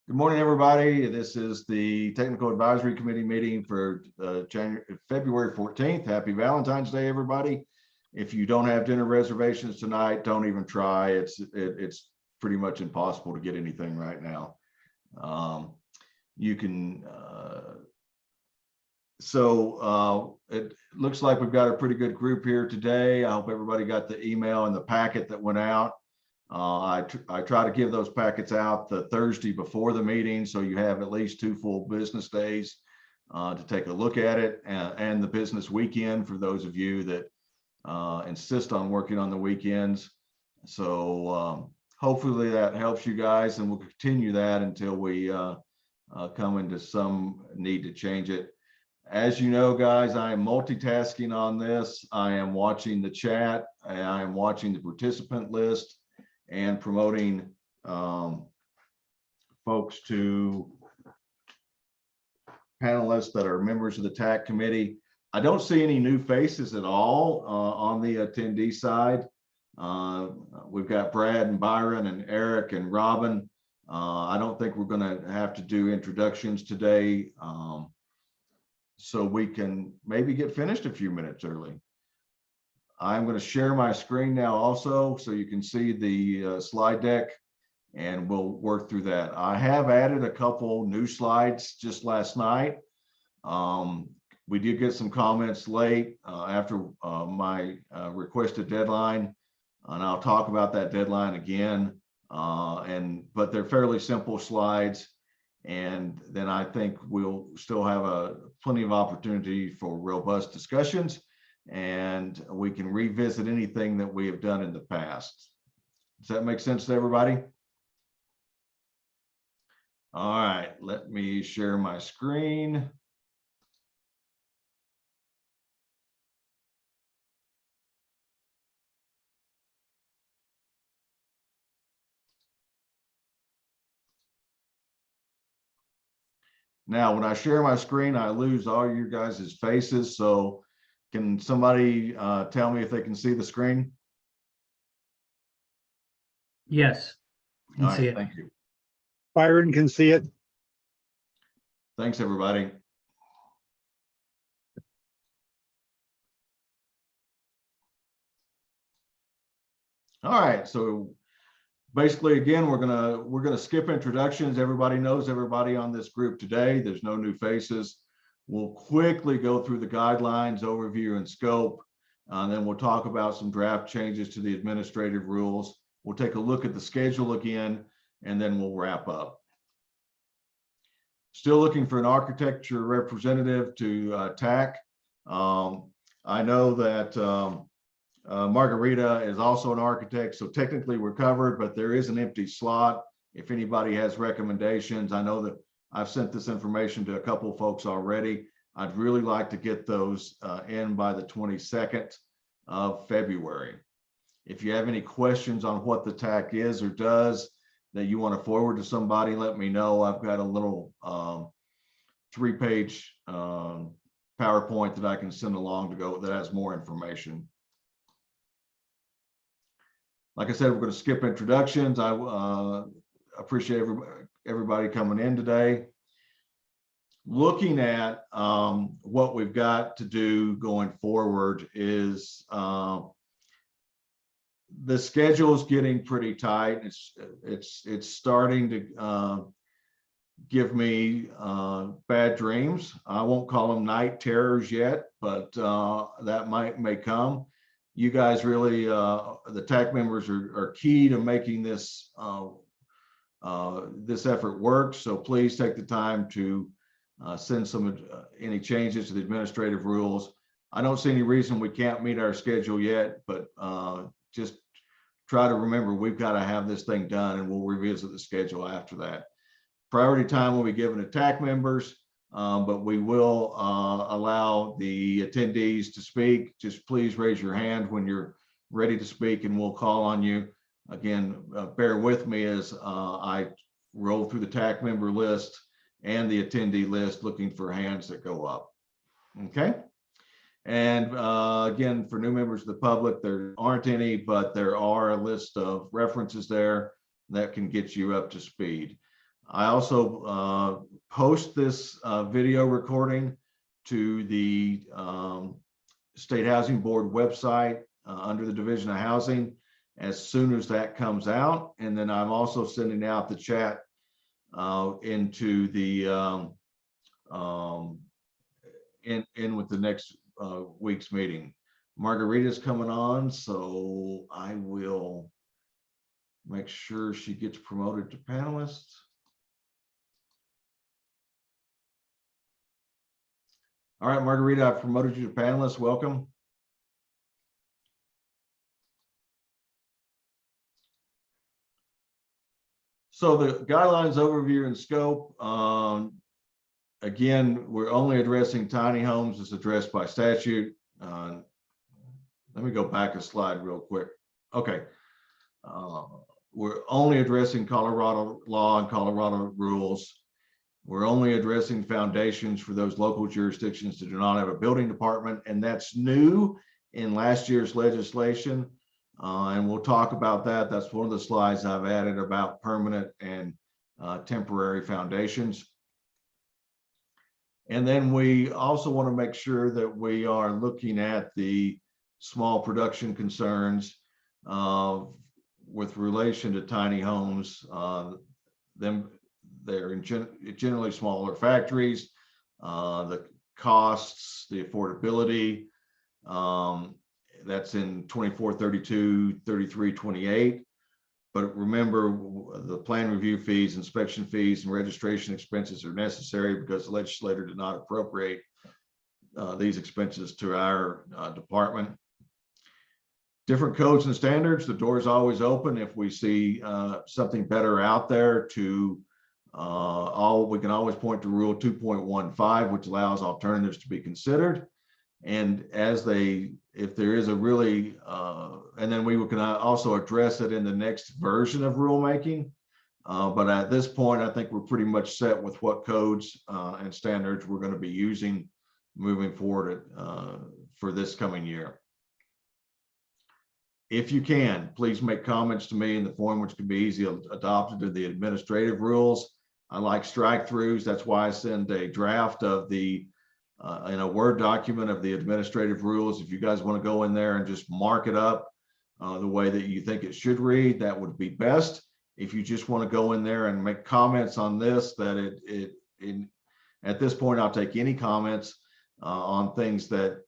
Good morning, everybody. This is the Technical Advisory Committee meeting for February 14th. Happy Valentine's Day, everybody. If you don't have dinner reservations tonight, don't even try. It's pretty much impossible to get anything right now. You can, it looks like we've got a pretty good group here today. I hope everybody got the email and the packet that went out. I try to give those packets out the Thursday before the meeting, so you have at least 2 full business days to take a look at it, and the business weekend for those of you that insist on working on the weekends. So hopefully that helps you guys, and we'll continue that until we come into some need to change it. As you know, guys, I am multitasking on this. I am watching the chat, and I am watching the participant list and promoting folks to panelists that are members of the TAC committee. I don't see any new faces at all on the attendee side. We've got Brad and Byron and Eric and Robin. I don't think we're going to have to do introductions today, so we can maybe get finished a few minutes early. I'm going to share my screen now also, so you can see the slide deck, and we'll work through that. I have added a couple new slides just last night. We did get some comments late after my requested deadline, and I'll talk about that deadline again. But they're fairly simple slides, and then I think we'll still have plenty of opportunity for robust discussions, and we can revisit anything that we have done in the past. Does that make sense to everybody? All right, let me share my screen. Now, when I share my screen, I lose all you guys' faces. So can somebody tell me if they can see the screen? Yes, you All can see right, it. thank you. Byron can see it. Thanks, everybody. All right, so basically, again, we're gonna skip introductions. Everybody knows everybody on this group today. There's no new faces. We'll quickly go through the guidelines, overview, and scope, and then we'll talk about some draft changes to the administrative rules. We'll take a look at the schedule again, and then we'll wrap up. Still looking for an architecture representative to TAC. I know that Margarita is also an architect, so technically we're covered, but there is an empty slot. If anybody has recommendations, I know that I've sent this information to a couple of folks already. I'd really like to get those in by the 22nd of February. If you have any questions on what the TAC is or does that you want to forward to somebody, let me know. I've got a little 3-page PowerPoint that I can send along to go that has more information. Like I said, we're going to skip introductions. I appreciate everybody coming in today. Looking at what we've got to do going forward is the schedule is getting pretty tight. It's starting to give me bad dreams. I won't call them night terrors yet, but that may come. You guys really, the TAC members are key to making this this effort work. So please take the time to send any changes to the administrative rules. I don't see any reason we can't meet our schedule yet, but just try to remember we've got to have this thing done, and we'll revisit the schedule after that. Priority time will be given to TAC members, but we will allow the attendees to speak. Just please raise your hand when you're ready to speak, and we'll call on you. Again, bear with me as I roll through the TAC member list and the attendee list looking for hands that go up. Okay. And again, for new members of the public, there aren't any, but there are a list of references there that can get you up to speed. I also post this video recording to the State Housing Board website under the Division of Housing as soon as that comes out. And then I'm also sending out the chat into the in with the next week's meeting. Margarita's coming on, so I will make sure she gets promoted to panelist. All right, Margarita, I've promoted you to panelist. Welcome. So the guidelines overview and scope. Again, we're only addressing tiny homes as addressed by statute. Let me go back a slide real quick. Okay. We're only addressing Colorado law and Colorado rules. We're only addressing foundations for those local jurisdictions that do not have a building department, and that's new in last year's legislation. And we'll talk about that. That's one of the slides I've added about permanent and temporary foundations. And then we also want to make sure that we are looking at the small production concerns with relation to tiny homes. They're generally smaller factories, the costs, the affordability. That's in 2432, 3328. But remember, the plan review fees, inspection fees, and registration expenses are necessary because the legislator did not appropriate these expenses to our department. Different codes and standards, the door is always open. If we see something better out there to we can always point to Rule 2.15, which allows alternatives to be considered. And if there is a really, and then we can also address it in the next version of rulemaking. But at this point, I think we're pretty much set with what codes and standards we're going to be using moving forward for this coming year. If you can, please make comments to me in the form which can be easily adopted to the administrative rules. I like strike throughs. That's why I send a draft of the in a Word document of the administrative rules. If you guys want to go in there and just mark it up the way that you think it should read, that would be best. If you just want to go in there and make comments on this, at this point, I'll take any comments on things that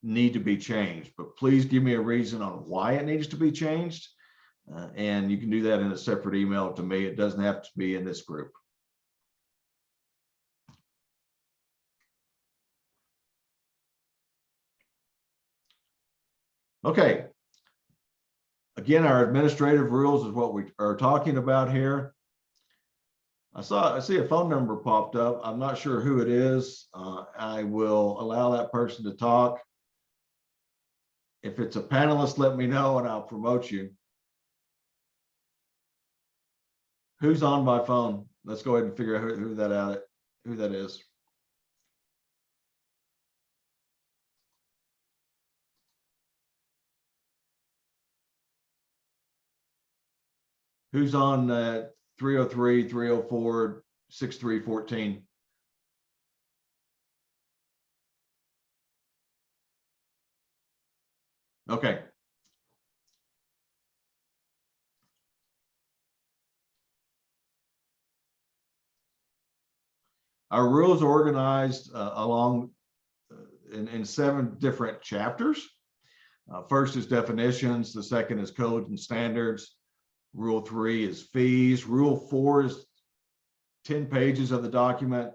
need to be changed, but please give me a reason on why it needs to be changed. And you can do that in a separate email to me. It doesn't have to be in this group. Okay. Again, our administrative rules is what we are talking about here. I see a phone number popped up. I'm not sure who it is. I will allow that person to talk. If it's a panelist, let me know and I'll promote you. Who's on by phone? Let's go ahead and figure out who that is. Who's on 303, 304, 6314? Okay. Our rules are organized along in 7 different chapters. First is definitions. The second is codes and standards. Rule 3 is fees. Rule 4 is 10 pages of the document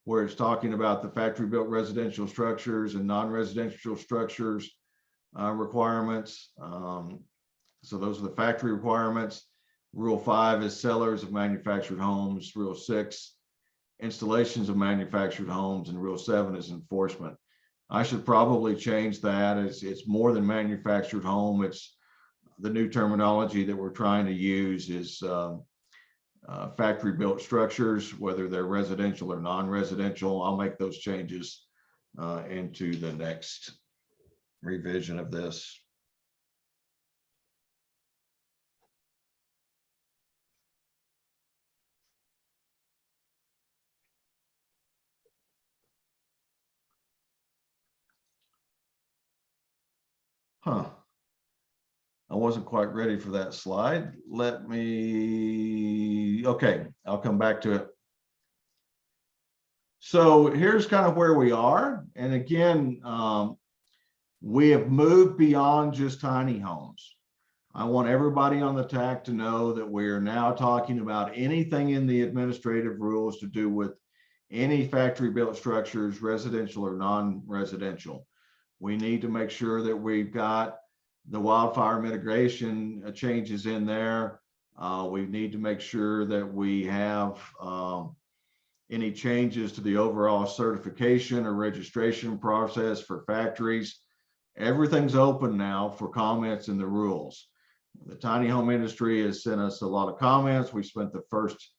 where it's talking about the factory built residential structures and non-residential structures requirements. So those are the factory requirements. Rule 5 is sellers of manufactured homes. Rule 6, installations of manufactured homes, and Rule 7 is enforcement. I should probably change that. It's more than manufactured home. It's the new terminology that we're trying to use is factory built structures, whether they're residential or non-residential. I'll make those changes into the next revision of this. Huh. I wasn't quite ready for that slide. Let me, okay, I'll come back to it. So here's kind of where we are. And again, we have moved beyond just tiny homes. I want everybody on the TAC to know that we are now talking about anything in the administrative rules to do with any factory built structures, residential or non-residential. We need to make sure that we've got the wildfire mitigation changes in there. We need to make sure that we have any changes to the overall certification or registration process for factories. Everything's open now for comments in the rules. The tiny home industry has sent us a lot of comments. We spent the first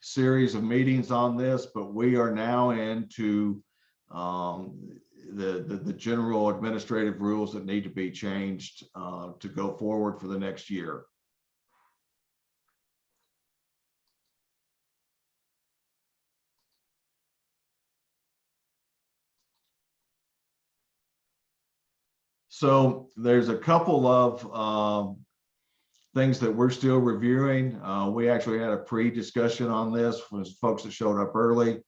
series of meetings on this, but we are now into the general administrative rules that need to be changed to go forward for the next year. So there's a couple of things that we're still reviewing. We actually had a pre-discussion on this with folks that showed up early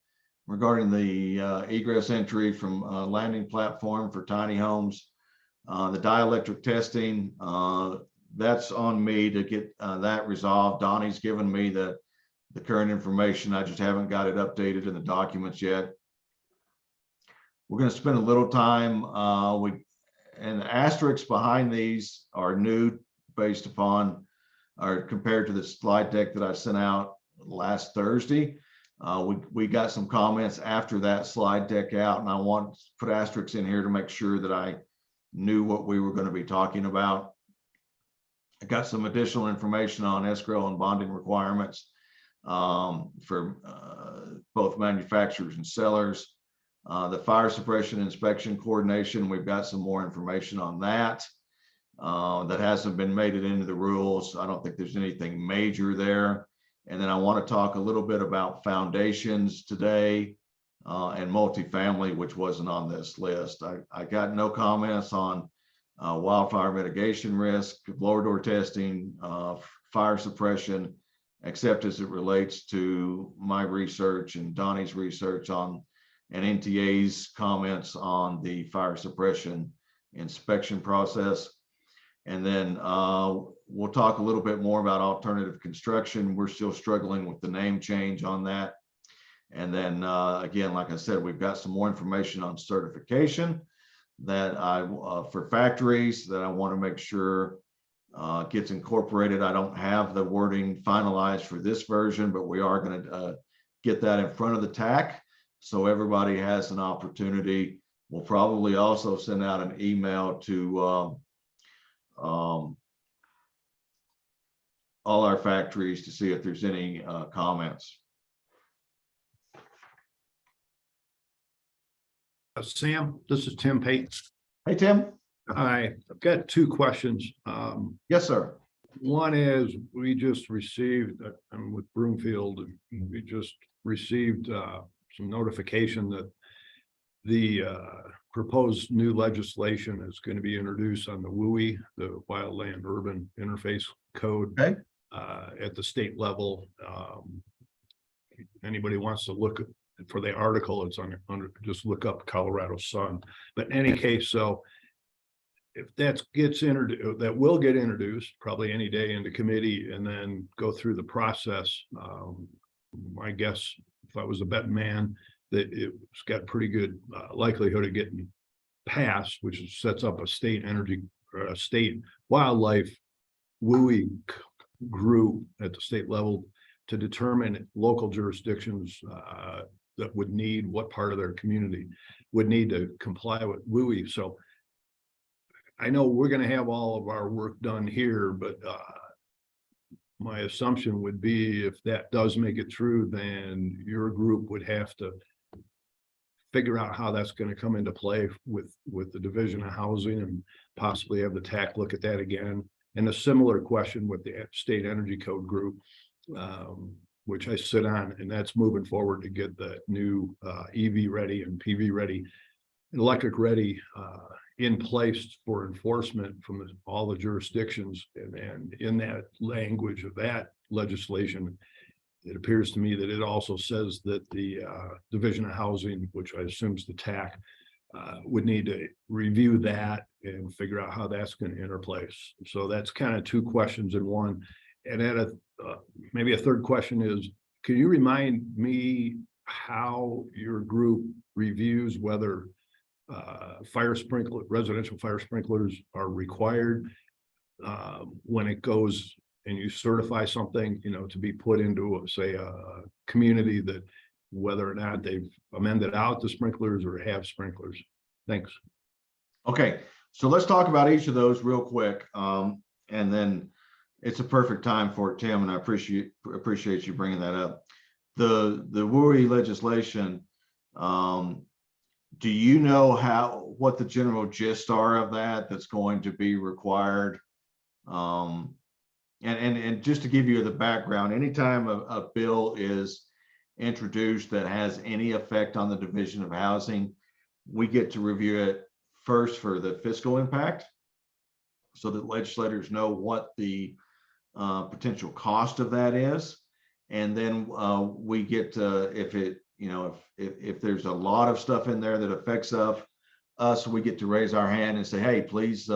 regarding the egress entry from landing platform for tiny homes. The dielectric testing, that's on me to get that resolved. Donnie's given me the current information. I just haven't got it updated in the documents yet. We're going to spend a little time, and the asterisks behind these are new based upon or compared to the slide deck that I sent out last Thursday. We got some comments after that slide deck out, and I want to put asterisks in here to make sure that I knew what we were going to be talking about. I got some additional information on escrow and bonding requirements for both manufacturers and sellers. The fire suppression inspection coordination, we've got some more information on that. That hasn't been made it into the rules. I don't think there's anything major there. And then I want to talk a little bit about foundations today and multifamily, which wasn't on this list. I got no comments on wildfire mitigation risk, blower door testing, fire suppression, except as it relates to my research and Donnie's research on and NTA's comments on the fire suppression inspection process. And then we'll talk a little bit more about alternative construction. We're still struggling with the name change on that. And then again, like I said, we've got some more information on certification that for factories that I want to make sure gets incorporated. I don't have the wording finalized for this version, but we are going to get that in front of the TAC so everybody has an opportunity. We'll probably also send out an email to all our factories to see if there's any comments. Sam, this is Tim Pate. Hey, Tim. I've got two questions. Yes, sir. One is we just received, I'm with Broomfield, and we just received some notification that the proposed new legislation is going to be introduced on the WUI, the Wildland Urban Interface Code, Okay. At the state level. Anybody wants to look for the article, it's on just look up Colorado Sun. But in any case, so if that gets introduced, that will get introduced probably any day into committee and then go through the process. My guess, if I was a betting man, that it's got pretty good likelihood of getting passed, which sets up a state energy or a state wildlife WUI group at the state level to determine local jurisdictions that would need what part of their community would need to comply with WUI. So I know we're going to have all of our work done here, but my assumption would be if that does make it through, then your group would have to figure out how that's going to come into play with the Division of Housing and possibly have the TAC look at that again. And a similar question with the State Energy Code group, which I sit on, and that's moving forward to get the new EV ready and PV ready, electric ready in place for enforcement from all the jurisdictions. And in that language of that legislation, it appears to me that it also says that the Division of Housing, which I assume is the TAC, would need to review that and figure out how that's going to interplace. So that's kind of two questions in one. And then maybe a third question is, can you remind me how your group reviews whether residential fire sprinklers are required when it goes and you certify something, to be put into, say, a community, that whether or not they've amended out the sprinklers or have sprinklers? Thanks. Okay, so let's talk about each of those real quick. And then it's a perfect time for it, Tim, and I appreciate you bringing that up. The WUI legislation, do you know what the general gist are of that's going to be required? And just to give you the background, anytime a bill is introduced that has any effect on the Division of Housing, we get to review it first for the fiscal impact, so that legislators know what the potential cost of that is. And then we get to, if there's a lot of stuff in there that affects us, we get to raise our hand and say, hey, please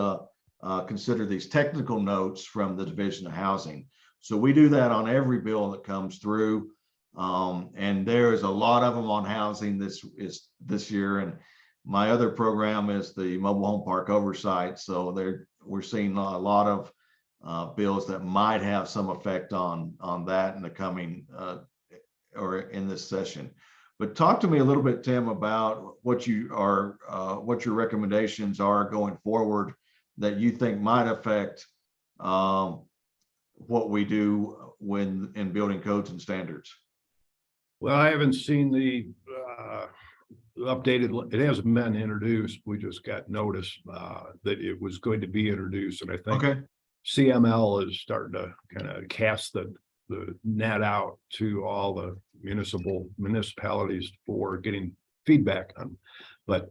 consider these technical notes from the Division of Housing. So we do that on every bill that comes through. And there is a lot of them on housing this year. And my other program is the mobile home park oversight. So we're seeing a lot of bills that might have some effect on that in the coming or in this session. But talk to me a little bit, Tim, about what your recommendations are going forward that you think might affect what we do when in building codes and standards. Well, I haven't seen the updated, it hasn't been introduced. We just got notice that it was going to be introduced. And I think Okay. CML is starting to kind of cast the net out to all the municipalities for getting feedback on. But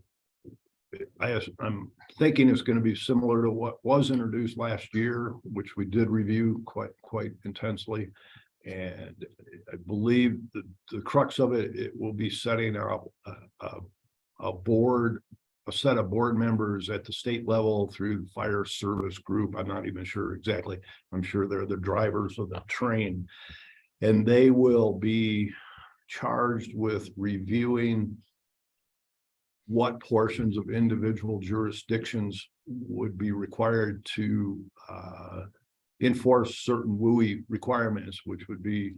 I'm thinking it's going to be similar to what was introduced last year, which we did review quite intensely. And I believe the crux of it will be setting up a set of board members at the state level through the fire service group. I'm not even sure exactly. I'm sure they're the drivers of the train, and they will be charged with reviewing what portions of individual jurisdictions would be required to enforce certain WUI requirements, which would be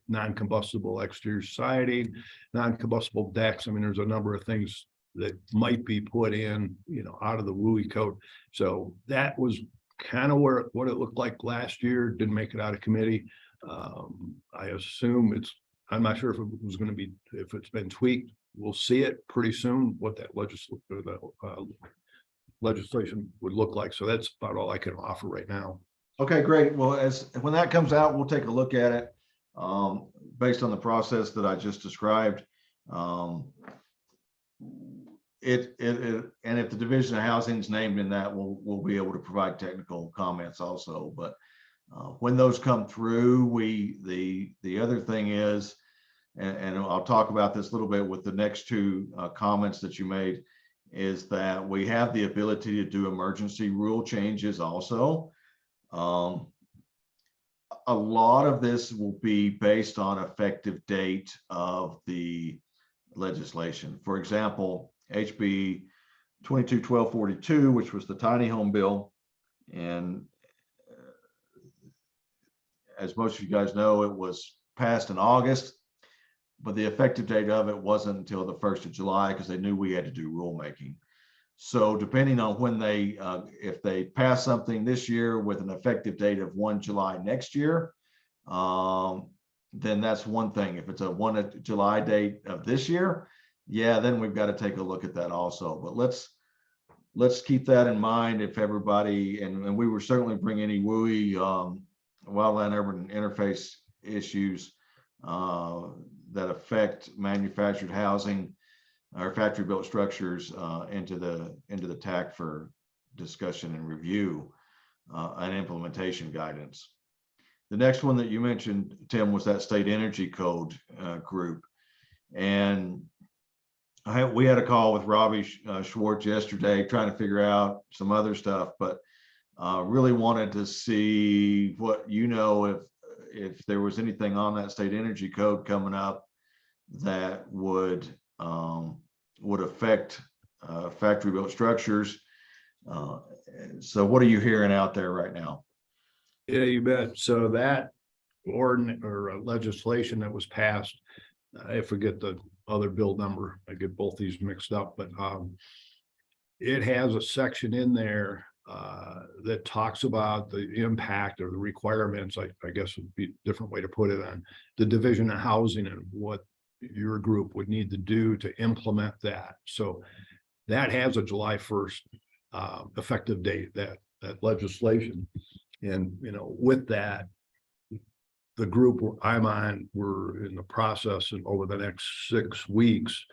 non-combustible exterior siding, non-combustible decks. I mean, there's a number of things that might be put in, out of the WUI code. So that was kind of what it looked like last year. Didn't make it out of committee. I assume I'm not sure if it was going to be, if it's been tweaked. We'll see it pretty soon, what that legislation would look like. So that's about all I can offer right now. Okay, great. Well, when that comes out, we'll take a look at it based on the process that I just described. And if the Division of Housing is named in that, we'll be able to provide technical comments also. But when those come through, the other thing is, and I'll talk about this a little bit with the next two comments that you made, is that we have the ability to do emergency rule changes also. A lot of this will be based on effective date of the legislation. For example, HB 22-1242, which was the tiny home bill, and as most of you guys know, it was passed in August, but the effective date of it wasn't until the 1st of July because they knew we had to do rulemaking. So depending on when if they pass something this year with an effective date of 1 July next year, then that's one thing. If it's a 1 July date of this year, yeah, then we've got to take a look at that also. But let's keep that in mind if everybody, and we were certainly bring any WUI wildland urban interface issues that affect manufactured housing or factory built structures into the TAC for discussion and review and implementation guidance. The next one that you mentioned, Tim, was that state energy code group. And we had a call with Robbie Schwartz yesterday trying to figure out some other stuff, but really wanted to see what, if there was anything on that state energy code coming up that would affect factory built structures. So what are you hearing out there right now? Yeah, you bet. So that ordinance or legislation that was passed, I forget the other bill number. I get both these mixed up, but it has a section in there that talks about the impact or the requirements, I guess would be a different way to put it, on the Division of Housing and what your group would need to do to implement that. So that has a July 1st effective date, that legislation. And, with that, the group I'm on, we're in the process, and over the next 6 weeks,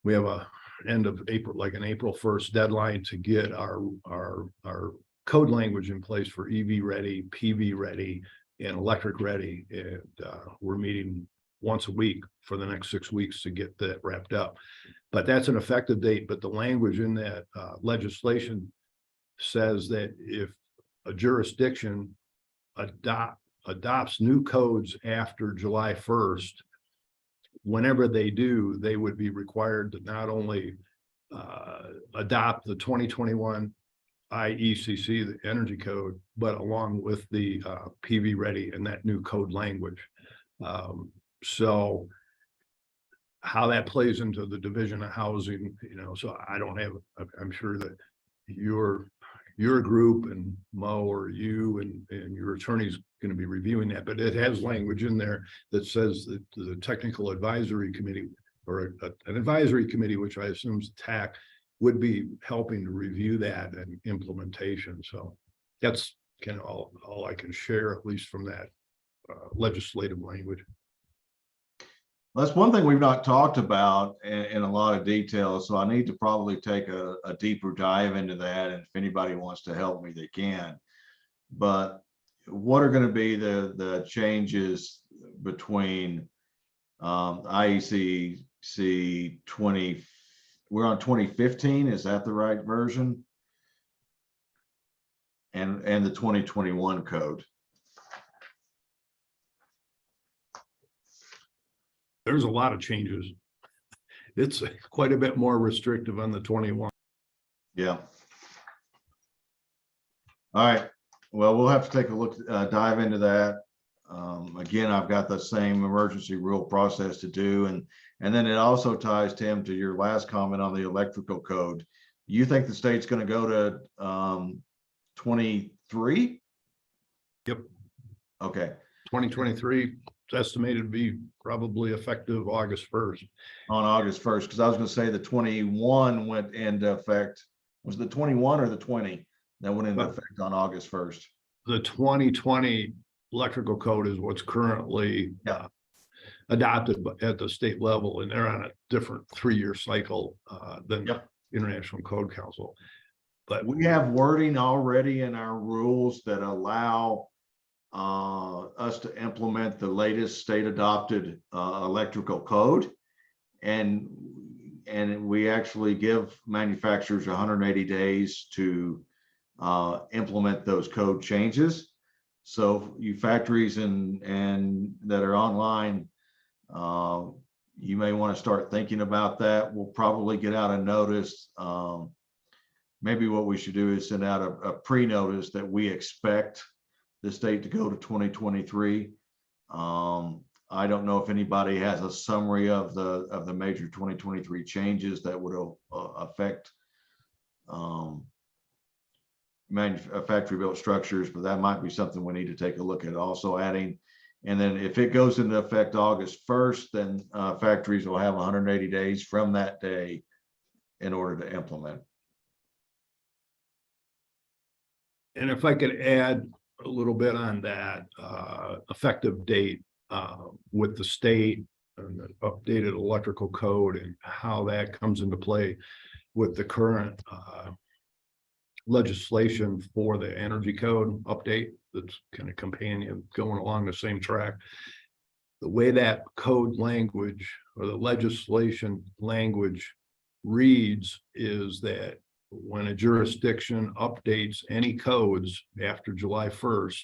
we have a end of April, like an April 1st deadline to get our code language in place for EV ready, PV ready, and electric ready. And we're meeting once a week for the next 6 weeks to get that wrapped up. But that's an effective date. But the language in that legislation says that if a jurisdiction adopts new codes after July 1st, whenever they do, they would be required to not only adopt the 2021 IECC, the energy code, but along with the PV ready and that new code language. So how that plays into the Division of Housing, so I don't have, I'm sure that your group and Mo or you and your attorney's going to be reviewing that, but it has language in there that says that the technical advisory committee or an advisory committee, which I assume is TAC, would be helping to review that and implementation. So that's kind of all I can share, at least from that legislative language. That's one thing we've not talked about in a lot of detail, so I need to probably take a deeper dive into that, and if anybody wants to help me, they can. But what are going to be the changes between IECC 20, we're on 2015, is that the right version? And the 2021 code? There's a lot of changes. It's quite a bit more restrictive on the 21. Yeah. All right. Well, we'll have to take a look, dive into that. Again, I've got the same emergency rule process to do. And then it also ties, Tim, to your last comment on the electrical code. You think the state's going to go to 23? Yep. Okay. 2023 it's estimated to be probably effective August 1st. On August 1st, because I was going to say the 21 went into effect. Was the 21 or the 20 that went into effect on August 1st? The 2020 electrical code is what's currently adopted at the state level, and they're on a different 3-year cycle than International Code Council. But we have wording already in our rules that allow us to implement the latest state adopted electrical code, and we actually give manufacturers 180 days to implement those code changes. So you factories and that are online, you may want to start thinking about that. We'll probably get out a notice. Maybe what we should do is send out a pre-notice that we expect the state to go to 2023. I don't know if anybody has a summary of the major 2023 changes that would affect factory built structures, but that might be something we need to take a look at also adding. And then if it goes into effect August 1st, then factories will have 180 days from that day in order to implement. And if I could add a little bit on that effective date with the state an updated electrical code and how that comes into play with the current legislation for the energy code update that's kind of companion going along the same track. The way that code language or the legislation language reads is that when a jurisdiction updates any codes after July 1st,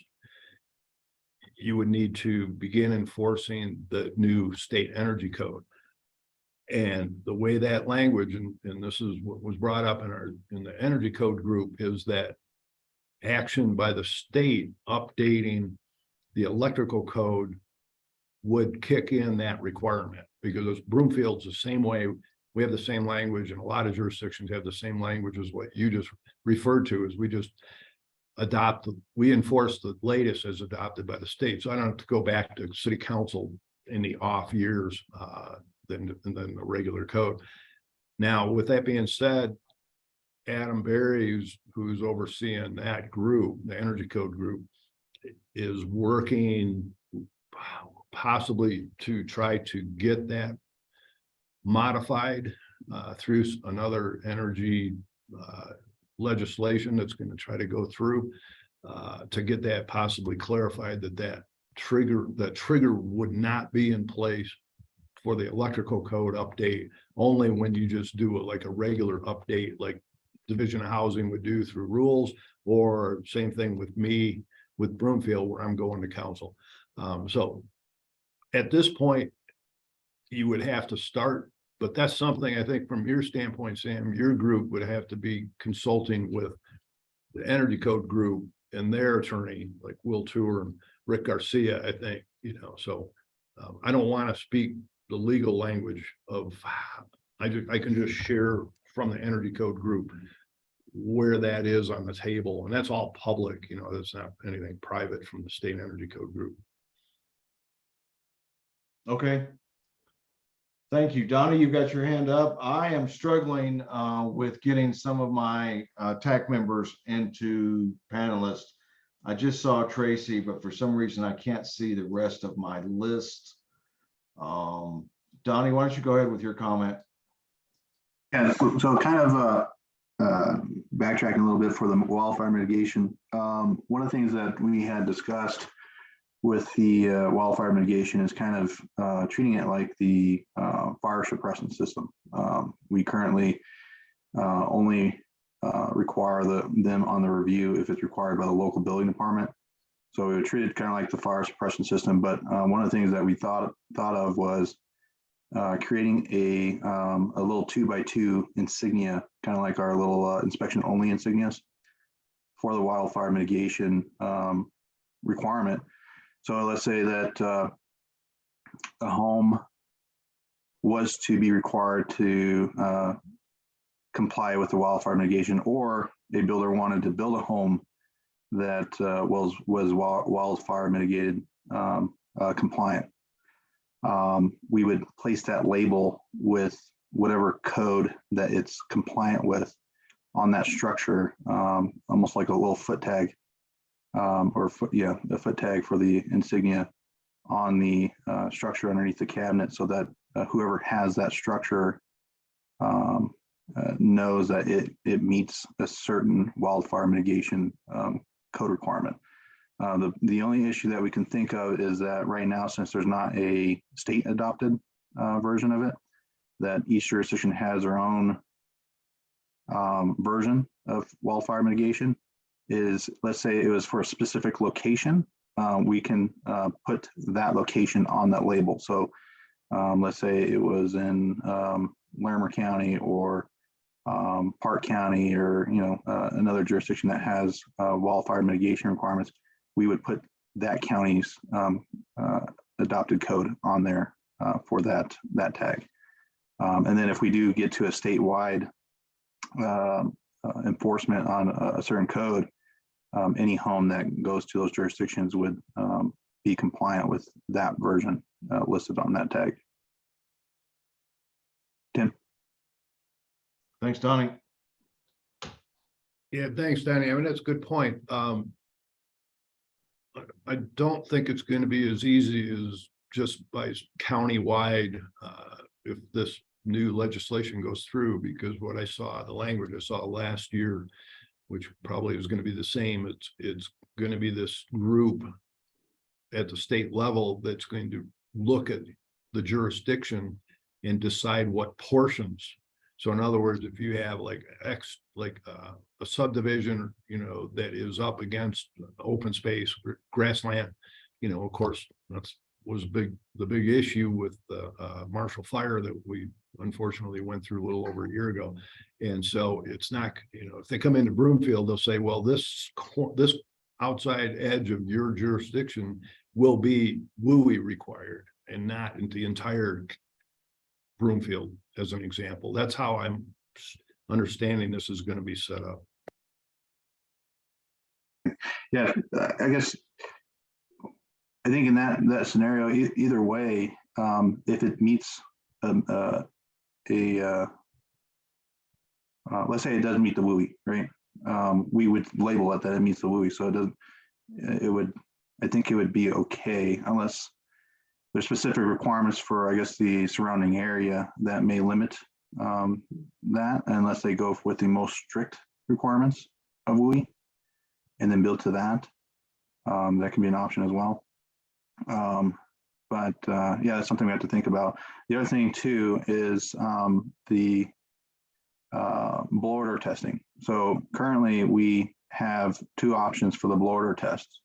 you would need to begin enforcing the new state energy code. And the way that language, and this is what was brought up in the energy code group, is that action by the state updating the electrical code would kick in that requirement, because Broomfield's the same way. We have the same language, and a lot of jurisdictions have the same language as what you just referred to, is we just we enforce the latest as adopted by the state. So I don't have to go back to city council in the off years than the regular code. Now, with that being said, Adam Berry, who's overseeing that group, the energy code group, is working possibly to try to get that modified through another energy legislation that's going to try to go through to get that possibly clarified, that trigger would not be in place for the electrical code update, only when you just do it like a regular update, like Division of Housing would do through rules, or same thing with me with Broomfield, where I'm going to council. So at this point, you would have to start, but that's something I think from your standpoint, Sam, your group would have to be consulting with the energy code group and their attorney, like Will Tour and Rick Garcia, I think, so I don't want to speak the legal language of, I can just share from the energy code group where that is on the table, and that's all public, that's not anything private from the state energy code group. Okay. Thank you. Donnie, you've got your hand up. I am struggling with getting some of my TAC members into panelists. I just saw Tracy, but for some reason I can't see the rest of my list. Donnie, why don't you go ahead with your comment? Yeah, so kind of backtracking a little bit for the wildfire mitigation. One of the things that we had discussed with the wildfire mitigation is kind of treating it like the fire suppression system. We currently only require them on the review if it's required by the local building department. So we would treat it kind of like the fire suppression system. But one of the things that we thought of was creating a little 2x2 insignia, kind of like our little inspection only insignias for the wildfire mitigation requirement. So let's say that a home was to be required to comply with the wildfire mitigation, or a builder wanted to build a home that was wildfire mitigated compliant. We would place that label with whatever code that it's compliant with on that structure, almost like a little foot tag, the foot tag for the insignia on the structure underneath the cabinet, so that whoever has that structure knows that it meets a certain wildfire mitigation code requirement. The only issue that we can think of is that right now, since there's not a state adopted version of it, that each jurisdiction has their own version of wildfire mitigation. Let's say it was for a specific location, we can put that location on that label. So let's say it was in Larimer County or Park County, or another jurisdiction that has wildfire mitigation requirements. We would put that county's adopted code on there for that tag. And then if we do get to a statewide enforcement on a certain code, any home that goes to those jurisdictions would be compliant with that version listed on that tag. Tim. Thanks, Donnie. Yeah, thanks, Danny. I mean, that's a good point. I don't think it's going to be as easy as just by countywide, if this new legislation goes through, because what I saw, the language I saw last year, which probably is going to be the same, it's going to be this group at the state level that's going to look at the jurisdiction and decide what portions. So in other words, if you have like a subdivision, that is up against open space, grassland, of course, was the big issue with the Marshall Fire that we unfortunately went through a little over a year ago. And so it's not, if they come into Broomfield, they'll say, well, this outside edge of your jurisdiction will be WUI required and not in the entire Broomfield, as an example. That's how I'm understanding this is going to be set up. Yeah, I guess, I think in that scenario, either way, if it meets let's say it doesn't meet the WUI, right? We would label it that it meets the WUI, so I think it would be okay, unless there's specific requirements for, I guess, the surrounding area that may limit that, unless they go with the most strict requirements of WUI and then build to that. That can be an option as well. But yeah, that's something we have to think about. The other thing too is the blow order testing. So currently we have two options for the blow order tests.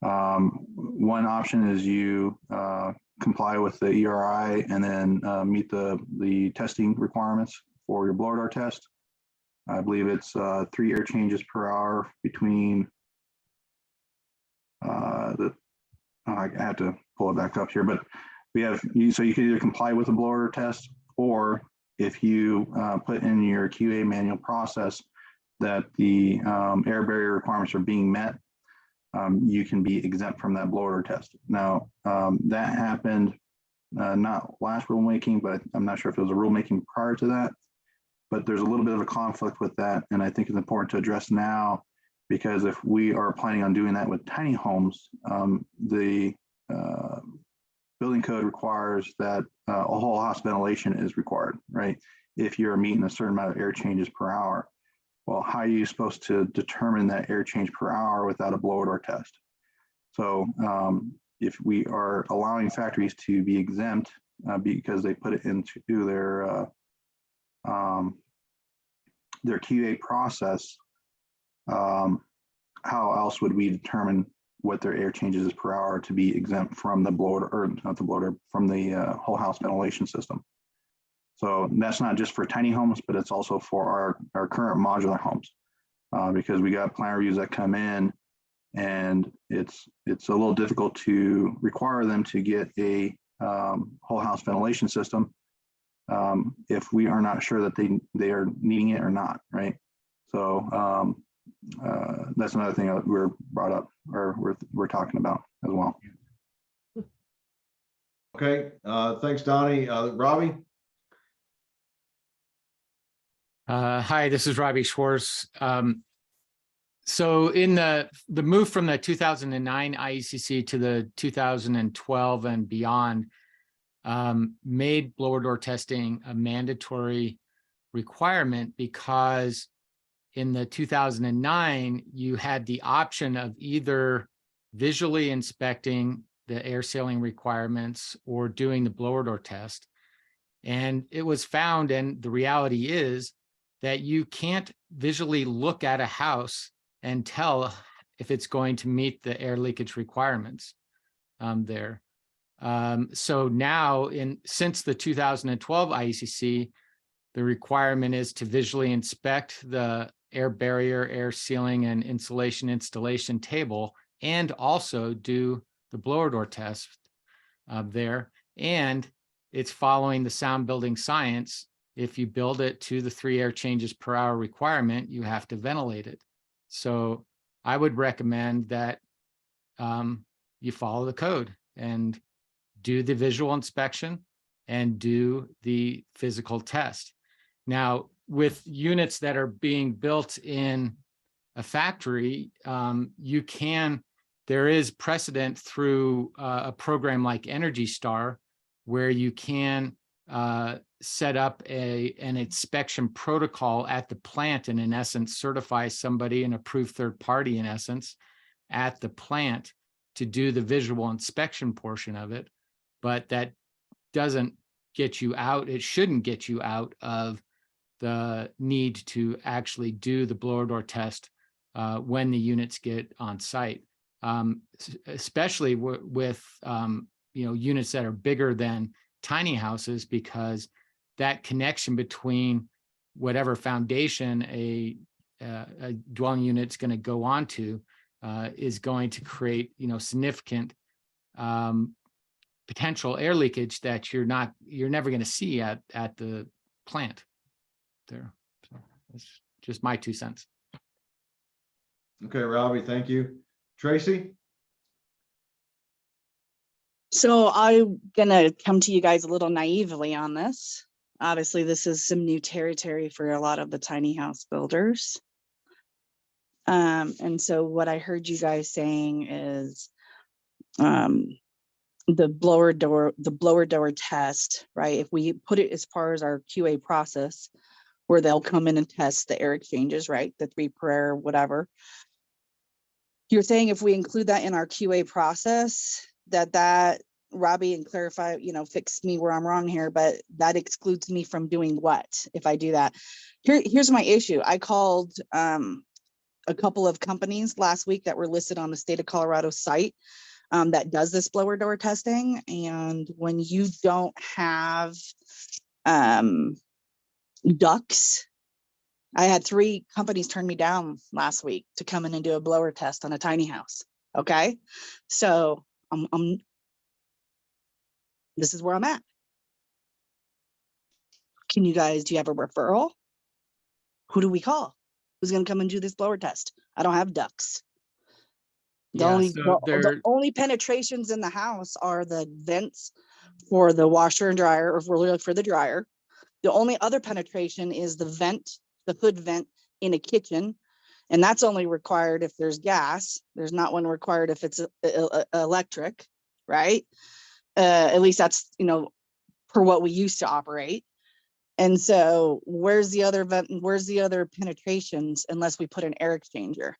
One option is you comply with the ERI and then meet the testing requirements for your blower door test. I believe it's 3 air changes per hour between I have to pull it back up here, but we have so you can either comply with the blower door test, or if you put in your QA manual process that the air barrier requirements are being met, you can be exempt from that blower test. Now, that happened not last rulemaking, but I'm not sure if it was a rulemaking prior to that, but there's a little bit of a conflict with that. And I think it's important to address now, because if we are planning on doing that with tiny homes, the building code requires that a whole house ventilation is required, right? If you're meeting a certain amount of air changes per hour. Well, how are you supposed to determine that air change per hour without a blower door test? So if we are allowing factories to be exempt because they put it into their QA process, how else would we determine what their air changes is per hour to be exempt from the blower, or not the blower, from the whole house ventilation system? So that's not just for tiny homes, but it's also for our current modular homes, because we got plan reviews that come in, and it's a little difficult to require them to get a whole house ventilation system if we are not sure that they are needing it or not, right? So that's another thing that we're brought up, or we're talking about as well. Okay, thanks, Donnie. Robbie? Hi, this is Robbie Schwartz. So in the move from the 2009 IECC to the 2012 and beyond, made blower door testing a mandatory requirement, because in the 2009, you had the option of either visually inspecting the air sealing requirements or doing the blower door test. And it was found, and the reality is, that you can't visually look at a house and tell if it's going to meet the air leakage requirements there. So now, since the 2012 IECC, the requirement is to visually inspect the air barrier, air sealing, and insulation installation table, and also do the blower door test there. And it's following the sound building science. If you build it to the 3 air changes per hour requirement, you have to ventilate it. So I would recommend that you follow the code and do the visual inspection and do the physical test. Now, with units that are being built in a factory, you can there is precedent through a program like Energy Star where you can set up an inspection protocol at the plant and in essence certify somebody, an approved third party in essence, at the plant to do the visual inspection portion of it. But that doesn't get you out. It shouldn't get you out of the need to actually do the blower door test when the units get on site, especially with units that are bigger than tiny houses, because that connection between whatever foundation a dwelling unit's going to go onto is going to create significant potential air leakage that you're never going to see at the plant there. So that's just my 2 cents. Okay, Robbie, thank you. Tracy? So I'm gonna come to you guys a little naively on this. Obviously, this is some new territory for a lot of the tiny house builders. And so what I heard you guys saying is the blower door test, right? If we put it as far as our QA process, where they'll come in and test the air exchanges, right? The 3 per air, whatever. You're saying if we include that in our QA process, that Robbie, and clarify, fix me where I'm wrong here, but that excludes me from doing what if I do that? Here's my issue. I called a couple of companies last week that were listed on the state of Colorado site that does this blower door testing. And when you don't have ducts, I had 3 companies turn me down last week to come in and do a blower test on a tiny house. Okay. So this is where I'm at. Do you have a referral? Who do we call? Who's going to come and do this blower test? I don't have ducts. The only penetrations in the house are the vents for the washer and dryer, or for the dryer. The only other penetration is the hood vent in a kitchen. And that's only required if there's gas. There's not one required if it's electric, right? At least that's, per what we used to operate. And so where's the other vent? Where's the other penetrations unless we put an air exchanger?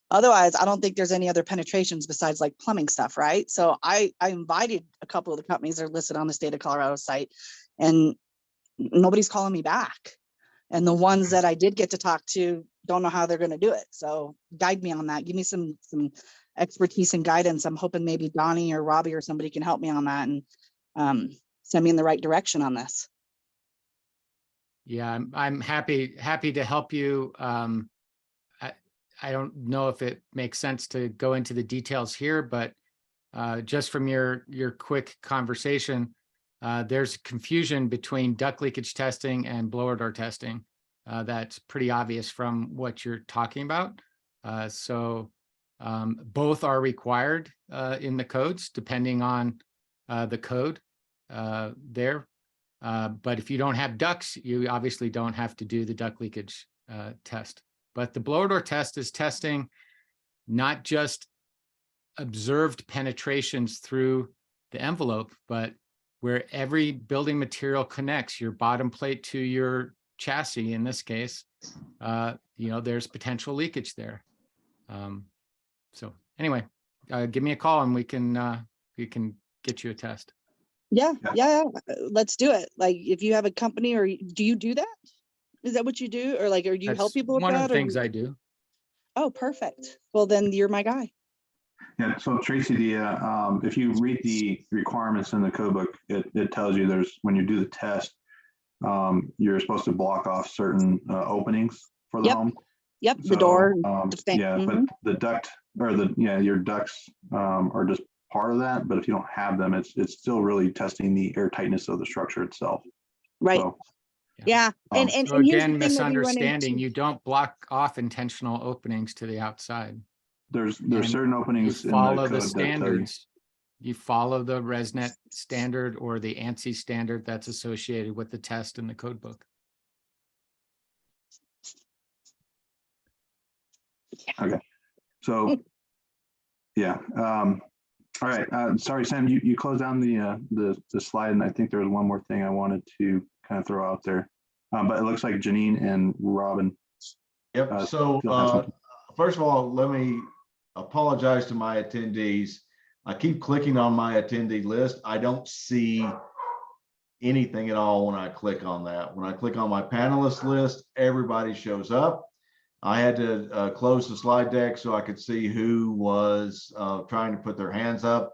Otherwise, I don't think there's any other penetrations besides like plumbing stuff, right? So I invited a couple of the companies that are listed on the state of Colorado site, and nobody's calling me back. And the ones that I did get to talk to don't know how they're going to do it. So guide me on that. Give me some expertise and guidance. I'm hoping maybe Donnie or Robbie or somebody can help me on that and send me in the right direction on this. Yeah, I'm happy to help you. I don't know if it makes sense to go into the details here, but just from your quick conversation, there's confusion between duct leakage testing and blower door testing. That's pretty obvious from what you're talking about. So both are required in the codes, depending on the code there. But if you don't have ducts, you obviously don't have to do the duct leakage test. But the blower door test is testing not just observed penetrations through the envelope, but where every building material connects, your bottom plate to your chassis in this case, there's potential leakage there. So anyway, give me a call and we can get you a test. Yeah. Let's do it. Like, if you have a company, or do you do that? Is that what you do? Or do you help people with that? One of the things I do. Oh, perfect. Well, then you're my guy. Yeah, so Tracy, if you read the requirements in the code book, it tells you when you do the test, you're supposed to block off certain openings for the home. Yep, So, the door. but the duct or your ducts are just part of that. But if you don't have them, it's still really testing the air tightness of the structure itself. Right. So, yeah. And So here's the again, thing misunderstanding, you don't block off intentional openings to the outside. there's And certain openings you in follow the the code that tell you. standards. You follow the ResNet standard or the ANSI standard that's associated with the test in the code book. Okay. So Yeah. All right. Sorry, Sam, you closed down the slide, and I think there was one more thing I wanted to kind of throw out there. But it looks like Janine and Robin. Yep, so still has something. first of all, let me apologize to my attendees. I keep clicking on my attendee list. I don't see anything at all when I click on that. When I click on my panelist list, everybody shows up. I had to close the slide deck so I could see who was trying to put their hands up.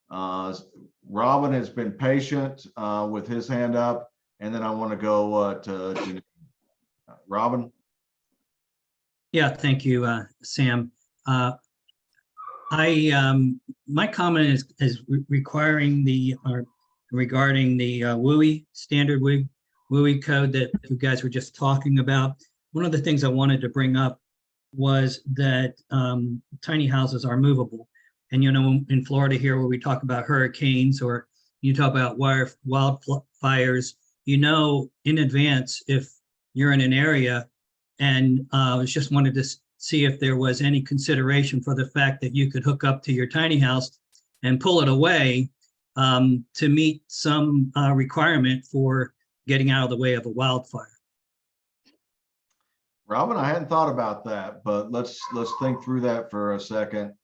Robin has been patient with his hand up, and then I want to go to Janine. Robin? Yeah, thank you, Sam. My comment is requiring regarding the WUI standard WUI code that you guys were just talking about. One of the things I wanted to bring up was that tiny houses are movable. And, you know, in Florida here, where we talk about hurricanes or you talk about wildfires, you know, in advance, if you're in an area, and I just wanted to see if there was any consideration for the fact that you could hook up to your tiny house and pull it away to meet some requirement for getting out of the way of a wildfire. Robin, I hadn't thought about that, but let's think through that for a second.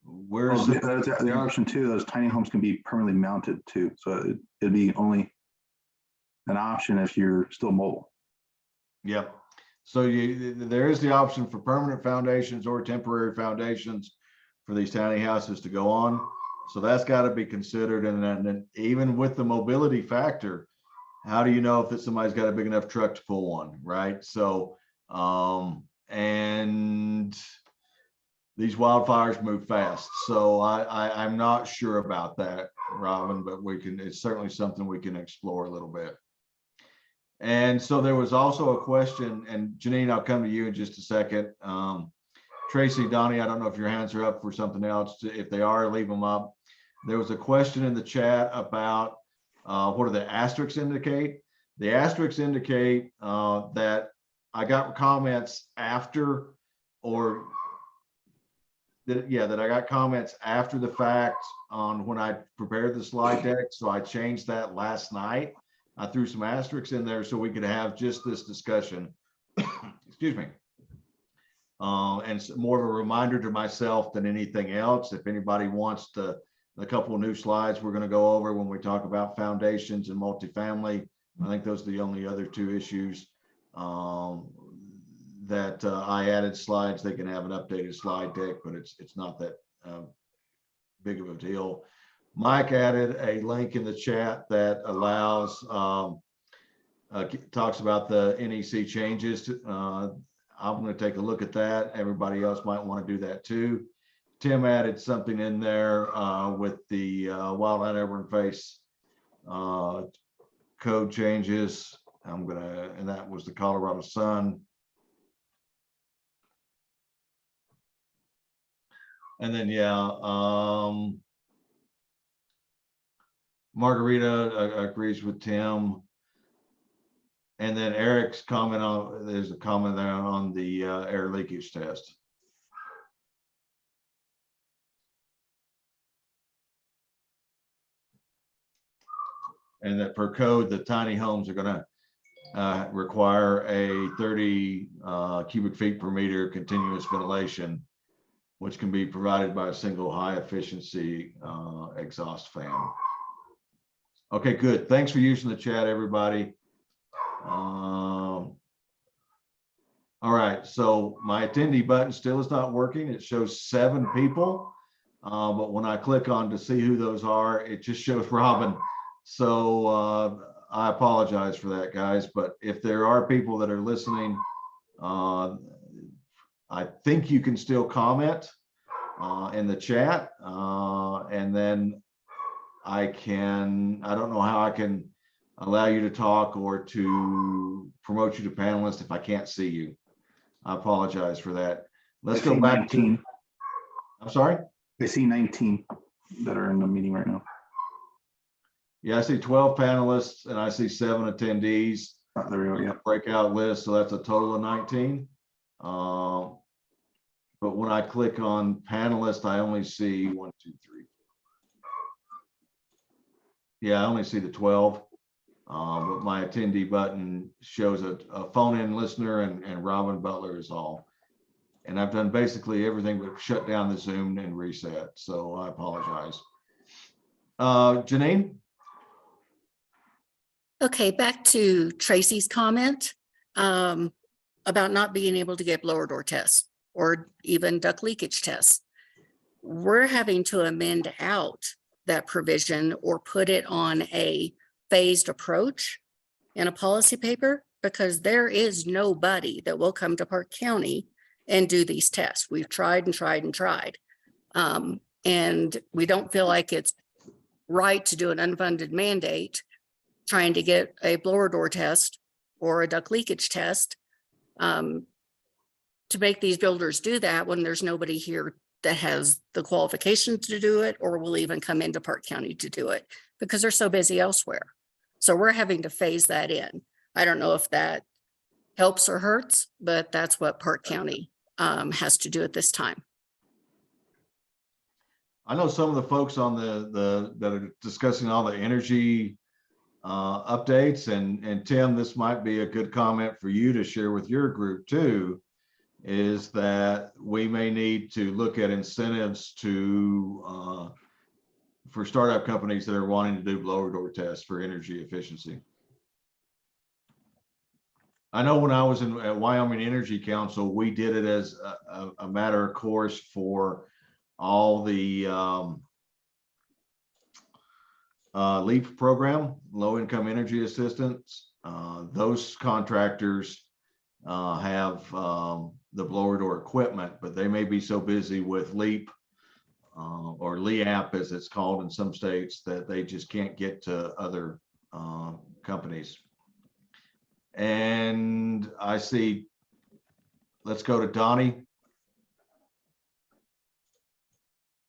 Where's The option too, those tiny homes can be permanently mounted too. So it'd be only an option if you're still mobile. Yep. So there is the option for permanent foundations or temporary foundations for these tiny houses to go on. So that's got to be considered. And then even with the mobility factor, how do you know if somebody's got a big enough truck to pull one, right? So, and these wildfires move fast. So I'm not sure about that, Robin, but it's certainly something we can explore a little bit. And so there was also a question, and Janine, I'll come to you in just a second. Tracy, Donnie, I don't know if your hands are up for something else. If they are, leave them up. There was a question in the chat about what do the asterisks indicate? The asterisks indicate that I got comments after, or that I got comments after the fact on when I prepared the slide deck. So I changed that last night. I threw some asterisks in there so we could have just this discussion. Excuse me. And it's more of a reminder to myself than anything else. If anybody wants a couple of new slides we're going to go over when we talk about foundations and multifamily, I think those are the only other two issues that I added slides. They can have an updated slide deck, but it's not that big of a deal. Mike added a link in the chat that allows, talks about the NEC changes. I'm going to take a look at that. Everybody else might want to do that too. Tim added something in there with the wildland urban face code changes. And that was the Colorado Sun. And then, Margarita agrees with Tim. And then Eric's comment there's a comment there on the air leakage test. And that per code, the tiny homes are going to require a 30 cubic feet per meter continuous ventilation, which can be provided by a single high efficiency exhaust fan. Okay, good. Thanks for using the chat, everybody. All right, so my attendee button still is not working. It shows 7 people, but when I click on to see who those are, it just shows Robin. So I apologize for that, guys, but if there are people that are listening, I think you can still comment in the chat, and then I don't know how I can allow you to talk or to promote you to panelist if I can't see you. I apologize for that. Let's go back 19. to, I'm sorry? I see 19 that are in the meeting right now. Yeah, I see 12 panelists and I see 7 attendees. There we go. Yeah. Breakout list, so that's a total of 19. But when I click on panelist, I only see 1, 2, 3. Yeah, I only see the 12. But my attendee button shows a phone-in listener and Robin Butler is all. And I've done basically everything but shut down the Zoom and reset, so I apologize. Janine? Okay, back to Tracy's comment about not being able to get blower door tests or even duct leakage tests. We're having to amend out that provision or put it on a phased approach in a policy paper because there is nobody that will come to Park County and do these tests. We've tried and tried and tried. And we don't feel like it's right to do an unfunded mandate trying to get a blower door test or a duct leakage test to make these builders do that when there's nobody here that has the qualifications to do it or will even come into Park County to do it because they're so busy elsewhere. So we're having to phase that in. I don't know if that helps or hurts, but that's what Park County has to do at this time. I know some of the folks on that are discussing all the energy updates, and Tim, this might be a good comment for you to share with your group too, is that we may need to look at incentives to for startup companies that are wanting to do blower door tests for energy efficiency. I know when I was at Wyoming Energy Council, we did it as a matter of course for all the LEAP program, low income energy assistance. Those contractors have the blower door equipment, but they may be so busy with LEAP or LEAP as it's called in some states that they just can't get to other companies. And I see, let's go to Donnie.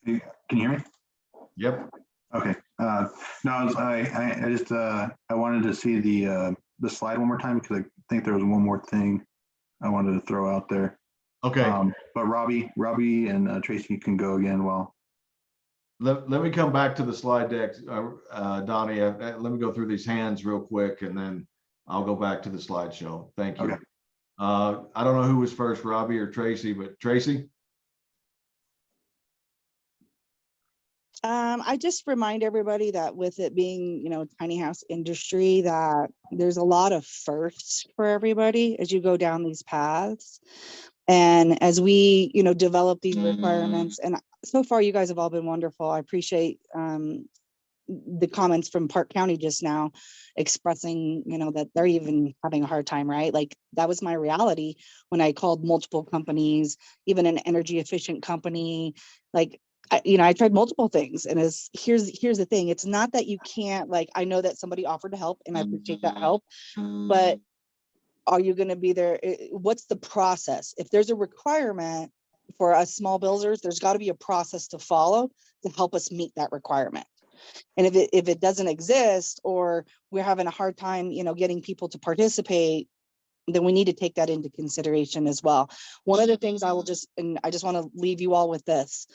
Can you hear me? Yep. Okay. No, I just I wanted to see the slide one more time because I think there was one more thing I wanted to throw out there. Okay. But Robbie and Tracy can go again while. Let me come back to the slide deck, Donnie. Let me go through these hands real quick and then I'll go back to the slideshow. Thank you. Okay. I don't know who was first, Robbie or Tracy, but Tracy? I just remind everybody that with it being, tiny house industry, that there's a lot of firsts for everybody as you go down these paths. And as we, develop these requirements, and so far you guys have all been wonderful. I appreciate the comments from Park County just now expressing, that they're even having a hard time, right? Like that was my reality when I called multiple companies, even an energy efficient company, like I tried multiple things, and here's the thing. It's not that you can't, like, I know that somebody offered to help and I appreciate that help, but are you going to be there? What's the process? If there's a requirement for us small builders, there's got to be a process to follow to help us meet that requirement. And if it doesn't exist, or we're having a hard time, getting people to participate, then we need to take that into consideration as well. One of the things I just want to leave you all with this.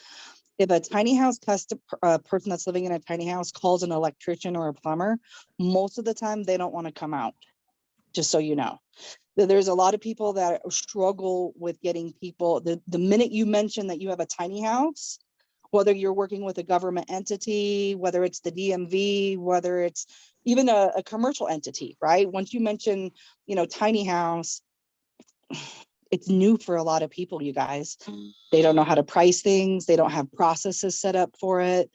If a tiny house person that's living in a tiny house calls an electrician or a plumber, most of the time they don't want to come out, just so you know. There's a lot of people that struggle with getting people, the minute you mention that you have a tiny house, whether you're working with a government entity, whether it's the DMV, whether it's even a commercial entity, right? Once you mention, tiny house, it's new for a lot of people, you guys. They don't know how to price things. They don't have processes set up for it.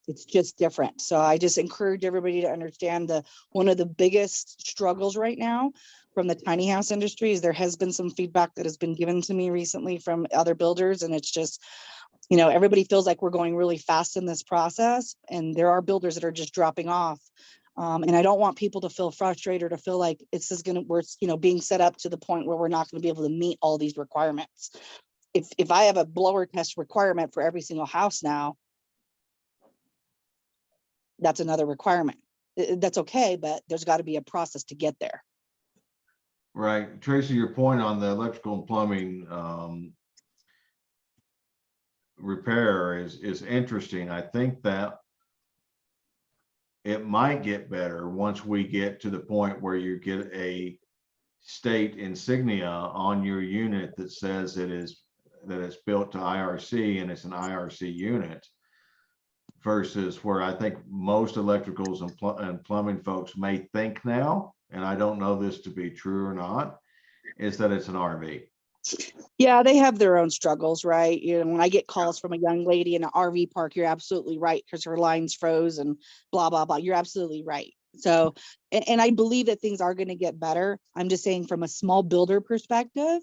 It's just different. So I just encourage everybody to understand one of the biggest struggles right now from the tiny house industry is there has been some feedback that has been given to me recently from other builders. And it's just, everybody feels like we're going really fast in this process. And there are builders that are just dropping off. And I don't want people to feel frustrated or to feel like we're being set up to the point where we're not going to be able to meet all these requirements. If I have a blower test requirement for every single house now, that's another requirement. That's okay, but there's got to be a process to get there. Right. Tracy, your point on the electrical and plumbing, repair is interesting. I think that it might get better once we get to the point where you get a state insignia on your unit that says that it's built to IRC and it's an IRC unit, versus where I think most electricals and plumbing folks may think now, and I don't know this to be true or not, is that it's an RV. Yeah, they have their own struggles, right? You know, when I get calls from a young lady in an RV park, you're absolutely right, because her lines froze and blah, blah, blah. You're absolutely right. So, and I believe that things are going to get better. I'm just saying from a small builder perspective,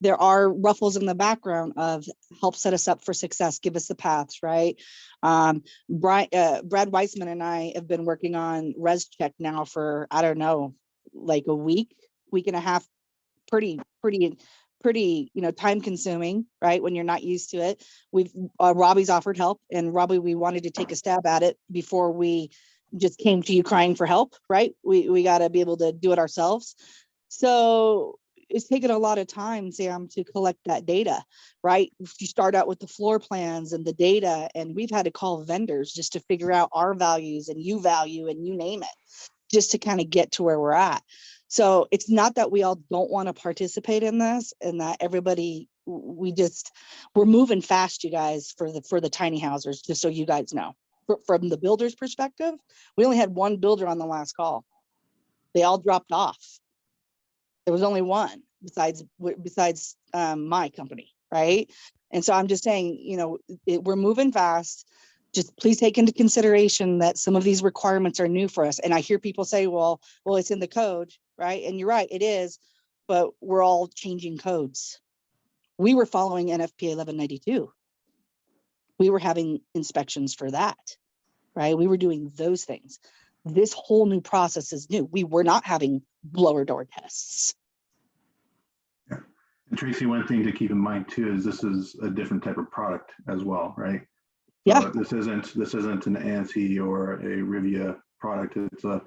there are ruffles in the background of help set us up for success, give us the paths, right? Brad Weissman and I have been working on Res Check now for, I don't know, like a week and a half, pretty, you know, time consuming, right? When you're not used to it. Robbie's offered help, and Robbie, we wanted to take a stab at it before we just came to you crying for help, right? We got to be able to do it ourselves. So it's taken a lot of time, Sam, to collect that data, right? You start out with the floor plans and the data, and we've had to call vendors just to figure out our values and you value and you name it, just to kind of get to where we're at. So it's not that we all don't want to participate in this, and that everybody, we're moving fast, you guys, for the tiny housers, just so you guys know. From the builder's perspective, we only had one builder on the last call. They all dropped off. There was only one besides my company, right? And so I'm just saying, you know, we're moving fast. Just please take into consideration that some of these requirements are new for us. And I hear people say, well, it's in the code, right? And you're right, it is, but we're all changing codes. We were following NFPA 1192. We were having inspections for that, right? We were doing those things. This whole new process is new. We were not having blower door tests. Yeah. And Tracy, one thing to keep in mind too, is this is a different type of product as well, right? Yeah. So this isn't an ANSI or a Rivia product. It's going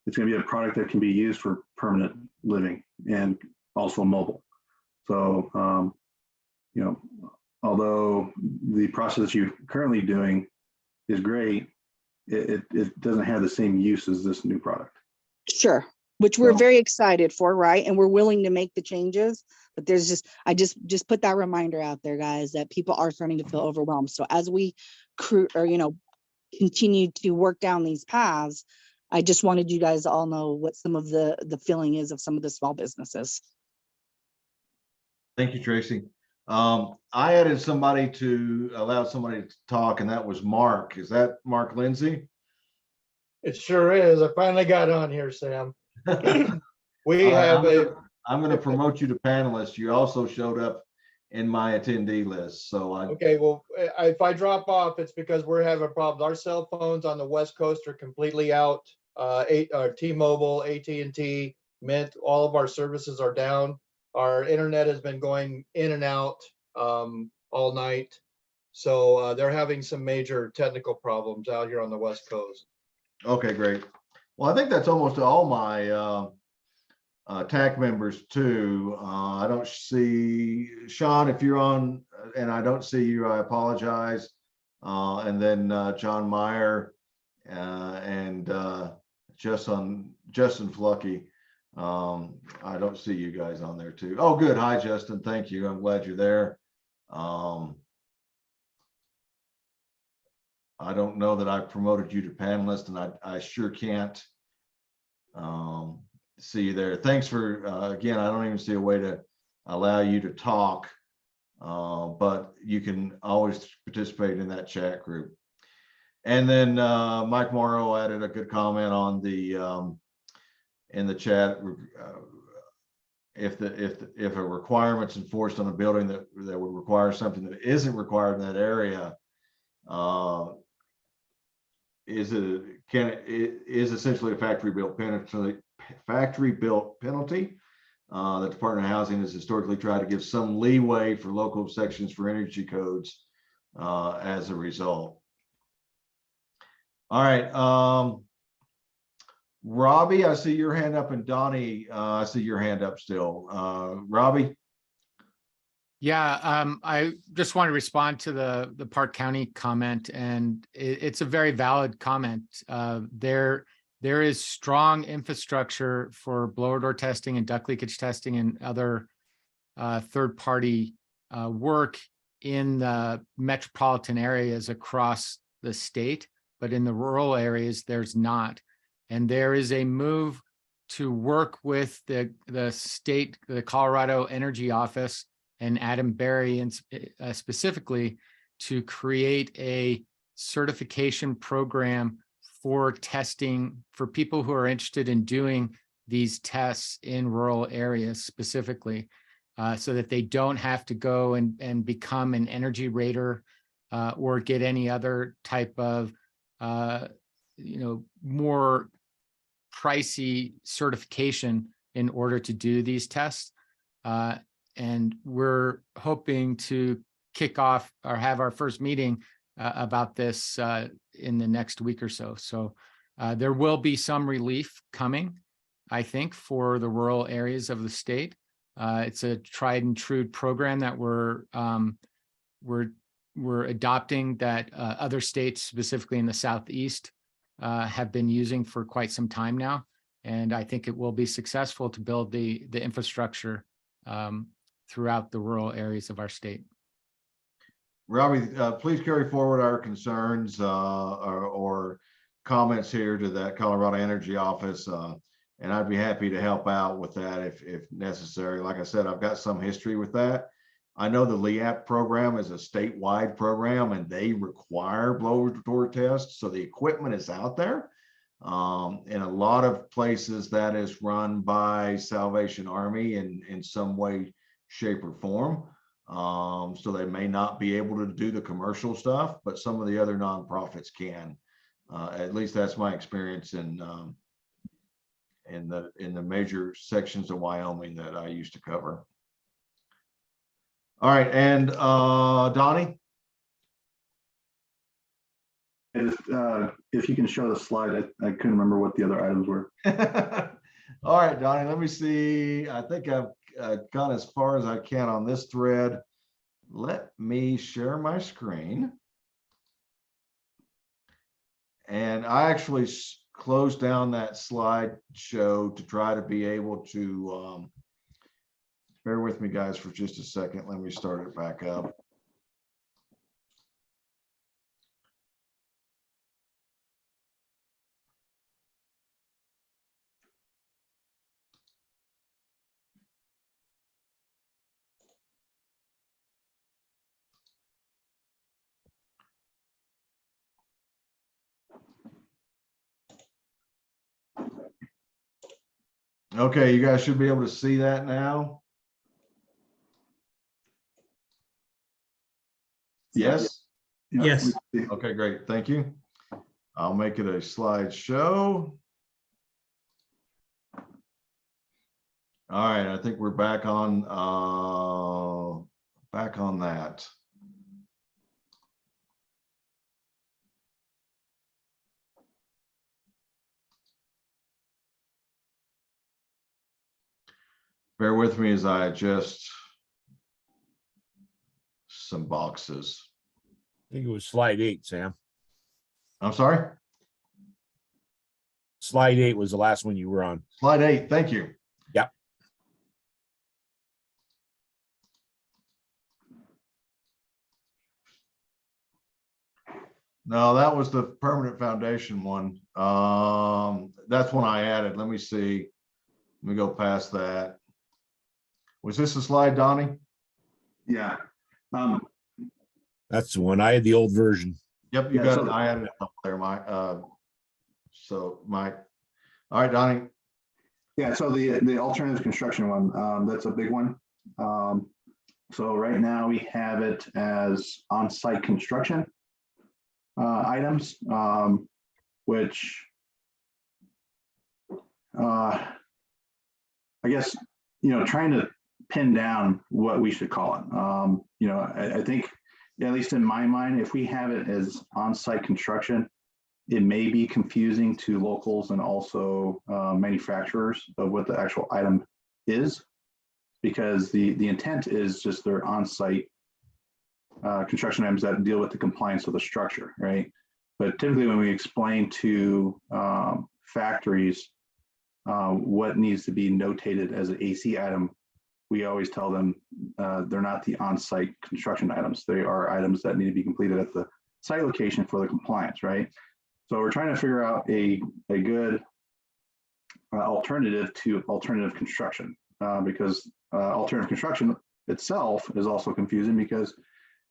to be a product that can be used for permanent living and also mobile. So, you know, although the process you're currently doing is great, it doesn't have the same use as this new product. Sure. Which we're So- very excited for, right? And we're willing to make the changes, but I just put that reminder out there, guys, that people are starting to feel overwhelmed. So as we continue to work down these paths, I just wanted you guys to all know what some of the feeling is of some of the small businesses. Thank you, Tracy. I added somebody to allow somebody to talk, and that was Mark. Is that Mark Lindsay? It sure is. I finally got on here, Sam. We All right, have I'm going to promote you to panelist. You also showed up in my attendee list, so okay, well, if I drop off, it's because we're having problems. Our cell phones on the West Coast are completely out. T-Mobile, AT&T, Mint, all of our services are down. Our internet has been going in and out all night. So they're having some major technical problems out here on the West Coast. Okay, great. Well, I think that's almost all my TAC members too. I don't see Sean, if you're on, and I don't see you, I apologize. And then John Meyer and Justin Flucky. I don't see you guys on there too. Oh, good. Hi, Justin. Thank you. I'm glad you're there. I don't know that I promoted you to panelist, and I sure can't see you there. Thanks for, again, I don't even see a way to allow you to talk, but you can always participate in that chat group. And then Mike Morrow added a good comment on the in the chat. If a requirement's enforced on a building that would require something that isn't required in that area, is essentially a factory built penalty. The Department of Housing has historically tried to give some leeway for local sections for energy codes as a result. All right, Robbie, I see your hand up, and Donnie, I see your hand up still. Robbie? Yeah, I just want to respond to the Park County comment, and it's a very valid comment. There is strong infrastructure for blower door testing and duct leakage testing and other third-party work in the metropolitan areas across the state, but in the rural areas, there's not. And there is a move to work with the state, the Colorado Energy Office, and Adam Berry, and specifically to create a certification program for testing for people who are interested in doing these tests in rural areas specifically, so that they don't have to go and become an energy rater or get any other type of more pricey certification in order to do these tests. And we're hoping to kick off or have our first meeting about this in the next week or so. So there will be some relief coming, I think, for the rural areas of the state. It's a tried and true program that we're adopting, that other states, specifically in the Southeast, have been using for quite some time now. And I think it will be successful to build the infrastructure throughout the rural areas of our state. Robbie, please carry forward our concerns or comments here to that Colorado Energy Office. And I'd be happy to help out with that if necessary. Like I said, I've got some history with that. I know the LEAP program is a statewide program and they require blower door tests. So the equipment is out there. In a lot of places that is run by Salvation Army in some way, shape, or form. So they may not be able to do the commercial stuff, but some of the other nonprofits can. At least that's my experience in the major sections of Wyoming that I used to cover. All right, and Donnie? If you can show the slide, I couldn't remember what the other items were. All right, Donnie, let me see. I think I've gone as far as I can on this thread. Let me share my screen. And I actually closed down that slideshow to try to be able to, bear with me guys for just a second. Let me start it back up. Okay, you guys should be able to see that now. Yes? Yeah, Yes. we see. Okay, great. Thank you. I'll make it a slideshow. All right, I think we're back on that. Bear with me as I adjust some boxes. I think it was slide 8, Sam. I'm sorry? Slide 8 was the last one you were on. Slide 8, thank you. Yep. No, that was the permanent foundation one. That's one I added. Let me see. Let me go past that. Was this a slide, Donnie? Yeah. That's the one. I had the old version. Yep, you Yeah, got so- it. I added it up there, Mike. So Mike. All right, Donnie. Yeah, so the alternative construction one, that's a big one. So right now we have it as on-site construction items, which I guess, trying to pin down what we should call it. I think, at least in my mind, if we have it as on-site construction, it may be confusing to locals and also manufacturers of what the actual item is, because the intent is just their on-site construction items that deal with the compliance of the structure, right? But typically when we explain to factories what needs to be notated as an AC item, we always tell them they're not the on-site construction items. They are items that need to be completed at the site location for the compliance, right? So we're trying to figure out a good alternative to alternative construction because alternative construction itself is also confusing because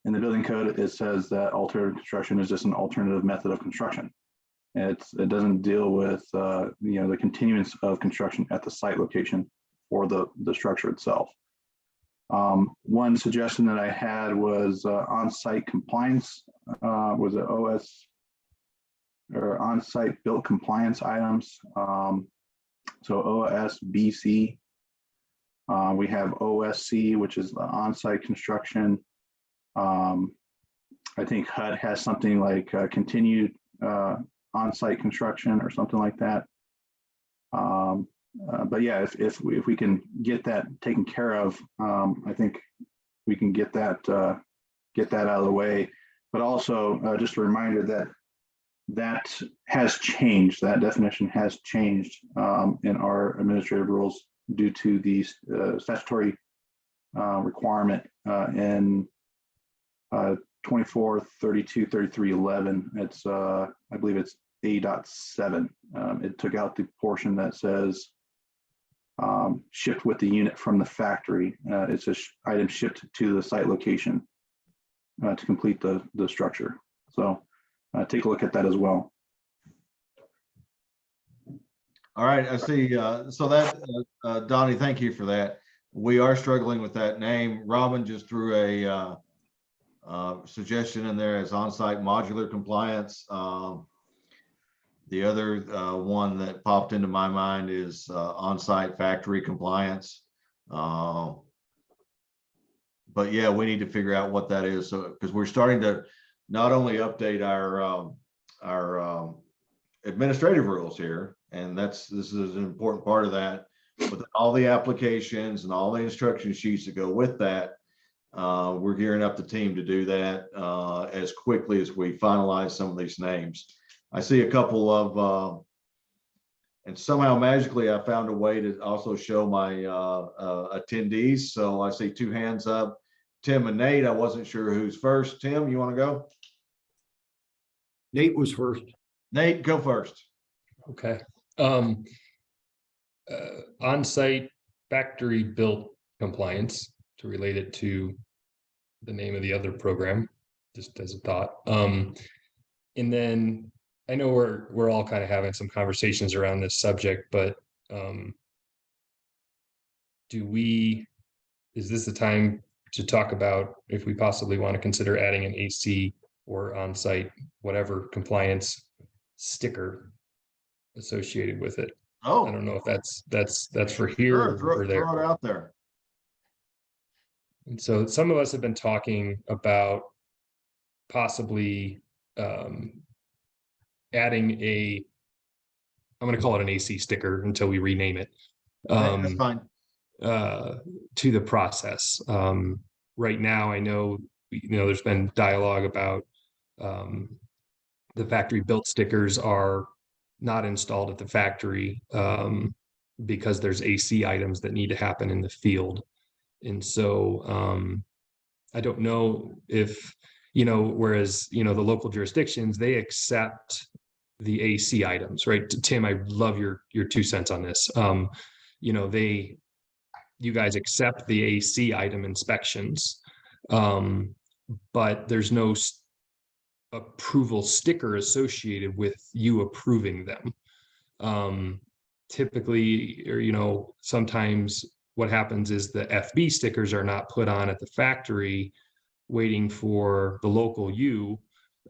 in the building code, it says that alternative construction is just an alternative method of construction. It doesn't deal with the continuance of construction at the site location or the structure itself. One suggestion that I had was on-site compliance, was it OS or on-site built compliance items. So OSBC. We have OSC, which is the on-site construction. I think HUD has something like continued on-site construction or something like that. But yeah, if we can get that taken care of, I think we can get that out of the way. But also just a reminder that has changed. That definition has changed in our administrative rules due to the statutory requirement in 24323311. It's I believe it's A.7. It took out the portion that says shipped with the unit from the factory. It's a item shipped to the site location to complete the structure. So take a look at that as well. All right, I see. So that, Donnie, thank you for that. We are struggling with that name. Robin just threw a suggestion in there as on-site modular compliance. The other one that popped into my mind is on-site factory compliance. But yeah, we need to figure out what that is. So, because we're starting to not only update our administrative rules here, and this is an important part of that, but all the applications and all the instruction sheets that go with that, we're gearing up the team to do that as quickly as we finalize some of these names. I see a couple of, and somehow magically I found a way to also show my attendees. So I see two hands up, Tim and Nate. I wasn't sure who's first. Tim, you want to go? Nate was first. Nate, go first. Okay. On-site factory built compliance, to relate it to the name of the other program, just as a thought. And then I know we're all kind of having some conversations around this subject, but is this the time to talk about if we possibly want to consider adding an AC or on-site, whatever compliance sticker associated with it? Oh, I don't know if that's for here sure, or there. throw it out there. And so some of us have been talking about possibly adding I'm going to call it an AC sticker until we rename it. That's fine. To the process. Right now, I know, there's been dialogue about the factory built stickers are not installed at the factory because there's AC items that need to happen in the field. And so I don't know if, whereas, the local jurisdictions, they accept the AC items, right? Tim, I love your 2 cents on this. You guys accept the AC item inspections, but there's no approval sticker associated with you approving them. Typically, or, sometimes what happens is the FB stickers are not put on at the factory, waiting for the local U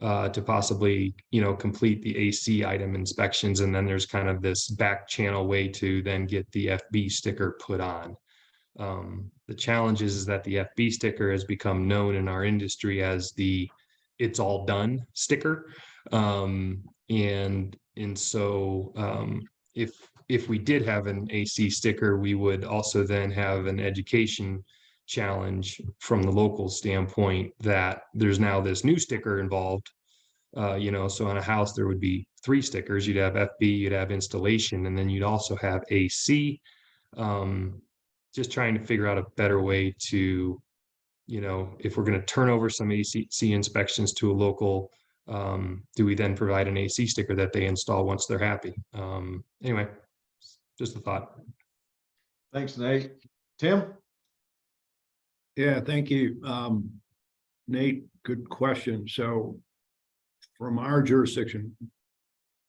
to possibly, complete the AC item inspections. And then there's kind of this back channel way to then get the FB sticker put on. The challenge is that the FB sticker has become known in our industry as the "it's all done" sticker. And so if if we did have an AC sticker, we would also then have an education challenge from the local standpoint that there's now this new sticker involved. So on a house, there would be 3 stickers. You'd have FB, you'd have installation, and then you'd also have AC. Just trying to figure out a better way to, if we're going to turn over some AC inspections to a local, do we then provide an AC sticker that they install once they're happy? Anyway, just a thought. Thanks, Nate. Tim? Yeah, thank you. Nate, good question. So from our jurisdiction,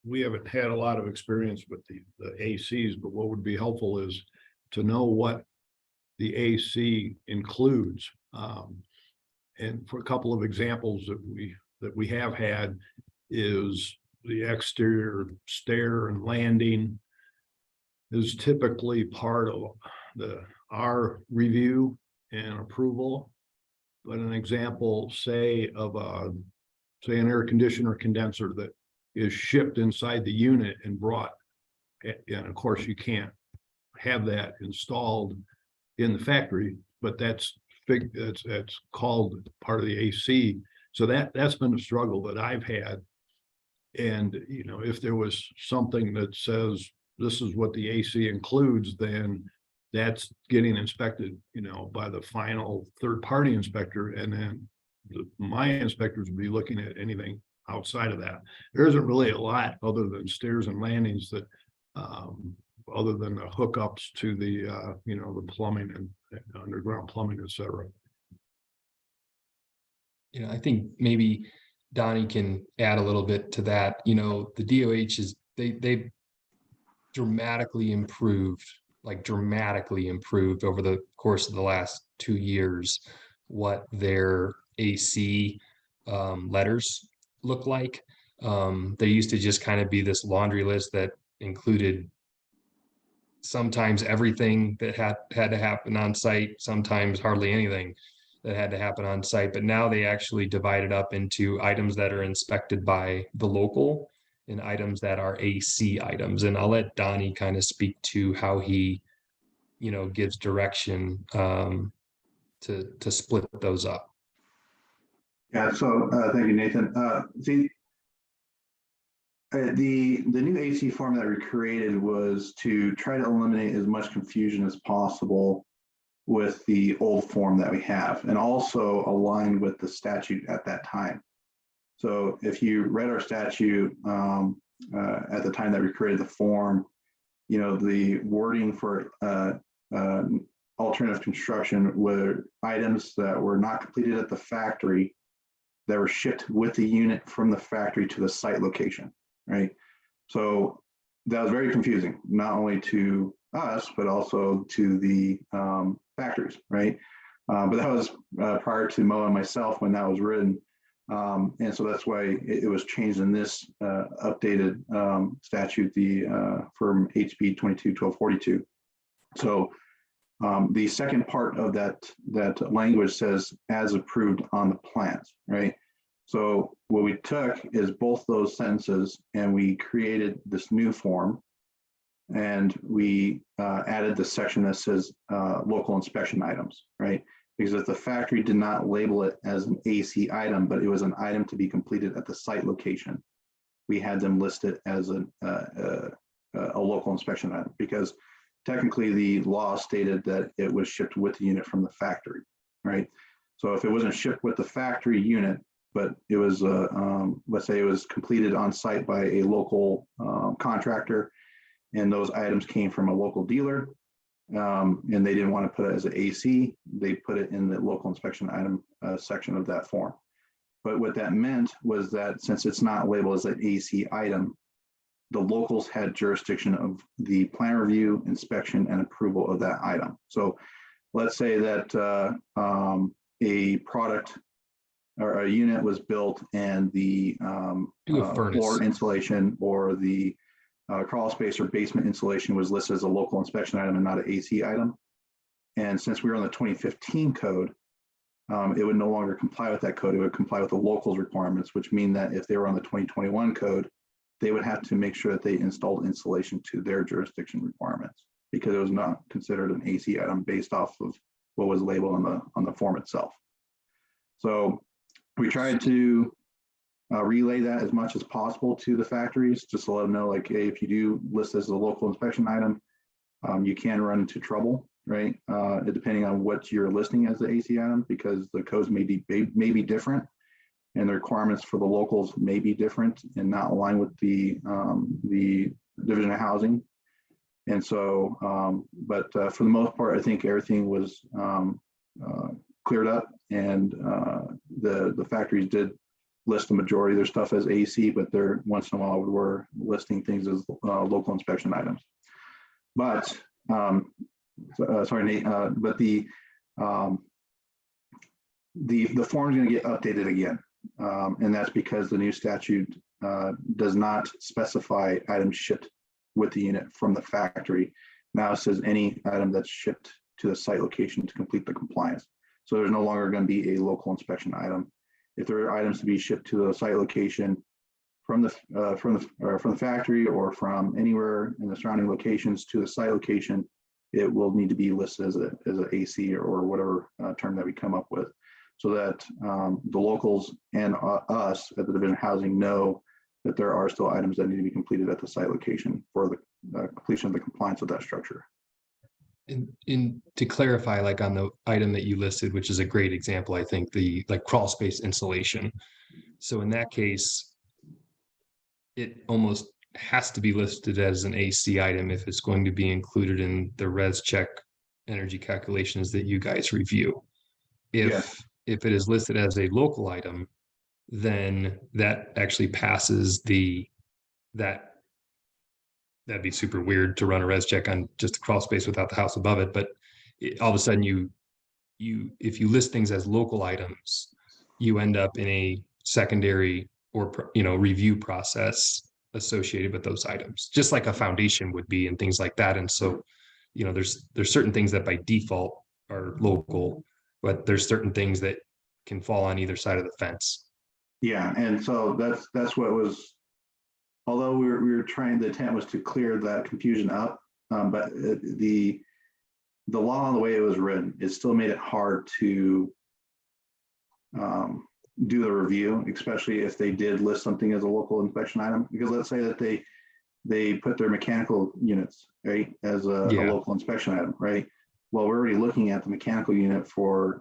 we haven't had a lot of experience with the ACs, but what would be helpful is to know what the AC includes. And for a couple of examples that we have had is the exterior stair and landing is typically part of our review and approval. But an example, say, of an air conditioner condenser that is shipped inside the unit and brought, and of course you can't have that installed in the factory, but that's called part of the AC. So that's been a struggle that I've had. And if there was something that says this is what the AC includes, then that's getting inspected, by the final third-party inspector, and then my inspectors would be looking at anything outside of that. There isn't really a lot other than stairs and landings that, other than the hookups to the, the plumbing and underground plumbing, et cetera. I think maybe Donnie can add a little bit to that. The DOH they've dramatically improved over the course of the last 2 years what their AC letters look like. They used to just kind of be this laundry list that included sometimes everything that had to happen on site, sometimes hardly anything that had to happen on site. But now they actually divide it up into items that are inspected by the local and items that are AC items. And I'll let Donnie kind of speak to how he, gives direction to split those up. Yeah, so thank you, Nathan. The new AC form that we created was to try to eliminate as much confusion as possible with the old form that we have, and also align with the statute at that time. So if you read our statute at the time that we created the form, the wording for alternative construction were items that were not completed at the factory that were shipped with the unit from the factory to the site location, right? So that was very confusing, not only to us, but also to the factories, right? But that was prior to Mo and myself when that was written. And so that's why it was changed in this updated statute, from HB 22-1242. So the second part of that language says as approved on the plans, right? So what we took is both those sentences and we created this new form, and we added the section that says local inspection items, right? Because if the factory did not label it as an AC item, but it was an item to be completed at the site location, we had them list it as a local inspection item, because technically the law stated that it was shipped with the unit from the factory, right? So if it wasn't shipped with the factory unit, but it was, let's say it was completed on site by a local contractor, and those items came from a local dealer, and they didn't want to put it as an AC, they put it in the local inspection item section of that form. But what that meant was that since it's not labeled as an AC item, the locals had jurisdiction of the plan review, inspection, and approval of that item. So let's say that a product or a unit was built and the floor insulation or the crawl space or basement insulation was listed as a local inspection item and not an AC item. And since we were on the 2015 code, it would no longer comply with that code. It would comply with the locals requirements, which mean that if they were on the 2021 code, they would have to make sure that they installed insulation to their jurisdiction requirements, because it was not considered an AC item based off of what was labeled on the form itself. So we tried to relay that as much as possible to the factories, just to let them know, like, hey, if you do list this as a local inspection item, you can run into trouble, right? Depending on what you're listing as the AC item, because the codes may be different, and the requirements for the locals may be different and not align with the Division of Housing. And so, but for the most part, I think everything was cleared up, and the factories did list the majority of their stuff as AC, but they're once in a while were listing things as local inspection items. But sorry, Nate, but the form is going to get updated again, and that's because the new statute does not specify items shipped with the unit from the factory. Now it says any item that's shipped to the site location to complete the compliance. So there's no longer going to be a local inspection item. If there are items to be shipped to a site location from the factory or from anywhere in the surrounding locations to the site location, it will need to be listed as an AC or whatever term that we come up with, so that the locals and us at the Division of Housing know that there are still items that need to be completed at the site location for the completion of the compliance of that structure. And to clarify, like on the item that you listed, which is a great example, I think the like crawl space insulation. So in that case, it almost has to be listed as an AC item if it's going to be included in the res check energy calculations that you guys review. If it is listed as a local item, then that actually passes that'd be super weird to run a res check on just a crawl space without the house above it. But all of a sudden if you list things as local items, you end up in a secondary or, review process associated with those items, just like a foundation would be and things like that. And so, there's certain things that by default are local, but there's certain things that can fall on either side of the fence. Yeah, and so that's what was, although we were trying, the intent was to clear that confusion up, but the law on the way it was written, it still made it hard to do the review, especially if they did list something as a local inspection item. Because let's say that they put their mechanical units, right, as a local inspection item, right? Well, we're already looking at the mechanical unit for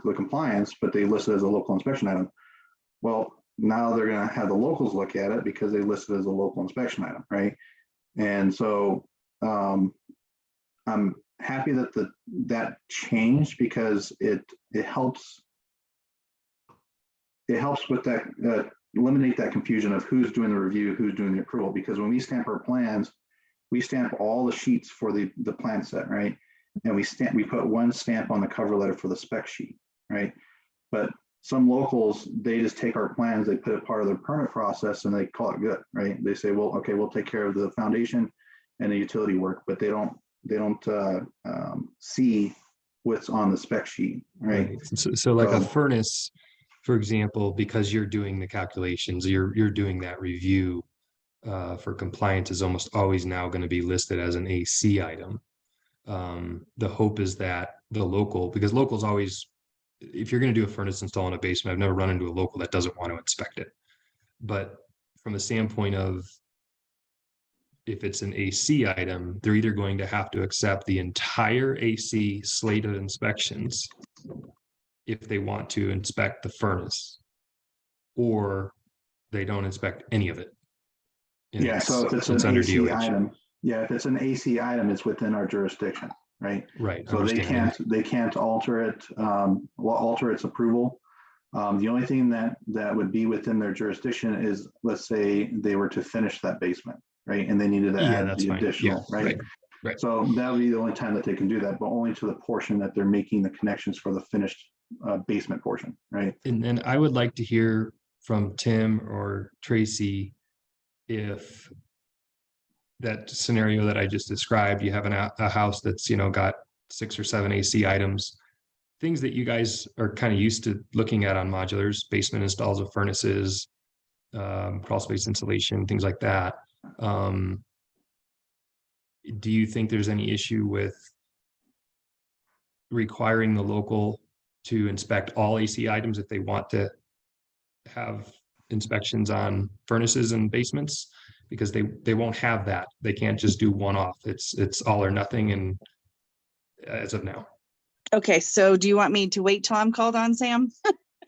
the compliance, but they listed as a local inspection item. Well, now they're going to have the locals look at it because they listed as a local inspection item, right? And so I'm happy that that changed, because it helps with that, eliminate that confusion of who's doing the review, who's doing the approval. Because when we stamp our plans, we stamp all the sheets for the plan set, right? And we put one stamp on the cover letter for the spec sheet, right? But some locals, they just take our plans, they put it part of their permit process, and they call it good, right? They say, well, okay, we'll take care of the foundation and the utility work, but they don't see what's on the spec sheet, right? So like a furnace, for example, because you're doing the calculations, you're doing that review for compliance, is almost always now going to be listed as an AC item. The hope is that the local, because locals always, if you're going to do a furnace install in a basement, I've never run into a local that doesn't want to inspect it. But from a standpoint of, if it's an AC item, they're either going to have to accept the entire AC slate of inspections if they want to inspect the furnace, or they don't inspect any of it. And Yeah, so if it's an under AC DOH. item, if it's an AC item, it's within our jurisdiction, right? Right. So they can't alter it, alter its approval. The only thing that would be within their jurisdiction is, let's say they were to finish that basement, right? And they needed to add that's the fine. additional, Yeah, right? right. So that would be the only time that they can do that, but only to the portion that they're making the connections for the finished basement portion, right? And then I would like to hear from Tim or Tracy, if that scenario that I just described, you have a house that's, got 6 or 7 AC items, things that you guys are kind of used to looking at on modulars, basement installs of furnaces, crawl space insulation, things like that. Do you think there's any issue with requiring the local to inspect all AC items if they want to have inspections on furnaces and basements? Because they won't have that. They can't just do one off. It's all or nothing, and as of now. Okay, so do you want me to wait till I'm called on, Sam?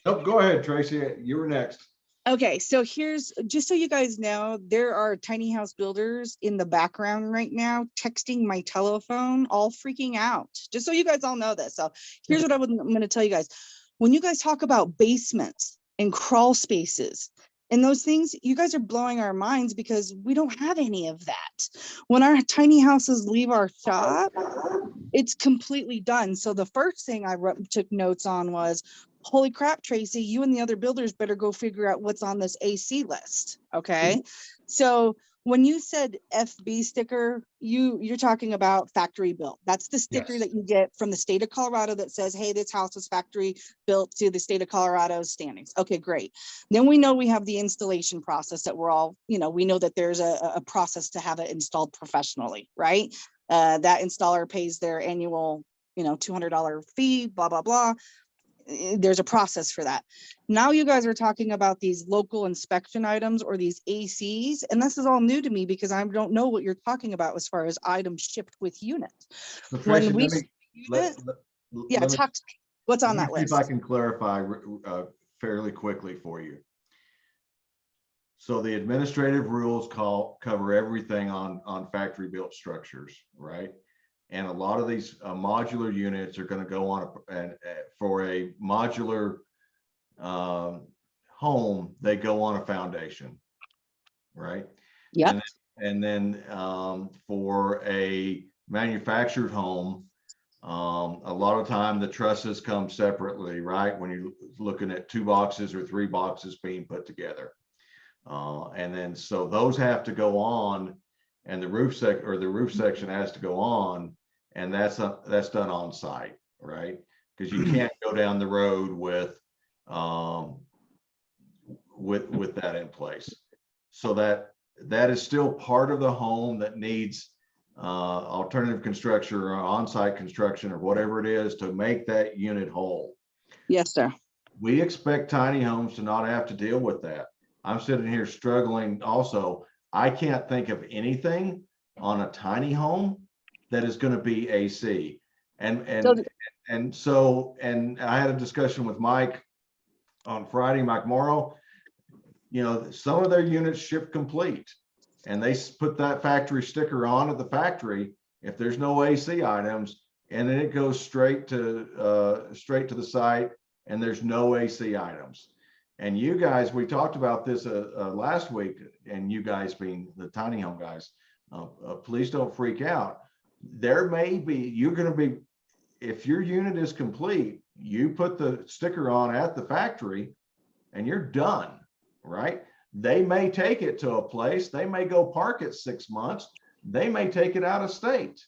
Nope, go ahead, Tracy. You were next. Okay, so here's, just so you guys know, there are tiny house builders in the background right now texting my telephone, all freaking out, just so you guys all know this. So here's what I'm going to tell you guys. When you guys talk about basements and crawl spaces and those things, you guys are blowing our minds because we don't have any of that. When our tiny houses leave our shop, it's completely done. So the first thing I took notes on was, holy crap, Tracy, you and the other builders better go figure out what's on this AC list. Okay. So when you said FB sticker, you're talking about factory built. That's the sticker Yes. that you get from the state of Colorado that says, hey, this house was factory built to the state of Colorado's standings. Okay, great. Then we know we have the installation process that we're all, we know that there's a process to have it installed professionally, right? That installer pays their annual, $200 fee, blah, blah, blah. There's a process for that. Now you guys are talking about these local inspection items or these ACs, and this is all new to me because I don't know what you're talking about as far as items shipped with units. So Tracy, When we let me, ship unit, yeah, let me- talk to me. What's on let that me see list? if I can clarify fairly quickly for you. So the administrative rules cover everything on factory built structures, right? And a lot of these modular units are going to go on for a modular home, they go on a foundation, right? Yep. And then for a manufactured home, a lot of time the trusses come separately, right? When you're looking at 2 boxes or 3 boxes being put together. And then so those have to go on, and the roof section has to go on, and that's done on site, right? Because you can't go down the road with that in place. So that is still part of the home that needs alternative construction or on-site construction or whatever it is to make that unit whole. Yes, sir. We expect tiny homes to not have to deal with that. I'm sitting here struggling also. I can't think of anything on a tiny home that is going to be AC. And I had a discussion with Mike on Friday, Mike Morrow. Some of their units ship complete, and they put that factory sticker on at the factory if there's no AC items, and then it goes straight to the site, and there's no AC items. And you guys, we talked about this last week, and you guys being the tiny home guys, please don't freak out. There may be, if your unit is complete, you put the sticker on at the factory and you're done, right? They may take it to a place, they may go park it 6 months, they may take it out of state.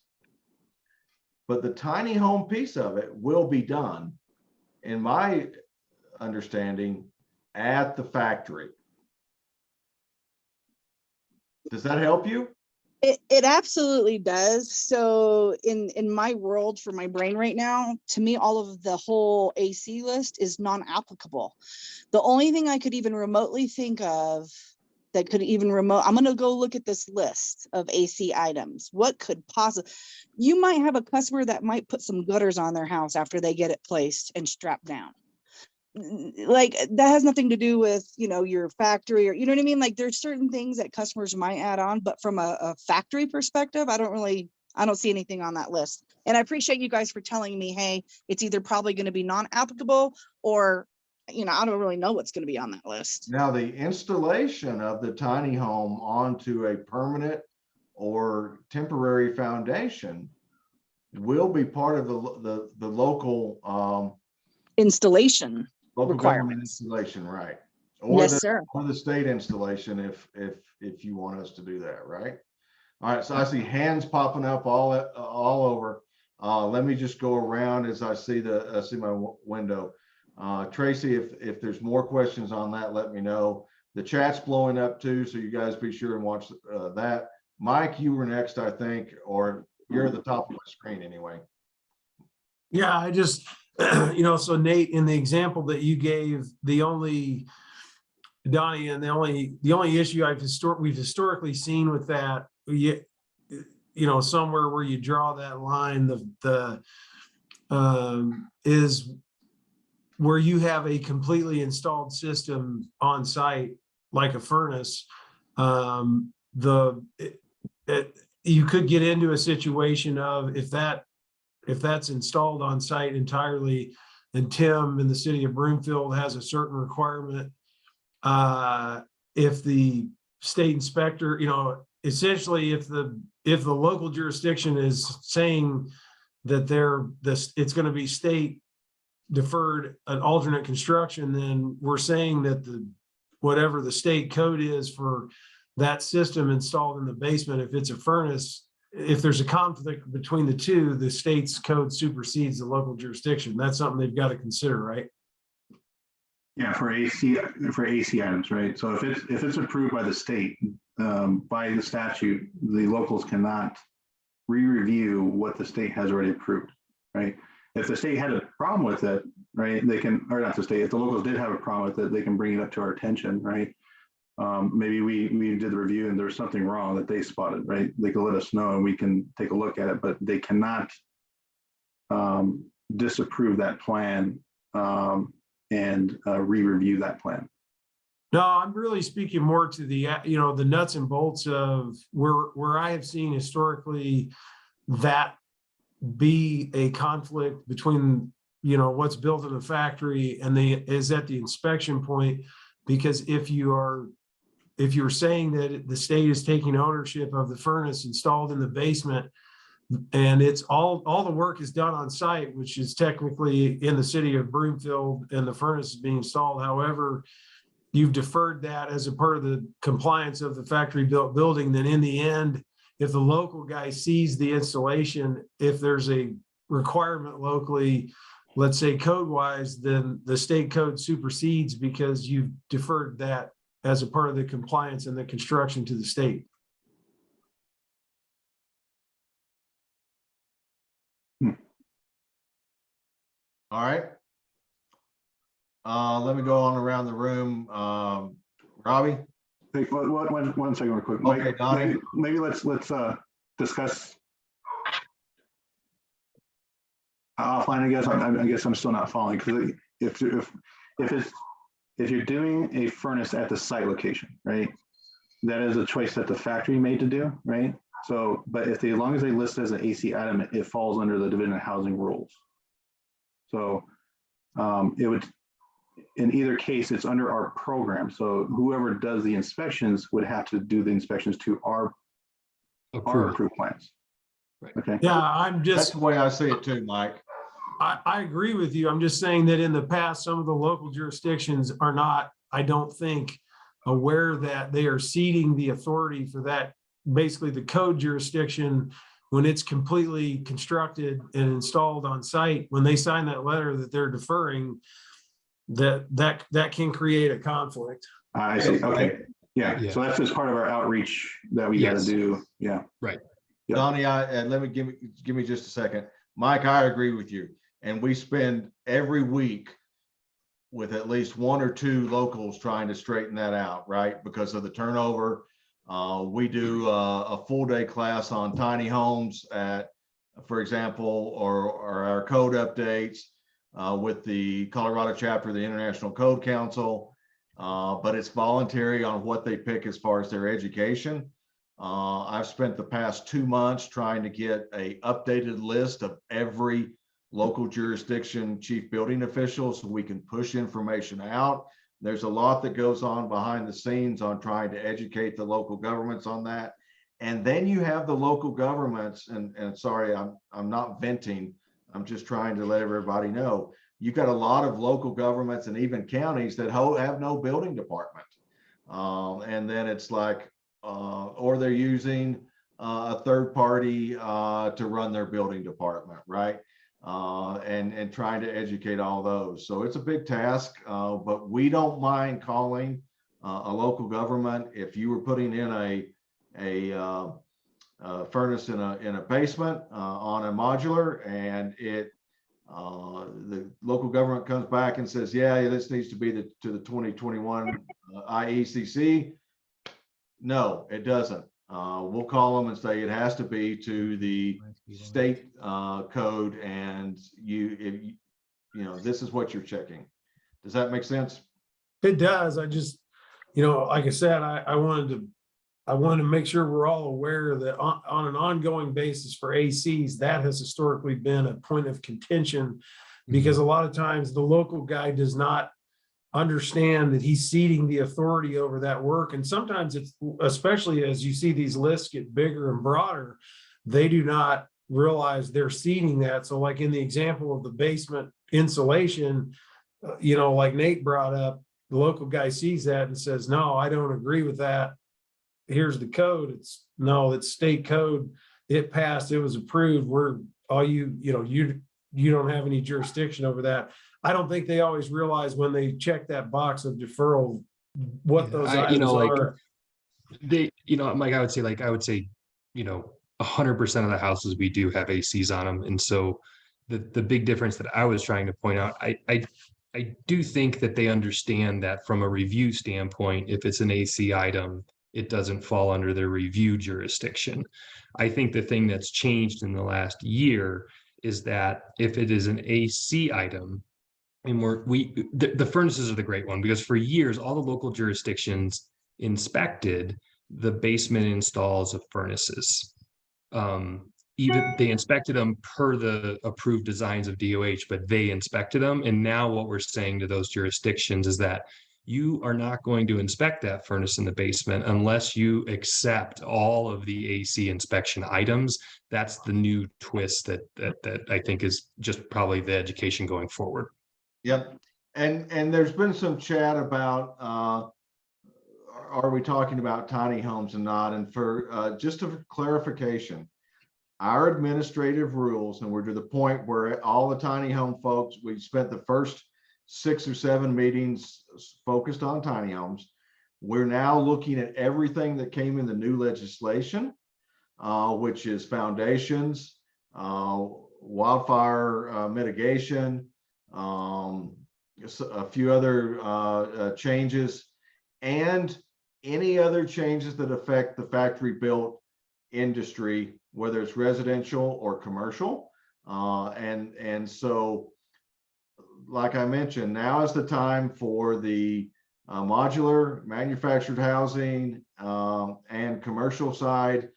But the tiny home piece of it will be done, in my understanding, at the factory. Does that help you? It absolutely does. So in my world, for my brain right now, to me, all of the whole AC list is non-applicable. The only thing I could even remotely think of that could even I'm going to go look at this list of AC items. What could possibly, you might have a customer that might put some gutters on their house after they get it placed and strapped down. Like, that has nothing to do with, your factory, or, you know what I mean? Like, there's certain things that customers might add on, but from a factory perspective, I don't see anything on that list. And I appreciate you guys for telling me, hey, it's either probably going to be non-applicable or, I don't really know what's going to be on that list. Now, the installation of the tiny home onto a permanent or temporary foundation will be part of the local Installation local government requirements. installation, right? Yes, sir. Or the state installation, if you want us to do that, right? All right, so I see hands popping up all over. Let me just go around as I see my window. Tracy, if there's more questions on that, let me know. The chat's blowing up too, so you guys be sure and watch that. Mike, you were next, I think, or you're at the top of the screen anyway. Yeah, I just, so Nate, in the example that you gave, Donnie, and the only issue we've historically seen with that, somewhere where you draw that line, is where you have a completely installed system on site, like a furnace. You could get into a situation of if that's installed on site entirely, and Tim in the city of Broomfield has a certain requirement. If the state inspector, essentially if the local jurisdiction is saying that it's going to be state deferred an alternate construction, then we're saying that whatever the state code is for that system installed in the basement, if it's a furnace, if there's a conflict between the two, the state's code supersedes the local jurisdiction. That's something they've got to consider, right? Yeah, for AC items, right? So if it's approved by the state, by the statute, the locals cannot re-review what the state has already approved, right? If the state had a problem with it, right, they can, or not the state, if the locals did have a problem with it, they can bring it up to our attention, right? Maybe we did the review and there's something wrong that they spotted, right? They can let us know and we can take a look at it, but they cannot disapprove that plan and re-review that plan. No, I'm really speaking more to the, the nuts and bolts of where I have seen historically that be a conflict between, what's built in the factory and is at the inspection point. Because if you're saying that the state is taking ownership of the furnace installed in the basement, and it's all the work is done on site, which is technically in the city of Broomfield, and the furnace is being installed. However, you've deferred that as a part of the compliance of the factory built building. Then in the end, if the local guy sees the installation, if there's a requirement locally, let's say code wise, then the state code supersedes because you've deferred that as a part of the compliance and the construction to the state. All right. Let me go on around the room. Robbie? Hey, one second real quick. Okay, Mike, Donnie. maybe let's discuss offline. I guess I'm still not following, because if you're doing a furnace at the site location, right, that is a choice that the factory made to do, right? So, but as long as they list it as an AC item, it falls under the Division of Housing rules. So it would, in either case, it's under our program. So whoever does the inspections would have to do the inspections to our approved plans. Right. Okay. Yeah, That's the way I see it too, Mike. I agree with you. I'm just saying that in the past, some of the local jurisdictions are not, I don't think, aware that they are ceding the authority for that, basically the code jurisdiction, when it's completely constructed and installed on site. When they sign that letter that they're deferring, that can create a conflict. I see. Okay. Yeah. Yeah. So that's just part of our outreach that we got to Yes. do. Yeah. Right. Yep. Donnie, let me give me just a second. Mike, I agree with you. And we spend every week with at least one or two locals trying to straighten that out, right? Because of the turnover. We do a full day class on tiny homes for example, or our code updates with the Colorado chapter of the International Code Council. But it's voluntary on what they pick as far as their education. I've spent the past 2 months trying to get an updated list of every local jurisdiction chief building official so we can push information out. There's a lot that goes on behind the scenes on trying to educate the local governments on that. And then you have the local governments, and sorry, I'm not venting. I'm just trying to let everybody know. You've got a lot of local governments and even counties that have no building department. And then it's like, or they're using a third party to run their building department, right? And trying to educate all those. So it's a big task, but we don't mind calling a local government, if you were putting in a furnace in a basement on a modular, and the local government comes back and says, yeah, this needs to be to the 2021 IECC. No, it doesn't. We'll call them and say it has to be to the state code, and you know, this is what you're checking. Does that make sense? It does. I just, like I said, I wanted to make sure we're all aware that on an ongoing basis for ACs, that has historically been a point of contention, because a lot of times the local guy does not understand that he's ceding the authority over that work. And sometimes it's, especially as you see these lists get bigger and broader, they do not realize they're ceding that. So like in the example of the basement insulation, like Nate brought up, the local guy sees that and says, no, I don't agree with that. Here's the code. It's state code. It passed, it was approved. You don't have any jurisdiction over that. I don't think they always realize when they check that box of deferral, what those items are. Mike, I would say 100% of the houses we do have ACs on them. And so the big difference that I was trying to point out, I do think that they understand that from a review standpoint, if it's an AC item, it doesn't fall under their review jurisdiction. I think the thing that's changed in the last year is that if it is an AC item, and the furnaces are the great one, because for years, all the local jurisdictions inspected the basement installs of furnaces. Even they inspected them per the approved designs of DOH, but they inspected them. And now what we're saying to those jurisdictions is that you are not going to inspect that furnace in the basement unless you accept all of the AC inspection items. That's the new twist that I think is just probably the education going forward. Yep. And there's been some chat about, are we talking about tiny homes and not? And for just a clarification, our administrative rules, and we're to the point where all the tiny home folks, we spent the first 6 or 7 meetings focused on tiny homes. We're now looking at everything that came in the new legislation, which is foundations, wildfire mitigation, a few other changes, and any other changes that affect the factory built industry, whether it's residential or commercial. And so, like I mentioned, now is the time for the modular manufactured housing and commercial side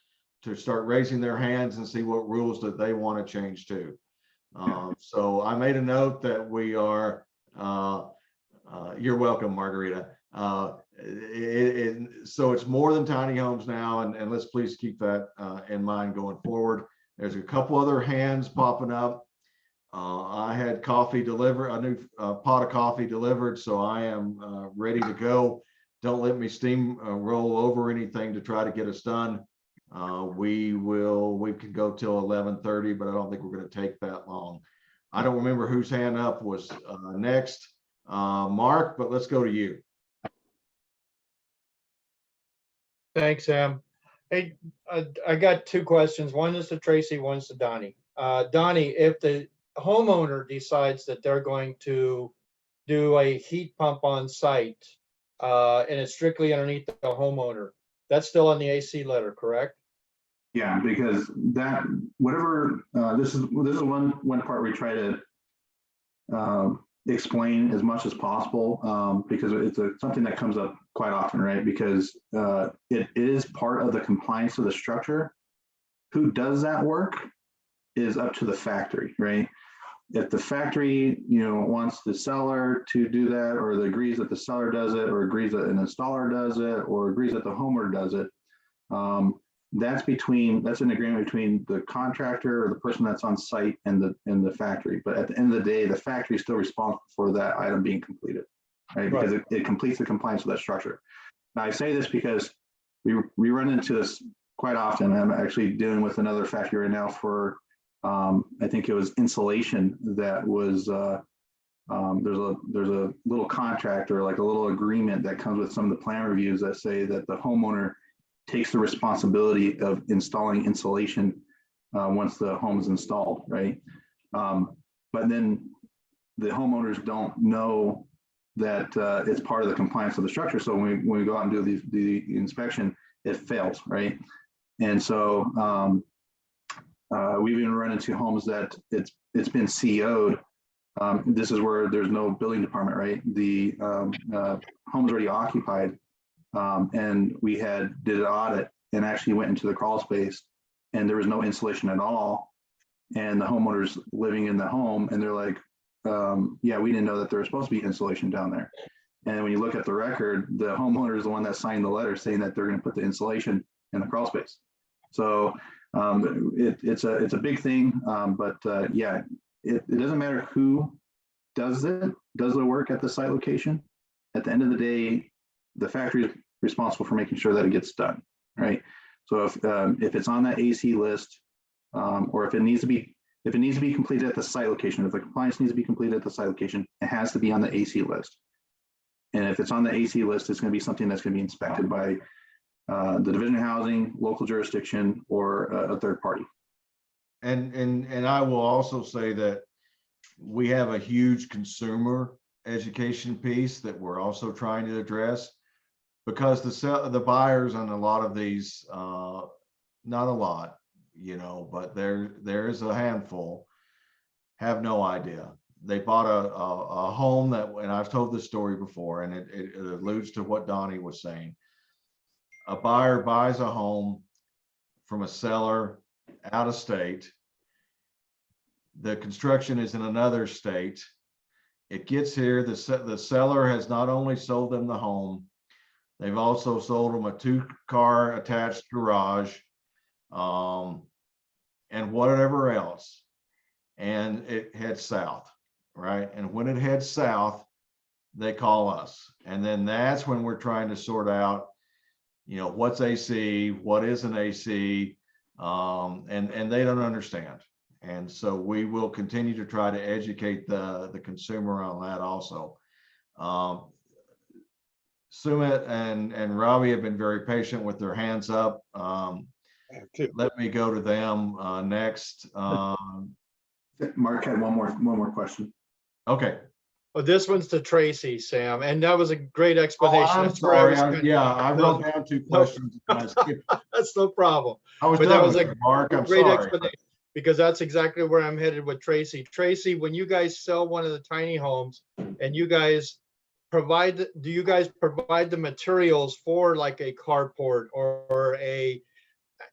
to start raising their hands and see what rules that they want to change to. So I made a note that we are, you're welcome, Margarita. So it's more than tiny homes now, and let's please keep that in mind going forward. There's a couple other hands popping up. I had coffee delivered, a new pot of coffee delivered, so I am ready to go. Don't let me steam roll over anything to try to get us done. We can go till 11:30, but I don't think we're going to take that long. I don't remember whose hand up was next, Mark, but let's go to you. Thanks, Sam. Hey, I got 2 questions. One is to Tracy, one is to Donnie. Donnie, if the homeowner decides that they're going to do a heat pump on site and it's strictly underneath the homeowner, that's still on the AC letter, correct? Yeah, because that, whatever, this is one part we try to explain as much as possible, because it's something that comes up quite often, right? Because it is part of the compliance of the structure. Who does that work is up to the factory, right? If the factory, wants the seller to do that, or agrees that the seller does it, or agrees that an installer does it, or agrees that the homeowner does it, that's an agreement between the contractor or the person that's on site and the factory. But at the end of the day, the factory is still responsible for that item being completed, right? Because it completes the compliance of that structure. Now, I say this because we run into this quite often. I'm actually dealing with another factory right now for, I think it was insulation that was there's a little contract or like a little agreement that comes with some of the plan reviews that say that the homeowner takes the responsibility of installing insulation once the home is installed, right? But then the homeowners don't know that it's part of the compliance of the structure. So when we go out and do the inspection, it fails, right? And so we've even run into homes that it's been CO'd. This is where there's no building department, right? The home's already occupied, and we did an audit and actually went into the crawl space, and there was no insulation at all. And the homeowners living in the home, and they're like, yeah, we didn't know that there was supposed to be insulation down there. And when you look at the record, the homeowner is the one that signed the letter saying that they're going to put the insulation in the crawl space. So it's a big thing, but yeah, it doesn't matter who does the work at the site location. At the end of the day, the factory is responsible for making sure that it gets done, right? So if it's on that AC list, or if it needs to be completed at the site location, if the compliance needs to be completed at the site location, it has to be on the AC list. And if it's on the AC list, it's going to be something that's going to be inspected by the Division of Housing, local jurisdiction, or a third party. And I will also say that we have a huge consumer education piece that we're also trying to address, because the buyers on a lot of these, not a lot, you know, but there is a handful, have no idea. They bought a home that, and I've told this story before, and it alludes to what Donnie was saying. A buyer buys a home from a seller out of state. The construction is in another state. It gets here, the seller has not only sold them the home, they've also sold them a 2-car attached garage, and whatever else. And it heads south, right? And when it heads south, they call us. And then that's when we're trying to sort out, you know, what's AC, what isn't AC, and they don't understand. And so we will continue to try to educate the consumer on that also. Sumit and Robbie have been very patient with their hands up. Let me go to them next. Mark had one more question. Okay. Oh, this one's to Tracy, Sam, and that was a great Oh, explanation. I'm That's where I was sorry. gonna- Yeah, I wrote down 2 questions. And I skipped. That's no problem. I was But that done was with a it, Mark. I'm great sorry. explanation, because that's exactly where I'm headed with Tracy. Tracy, when you guys sell one of the tiny homes and you guys do you guys provide the materials for like a carport or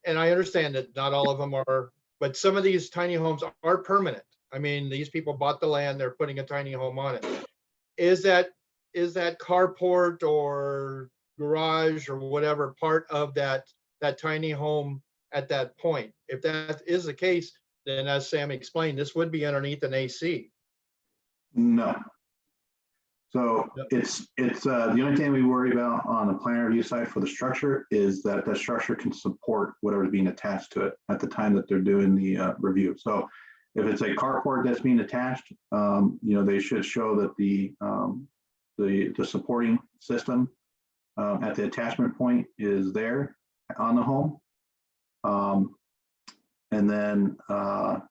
and I understand that not all of them are, but some of these tiny homes are permanent. I mean, these people bought the land, they're putting a tiny home on it. Is that carport or garage or whatever part of that tiny home at that point? If that is the case, then as Sam explained, this would be underneath an AC. No. So it's the only thing we worry about on the plan review side for the structure is that the structure can support whatever's being attached to it at the time that they're doing the review. So if it's a carport that's being attached, you know, they should show that the supporting system at the attachment point is there on the home. And then so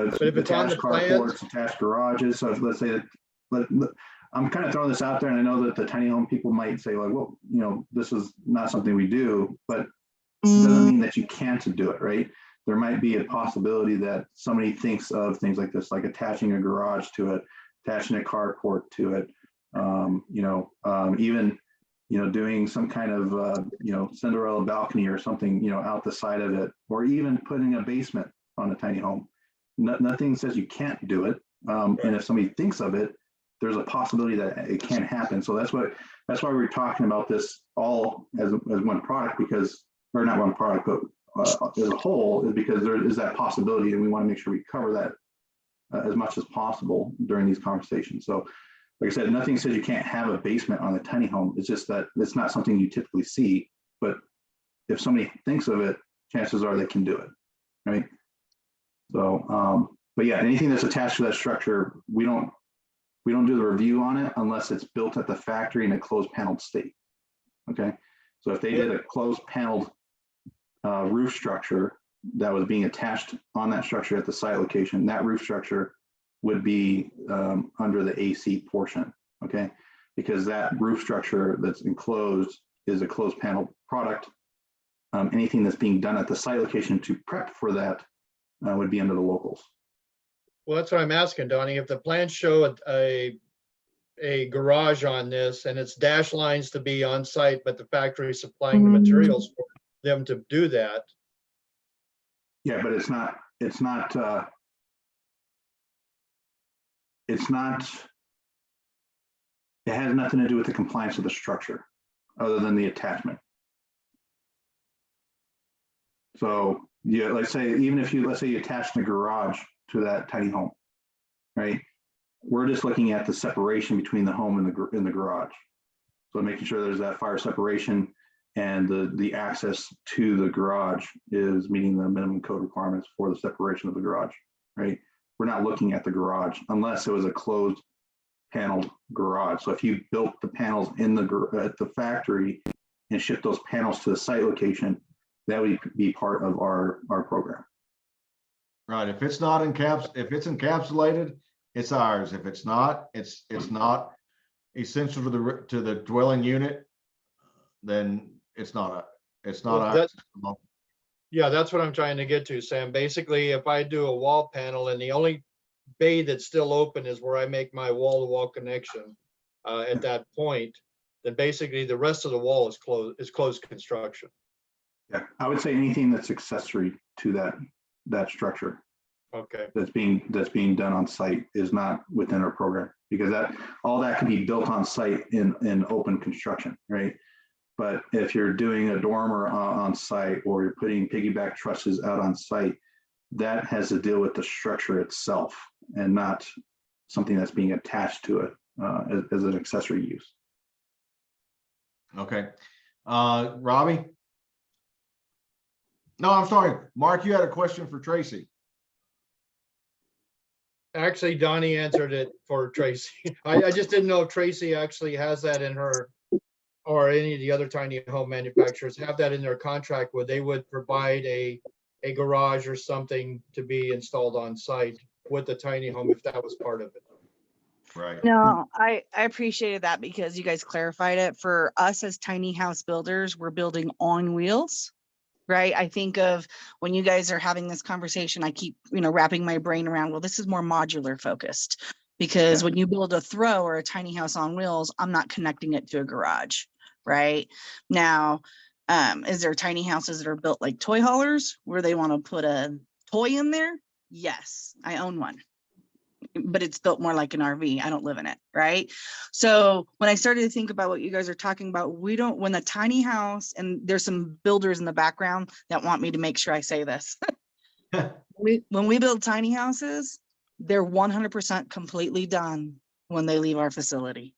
it's But if it's on the attached plans- carports, attached garages. So let's say that, I'm kind of throwing this out there, and I know that the tiny home people might say like, well, you know, this is not something we do, but it doesn't mean that you can't do it, right? There might be a possibility that somebody thinks of things like this, like attaching a garage to it, attaching a carport to it, you know, even, you know, doing some kind of, you know, Cinderella balcony or something, you know, out the side of it, or even putting a basement on a tiny home. Nothing says you can't do it. And if somebody thinks of it, there's a possibility that it can happen. So that's why we're talking about this all as one product, because, or not one product, but as a whole, is because there is that possibility, and we want to make sure we cover that as much as possible during these conversations. So like I said, nothing says you can't have a basement on a tiny home. It's just that it's not something you typically see, but if somebody thinks of it, chances are they can do it, right? So But yeah, anything that's attached to that structure, we don't do the review on it unless it's built at the factory in a closed paneled state. Okay, so if they did a closed paneled roof structure that was being attached on that structure at the site location, that roof structure would be under the AC portion. Okay, because that roof structure that's enclosed is a closed panel product. Anything that's being done at the site location to prep for that would be under the locals. Well, that's what I'm asking, Donnie. If the plans show a garage on this and it's dash lines to be on site, but the factory is supplying the materials for them to do that. Yeah, but it has nothing to do with the compliance of the structure other than the attachment. So yeah, let's say let's say you attach the garage to that tiny home, right? We're just looking at the separation between the home and the garage. So making sure there's that fire separation and the access to the garage is meeting the minimum code requirements for the separation of the garage, right? We're not looking at the garage unless it was a closed paneled garage. So if you built the panels at the factory and shipped those panels to the site location, that would be part of our program. Right, if it's not if it's encapsulated, it's ours. If it's not, it's not essential to the dwelling unit, then it's not Well, ours. Yeah, that's what I'm trying to get to, Sam. Basically, if I do a wall panel and the only bay that's still open is where I make my wall-to-wall connection at that point, then basically the rest of the wall is closed construction. Yeah, I would say anything that's accessory to that structure Okay. that's being done on site is not within our program, because all that can be built on site in open construction, right? But if you're doing a dormer on site, or you're putting piggyback trusses out on site, that has to deal with the structure itself and not something that's being attached to it as an accessory use. Okay, Robbie? No, I'm sorry, Mark, you had a question for Tracy. Actually, Donnie answered it for Tracy. I just didn't know if Tracy actually has that in her, or any of the other tiny home manufacturers have that in their contract where they would provide a garage or something to be installed on site with the tiny home, if that was part of it. Right. No, I appreciated that because you guys clarified it. For us as tiny house builders, we're building on wheels, right? I think of when you guys are having this conversation, I keep, wrapping my brain around, well, this is more modular focused, because when you build a throw or a tiny house on wheels, I'm not connecting it to a garage, right? Now, is there tiny houses that are built like toy haulers where they want to put a toy in there? Yes, I own one, but it's built more like an RV. I don't live in it, right? So when I started to think about what you guys are talking about, when the tiny house, and there's some builders in the background that want me to make sure I say this. When we build tiny houses, they're 100% completely done when they leave our facility.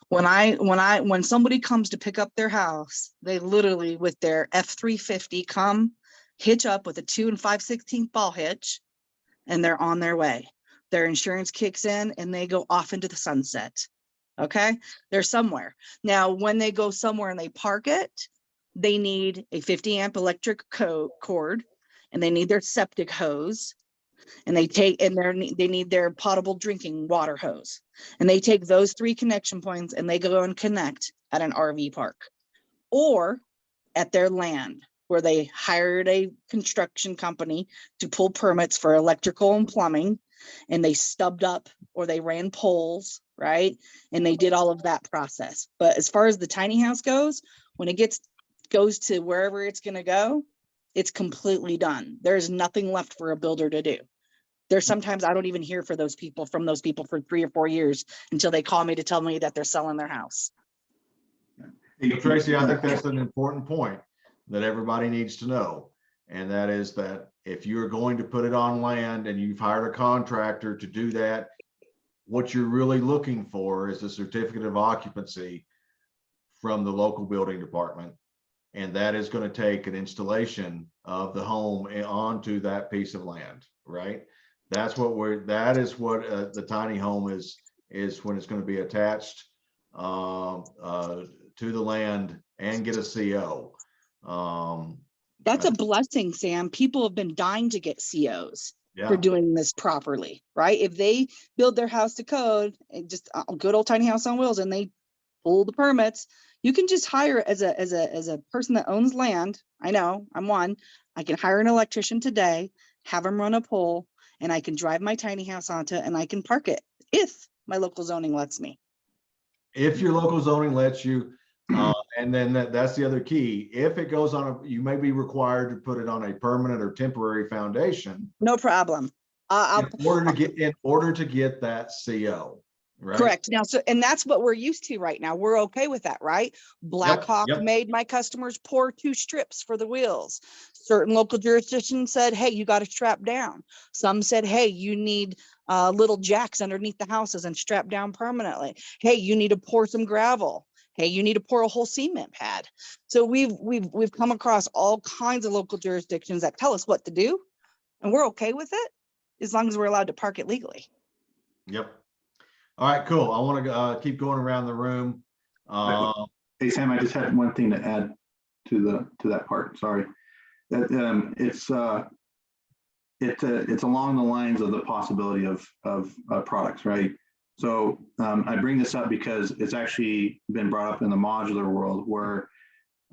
When somebody comes to pick up their house, they literally with their F-350 come, hitch up with a 2 5/16 ball hitch, and they're on their way. Their insurance kicks in and they go off into the sunset. Okay, they're somewhere. Now, when they go somewhere and they park it, they need a 50 amp electric cord, and they need their septic hose, and they need their potable drinking water hose. And they take those 3 connection points and they go and connect at an RV park or at their land, where they hired a construction company to pull permits for electrical and plumbing, and they stubbed up or they ran poles, right? And they did all of that process. But as far as the tiny house goes, when it goes to wherever it's going to go, it's completely done. There's nothing left for a builder to do. There's sometimes I don't even hear from those people for 3 or 4 years until they call me to tell me that they're selling their house. So Tracy, I think that's an important point that everybody needs to know. And that is that if you're going to put it on land and you've hired a contractor to do that, what you're really looking for is a certificate of occupancy from the local building department. And that is going to take an installation of the home onto that piece of land, right? That is what the tiny home is when it's going to be attached to the land and get a CO. That's a blessing, Sam. People have been dying to get COs for Yeah, doing this properly, right? If they build their house to code, and just a good old tiny house on wheels, and they pull the permits, you can just hire as a person that owns land. I know, I'm one. I can hire an electrician today, have him run a pole, and I can drive my tiny house onto it and I can park it if my local zoning lets me. if your local zoning lets you, and then that's the other key. If it goes on you may be required to put it on a permanent or temporary foundation No problem. I'll in order to get that CO, right? correct. Now, so, and that's what we're used to right now. We're okay with that, right? Blackhawk yep. made my customers pour 2 strips for the wheels. Certain local jurisdictions said, hey, you got to strap down. Some said, hey, you need little jacks underneath the houses and strap down permanently. Hey, you need to pour some gravel. Hey, you need to pour a whole cement pad. So we've come across all kinds of local jurisdictions that tell us what to do, and we're okay with it as long as we're allowed to park it legally. Yep. All right, cool. I want to keep going around the room. Hey, Sam, I just had one thing to add to that part. Sorry. That it's along the lines of the possibility of products, right? So I bring this up because it's actually been brought up in the modular world where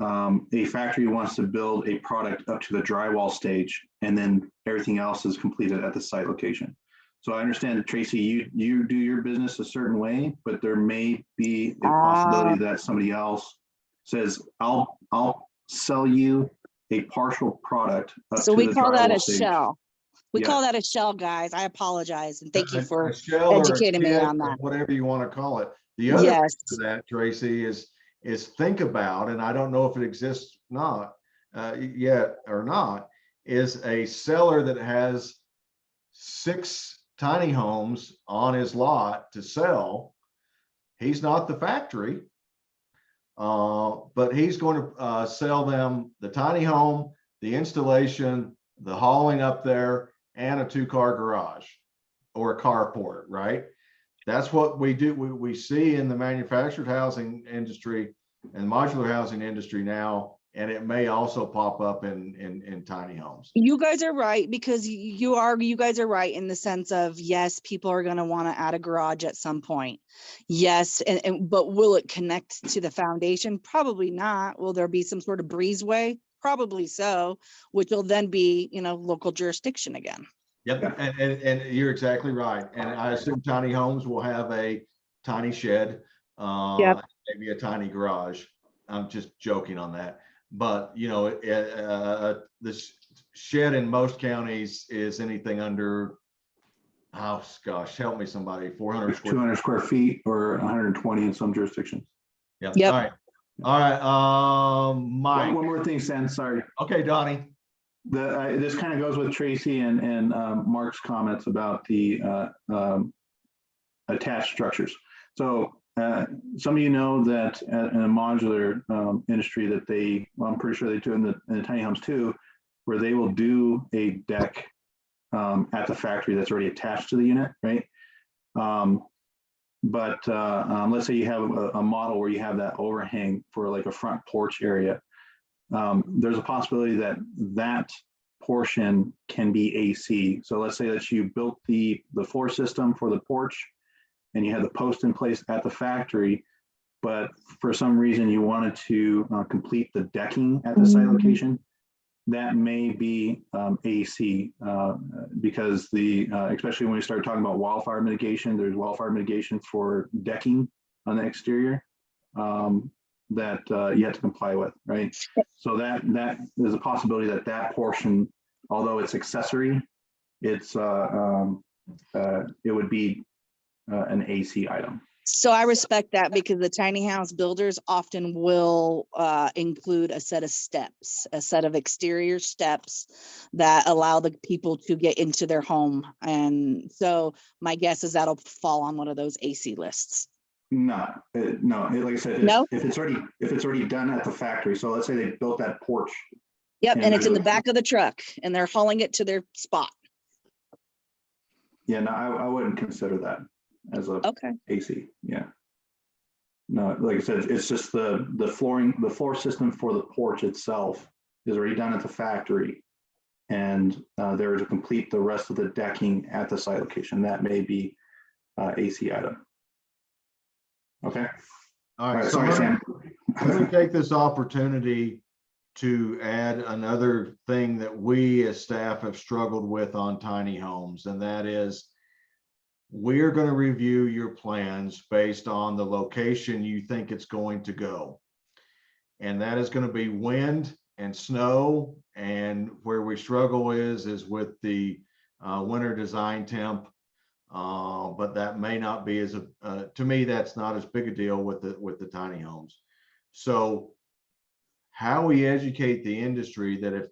a factory wants to build a product up to the drywall stage and then everything else is completed at the site location. So I understand that, Tracy, you do your business a certain way, but there may be a possibility that somebody else says, I'll sell you a partial product. So we call that a stage. shell. We Yeah. call that a shell, guys. I apologize. And thank you A for shell or a educating me kit on or that. whatever you want to call it. The other Yes. piece of that, Tracy, is think about, and I don't know if it exists not yet or not, is a seller that has 6 tiny homes on his lot to sell. He's not the factory, but he's going to sell them the tiny home, the installation, the hauling up there, and a 2-car garage or a carport, right? That's what we do. We see in the manufactured housing industry and modular housing industry now, and it may also pop up in tiny homes. You guys are right, because you guys are right in the sense of, yes, people are going to want to add a garage at some point. Yes. But will it connect to the foundation? Probably not. Will there be some sort of breezeway? Probably so, which will then be, local jurisdiction again. Yep, and you're exactly right. And I assume tiny homes will have a tiny shed, maybe a tiny garage. I'm just joking on that. But, this shed in most counties is anything under, oh gosh, help me somebody, 400 square. 200 square feet or 120 in some jurisdictions. Yep. Yep. All right. Mike. One more thing, Sam, sorry. Okay, Donnie. This kind of goes with Tracy and Mark's comments about the attached structures. So some of you know that in a modular industry that I'm pretty sure they do in the tiny homes too, where they will do a deck at the factory that's already attached to the unit, right? But let's say you have a model where you have that overhang for like a front porch area. There's a possibility that portion can be AC. So let's say that you built the floor system for the porch and you had the post in place at the factory, but for some reason you wanted to complete the decking at the site location. That may be AC because especially when we start talking about wildfire mitigation, there's wildfire mitigation for decking on the exterior. That you have to comply with, right? So that there's a possibility that portion, although it's accessory, it would be an AC item. So I respect that, because the tiny house builders often will include a set of steps, a set of exterior steps that allow the people to get into their home. And so my guess is that'll fall on one of those AC lists. No, like I said, No? if it's already done at the factory. So let's say they built that porch. Yep, and it's in the there's back of the truck and they're hauling it to their spot. Yeah, no, I wouldn't consider that as a Okay. AC, yeah. No, like I said, it's just the flooring, the floor system for the porch itself is already done at the factory. And they're to complete the rest of the decking at the site location. That may be AC item. Okay. All All right, right, so sorry, Sam. let me take this opportunity to add another thing that we as staff have struggled with on tiny homes, and that is we're going to review your plans based on the location you think it's going to go. And that is going to be wind and snow, and where we struggle is with the winter design temp. But that may not be as to me, that's not as big a deal with the tiny homes. So how we educate the industry that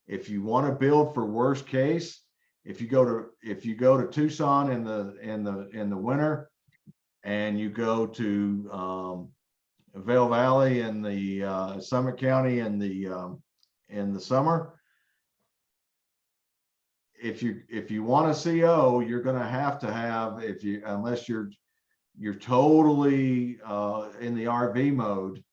if you want to build for worst case, if you go to Tucson in the winter, and you go to Vail Valley in the Summit County in the summer, if you want a CO, you're going to have unless you're totally in the RV mode,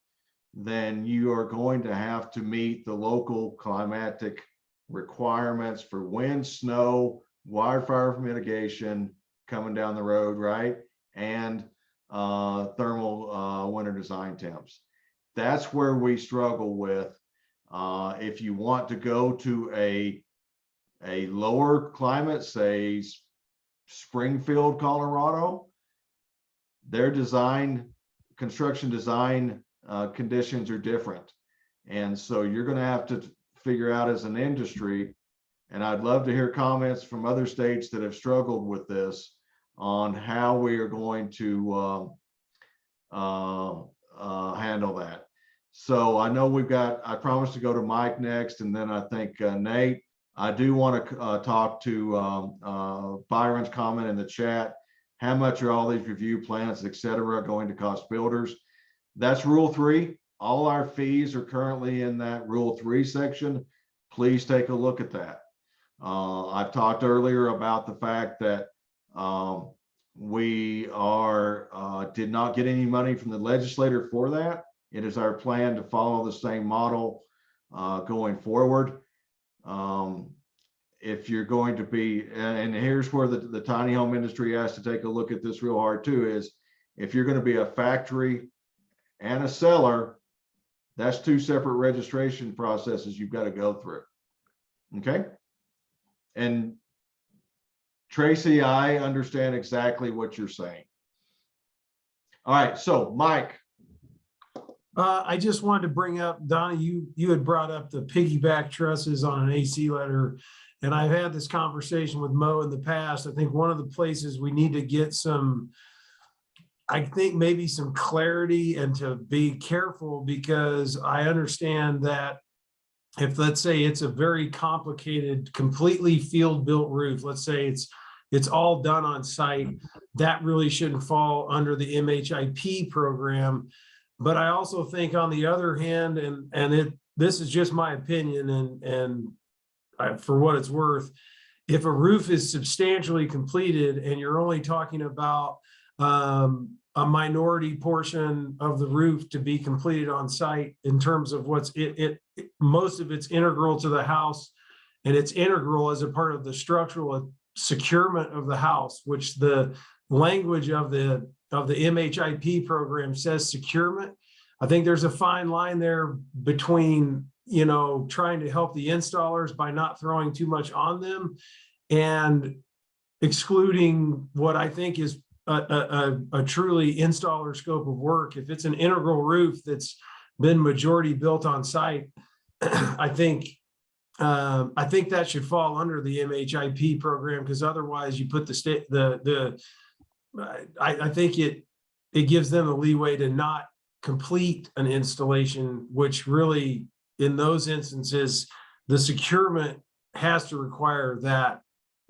then you are going to have to meet the local climatic requirements for wind, snow, wildfire mitigation coming down the road, right? And thermal winter design temps. That's where we struggle with. If you want to go to a lower climate, say Springfield, Colorado, their construction design conditions are different. And so you're going to have to figure out as an industry, and I'd love to hear comments from other states that have struggled with this on how we are going to handle that. So I know I promised to go to Mike next, and then I think Nate. I do want to talk to Byron's comment in the chat. How much are all these review plans, et cetera, going to cost builders? That's Rule 3. All our fees are currently in that Rule 3 section. Please take a look at that. I've talked earlier about the fact that we did not get any money from the legislator for that. It is our plan to follow the same model going forward. If you're going to be, and here's where the tiny home industry has to take a look at this real hard too, is if you're going to be a factory and a seller, that's two separate registration processes you've got to go through. Okay. And Tracy, I understand exactly what you're saying. All right, so Mike. I just wanted to bring up, Donna, you had brought up the piggyback trusses on an AC letter, and I've had this conversation with Mo in the past. I think one of the places we need to get maybe some clarity and to be careful, because I understand that if, let's say, it's a very complicated, completely field-built roof, let's say it's all done on site, that really shouldn't fall under the MHIP program. But I also think, on the other hand, this is just my opinion, and for what it's worth, if a roof is substantially completed and you're only talking about a minority portion of the roof to be completed on site, in terms of most of it's integral to the house, and it's integral as a part of the structural securement of the house, which the language of the MHIP program says securement. I think there's a fine line there between, trying to help the installers by not throwing too much on them and excluding what I think is a truly installer scope of work. If it's an integral roof that's been majority built on site, I think that should fall under the MHIP program, because otherwise you put I think it gives them the leeway to not complete an installation, which really, in those instances, the securement has to require that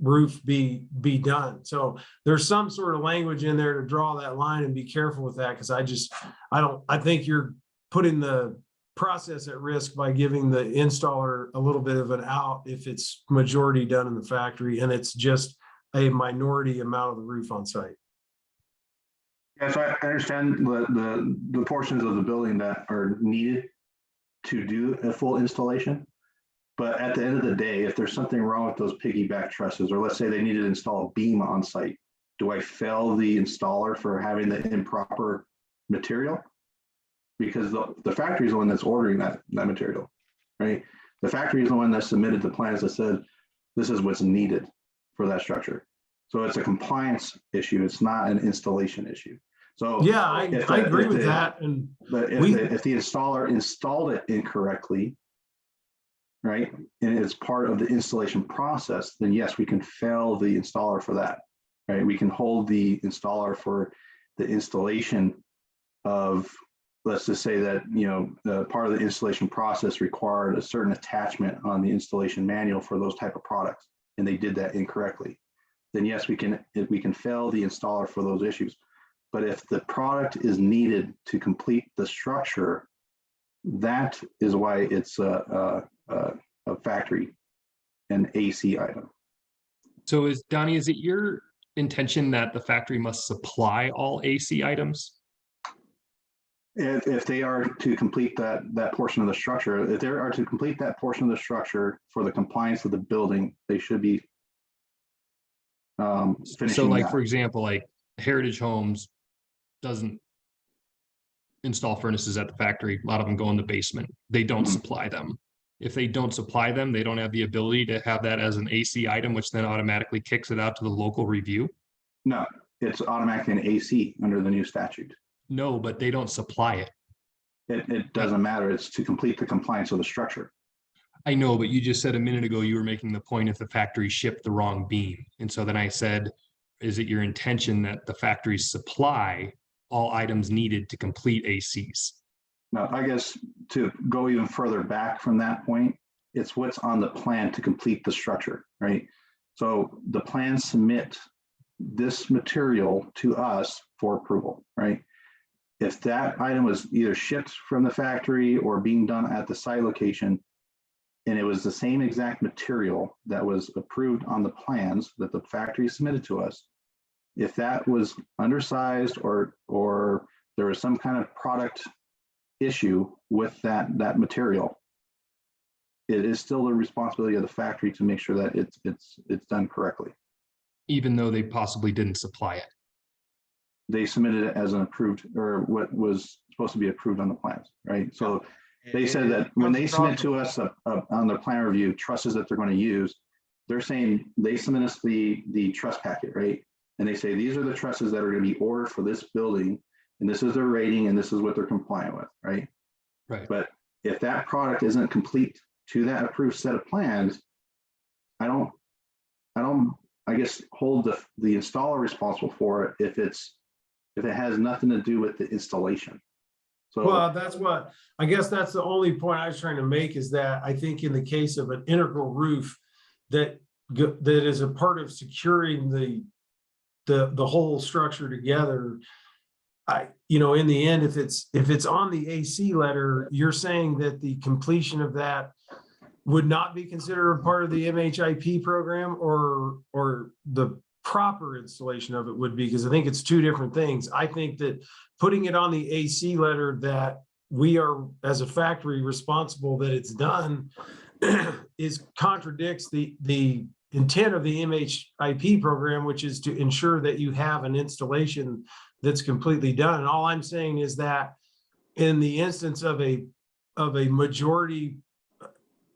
roof be done. So there's some sort of language in there to draw that line, and be careful with that, because I think you're putting the process at risk by giving the installer a little bit of an out if it's majority done in the factory and it's just a minority amount of the roof on site. Yeah, so I understand the portions of the building that are needed to do a full installation. But at the end of the day, if there's something wrong with those piggyback trusses, or let's say they need to install a beam on site, do I fail the installer for having the improper material? Because the factory is the one that's ordering that material, right? The factory is the one that submitted the plans that said, this is what's needed for that structure. So it's a compliance issue. It's not an installation issue. So Yeah, I agree with that. And but if the installer installed it incorrectly, right, and it's part of the installation process, then yes, we can fail the installer for that, right? We can hold the installer for the installation of, let's just say that, you know, the part of the installation process required a certain attachment on the installation manual for those type of products, and they did that incorrectly. Then yes, we can fail the installer for those issues. But if the product is needed to complete the structure, that is why it's a factory, an AC item. So Donnie, is it your intention that the factory must supply all AC items? If they are to complete that portion of the structure, if they are to complete that portion of the structure for the compliance of the building, they should be finishing So like, that. for example, like Heritage Homes doesn't install furnaces at the factory. A lot of them go in the basement. They don't Mhm. supply them. If they don't supply them, they don't have the ability to have that as an AC item, which then automatically kicks it out to the local review. No, it's automatically an AC under the new statute. No, but they don't supply it. It doesn't matter. It's to complete the compliance of the structure. I know, but you just said a minute ago, you were making the point if the factory shipped the wrong beam. And so then I said, is it your intention that the factories supply all items needed to complete ACs? Now, I guess to go even further back from that point, it's what's on the plan to complete the structure, right? So the plans submit this material to us for approval, right? If that item was either shipped from the factory or being done at the site location, and it was the same exact material that was approved on the plans that the factory submitted to us, if that was undersized or there was some kind of product issue with that material, it is still the responsibility of the factory to make sure that it's done correctly. Even though they possibly didn't supply it. They submitted it as an approved, or what was supposed to be approved on the plans, right? So they said that when they submit to us on the plan review trusses that they're going to use, they're saying they submit us the truss packet, right? And they say, these are the trusses that are going to be ordered for this building, and this is their rating, and this is what they're compliant with, right? Right. But if that product isn't complete to that approved set of plans, I guess hold the installer responsible for it if it has nothing to do with the installation. So well, I guess that's the only point I was trying to make, is that I think in the case of an integral roof that is a part of securing the whole structure together, in the end, if it's on the AC letter, you're saying that the completion of that would not be considered a part of the MHIP program, or the proper installation of it would be, because I think it's two different things. I think that putting it on the AC letter that we are, as a factory, responsible that it's done contradicts the intent of the MHIP program, which is to ensure that you have an installation that's completely done. And all I'm saying is that in the instance of a majority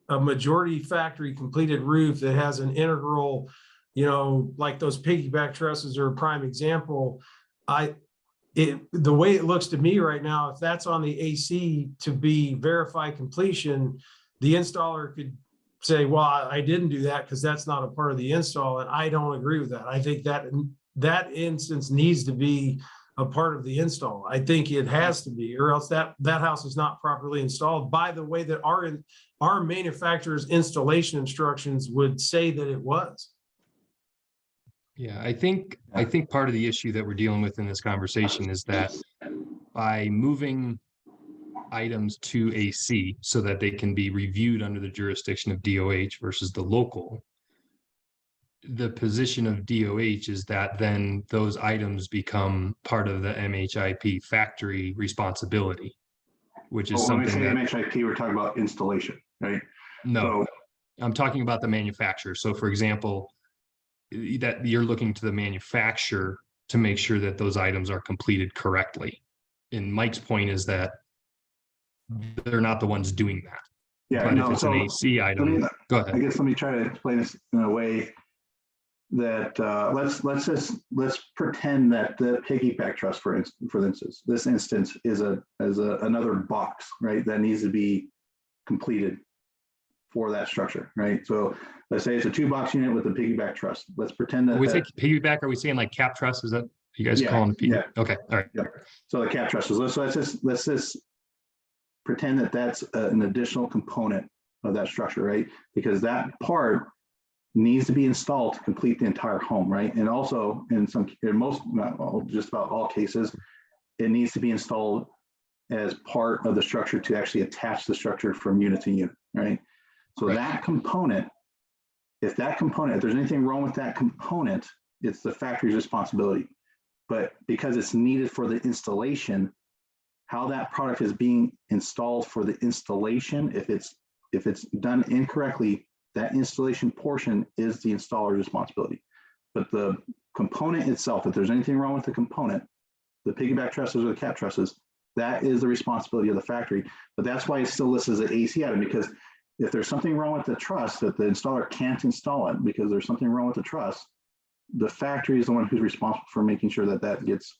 factory completed roof that has an integral, like those piggyback trusses are a prime example. The way it looks to me right now, if that's on the AC to be verified completion, the installer could say, well, I didn't do that because that's not a part of the install. And I don't agree with that. I think that instance needs to be a part of the install. I think it has to be, or else that house is not properly installed by the way that our manufacturer's installation instructions would say that it was. Yeah, I think part of the issue that we're dealing with in this conversation is that by moving items to AC so that they can be reviewed under the jurisdiction of DOH versus the local, the position of DOH is that then those items become part of the MHIP factory responsibility, which is When we say something that, MHIP, we're talking about installation, right? no, So, I'm talking about the manufacturer. So for example, that you're looking to the manufacturer to make sure that those items are completed correctly. And Mike's point is that they're not the ones doing that. yeah, But if no, it's an so AC let item, me, go I ahead. guess let me try to explain this in a way that let's pretend that the piggyback truss, for instance, this instance is another box, right? That needs to be completed for that structure, right? So let's say it's a 2-box unit with a piggyback truss. Let's pretend that. When we say piggyback, are we saying like cap truss? Is that you guys Yeah, calling it? yeah. Okay, all right. So the cap trusses, let's just pretend that that's an additional component of that structure, right? Because that part needs to be installed to complete the entire home, right? And also in most, not all, just about all cases, it needs to be installed as part of the structure to actually attach the structure from unit to unit, right? So that component, if there's anything wrong with that component, it's the factory's responsibility. But because it's needed for the installation, how that product is being installed for the installation, if it's done incorrectly, that installation portion is the installer's responsibility. But the component itself, if there's anything wrong with the component, the piggyback trusses or the cap trusses, that is the responsibility of the factory. But that's why it's still listed as an AC item, because if there's something wrong with the truss that the installer can't install it because there's something wrong with the truss, the factory is the one who's responsible for making sure that that gets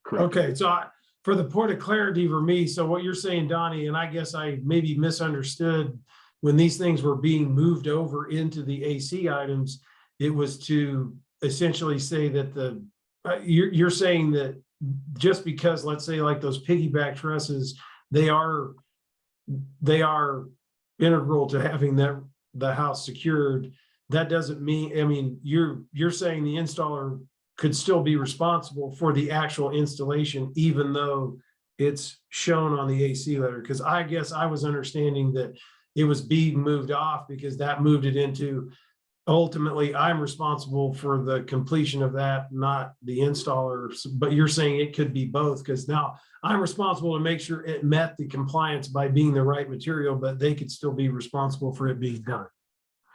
correct. Okay, so for the point of clarity for me, so what you're saying, Donnie, and I guess I maybe misunderstood when these things were being moved over into the AC items, it was to essentially say that you're saying that just because, let's say, like those piggyback trusses, they are integral to having the house secured. That doesn't mean, I mean, you're saying the installer could still be responsible for the actual installation, even though it's shown on the AC letter. Because I guess I was understanding that it was being moved off because that moved it into, ultimately, I'm responsible for the completion of that, not the installer. But you're saying it could be both, because now I'm responsible to make sure it met the compliance by being the right material, but they could still be responsible for it being done.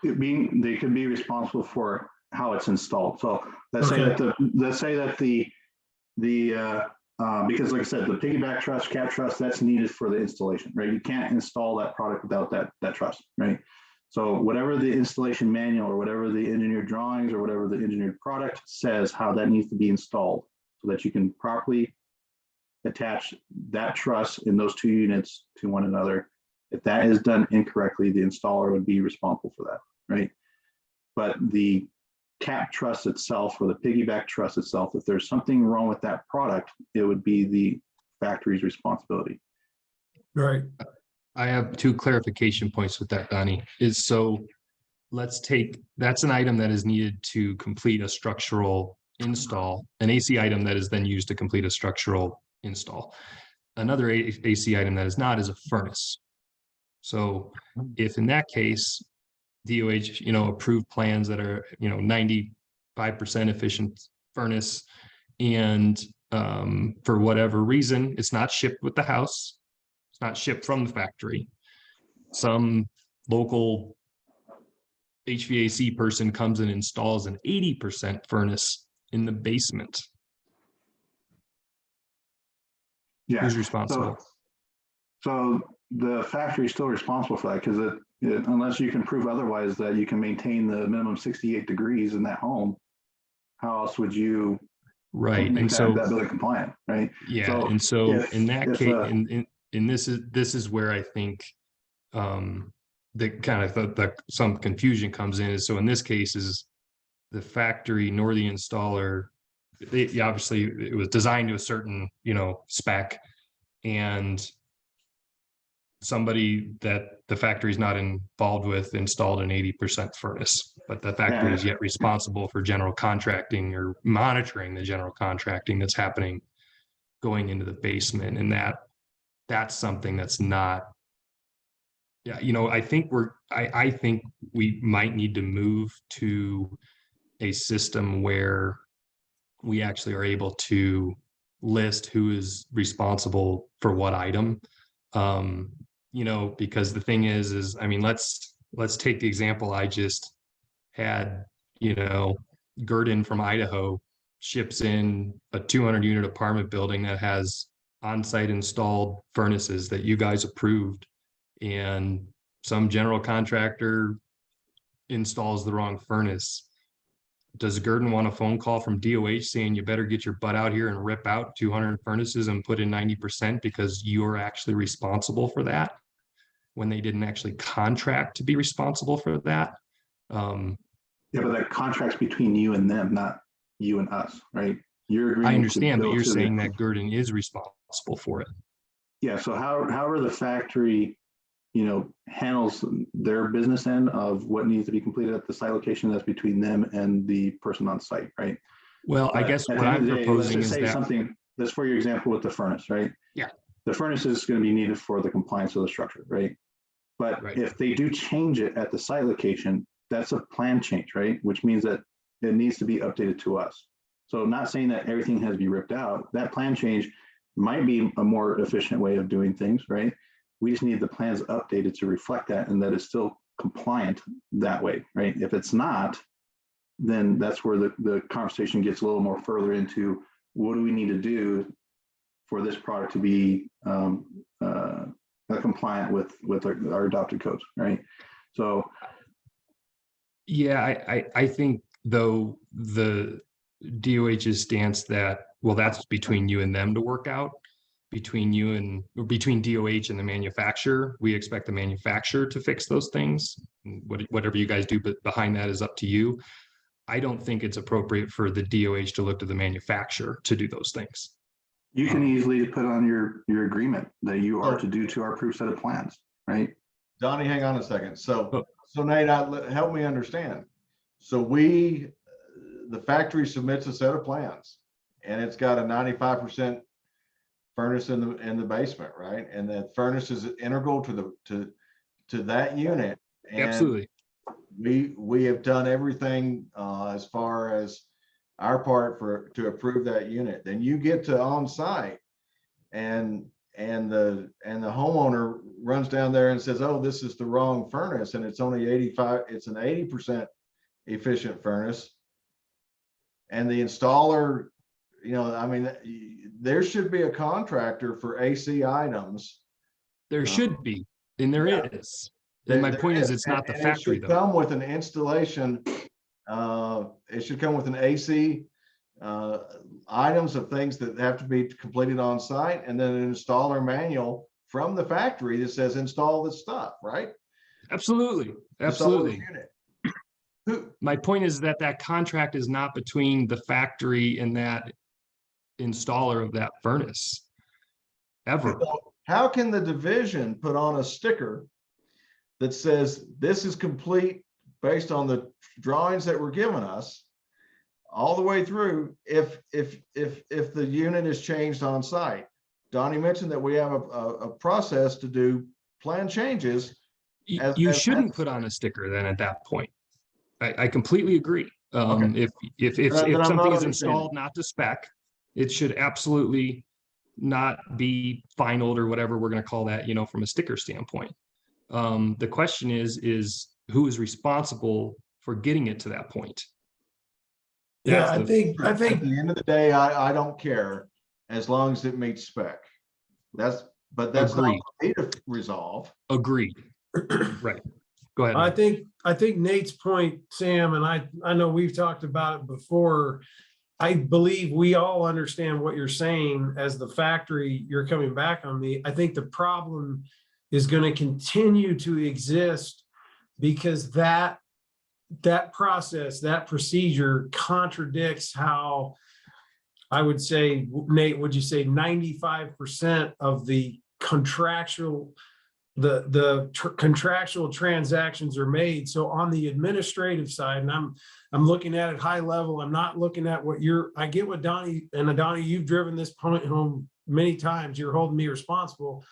They could be responsible for how it's installed. So let's say that because like I said, the piggyback truss, cap truss, that's needed for the installation, right? You can't install that product without that truss, right? So whatever the installation manual or whatever the engineered drawings or whatever the engineered product says how that needs to be installed so that you can properly attach that truss in those 2 units to one another. If that is done incorrectly, the installer would be responsible for that, right? But the cap truss itself or the piggyback truss itself, if there's something wrong with that product, it would be the factory's responsibility. Right. I have 2 clarification points with that, Donnie. So let's take, that's an item that is needed to complete a structural install, an AC item that is then used to complete a structural install. Another AC item that is not is a furnace. So if in that case, DOH, approved plans that are, 95% efficient furnace, and for whatever reason, it's not shipped with the house, it's not shipped from the factory. Some local HVAC person comes and installs an 80% furnace in the basement. Yeah. Who's responsible? So the factory is still responsible for that because unless you can prove otherwise that you can maintain the minimum 68 degrees in that home, how else would you Right. make And so that building compliant, right? yeah, So and so in that if, case, and this is where I think the kind of some confusion comes in. Is so in this case is the factory nor the installer, obviously it was designed to a certain spec, and somebody that the factory is not involved with installed an 80% furnace, but the factory is yet responsible for general contracting or monitoring the general contracting that's happening going into the basement. And that's something that's not, I think I think we might need to move to a system where we actually are able to list who is responsible for what item. You know, because the thing is, I mean, let's take the example I just had, you know, Gurdon from Idaho ships in a 200 unit apartment building that has on-site installed furnaces that you guys approved, and some general contractor installs the wrong furnace. Does Gurdon want a phone call from DOH saying you better get your butt out here and rip out 200 furnaces and put in 90% because you're actually responsible for that, when they didn't actually contract to be responsible for that? Yeah, but that contract's between you and them, not you and us, right? You're agreeing I to understand, but bill you're to the- saying that Gurdon is responsible for it. Yeah, so however the factory, you know, handles their business end of what needs to be completed at the site location, that's between them and the person on site, right? Well, I But guess at what the end I'm of the day, let's proposing just is say that, something, that's for your example with the furnace, right? Yeah. The furnace is going to be needed for the compliance of the structure, right? But Right. if they do change it at the site location, that's a plan change, right? Which means that it needs to be updated to us. So not saying that everything has to be ripped out, that plan change might be a more efficient way of doing things, right? We just need the plans updated to reflect that and that it's still compliant that way, right? If it's not, then that's where the conversation gets a little more further into what do we need to do for this product to be compliant with our adopted codes, right? So yeah, I think though the DOH's stance that, well, that's between you and them to work out, between you and, or between DOH and the manufacturer. We expect the manufacturer to fix those things. Whatever you guys do, but behind that is up to you. I don't think it's appropriate for the DOH to look to the manufacturer to do those things. you can easily put on your agreement that you are to do to our approved set of plans, right? Donnie, hang on a second. Oh. So Nate, help me understand. So the factory submits a set of plans and it's got a 95% furnace in the basement, right? And that furnace is integral to that unit. And Absolutely. we have done everything as far as our part to approve that unit. Then you get to on site and the homeowner runs down there and says, oh, this is the wrong furnace and it's only 85, it's an 80% efficient furnace. And the installer, you know, I mean, there should be a contractor for AC items. There should be, and there Yeah. is. And my There point is, is, it's not the and factory it should though. come with an installation. It should come with an AC items of things that have to be completed on site, and then an installer manual from the factory that says install this stuff, right? Absolutely, Install this absolutely. unit. My point is that that contract is not between the factory and that installer of that furnace. Ever. So how can the division put on a sticker that says this is complete based on the drawings that were given us all the way through if the unit is changed on site? Donnie mentioned that we have a process to do plan changes. You shouldn't put on a sticker then at that point. I completely agree. If Then I'm not something is understanding. installed not to spec, it should absolutely not be finalized or whatever we're going to call that, you know, from a sticker standpoint. The question is who is responsible for getting it to that point? Yeah, That's I the- think, At the end of the day, I don't care as long as it meets spec. That's not Agreed. for me to resolve. Agreed. Right. Go ahead. I think Nate's point, Sam, and I know we've talked about it before. I believe we all understand what you're saying as the factory, you're coming back on me. I think the problem is going to continue to exist because that process, that procedure contradicts how I would say, Nate, would you say 95% of the contractual contractual transactions are made. So on the administrative side, and I'm looking at it high level, I'm not looking at what I get what Donnie, you've driven this point home many times. You're holding me responsible.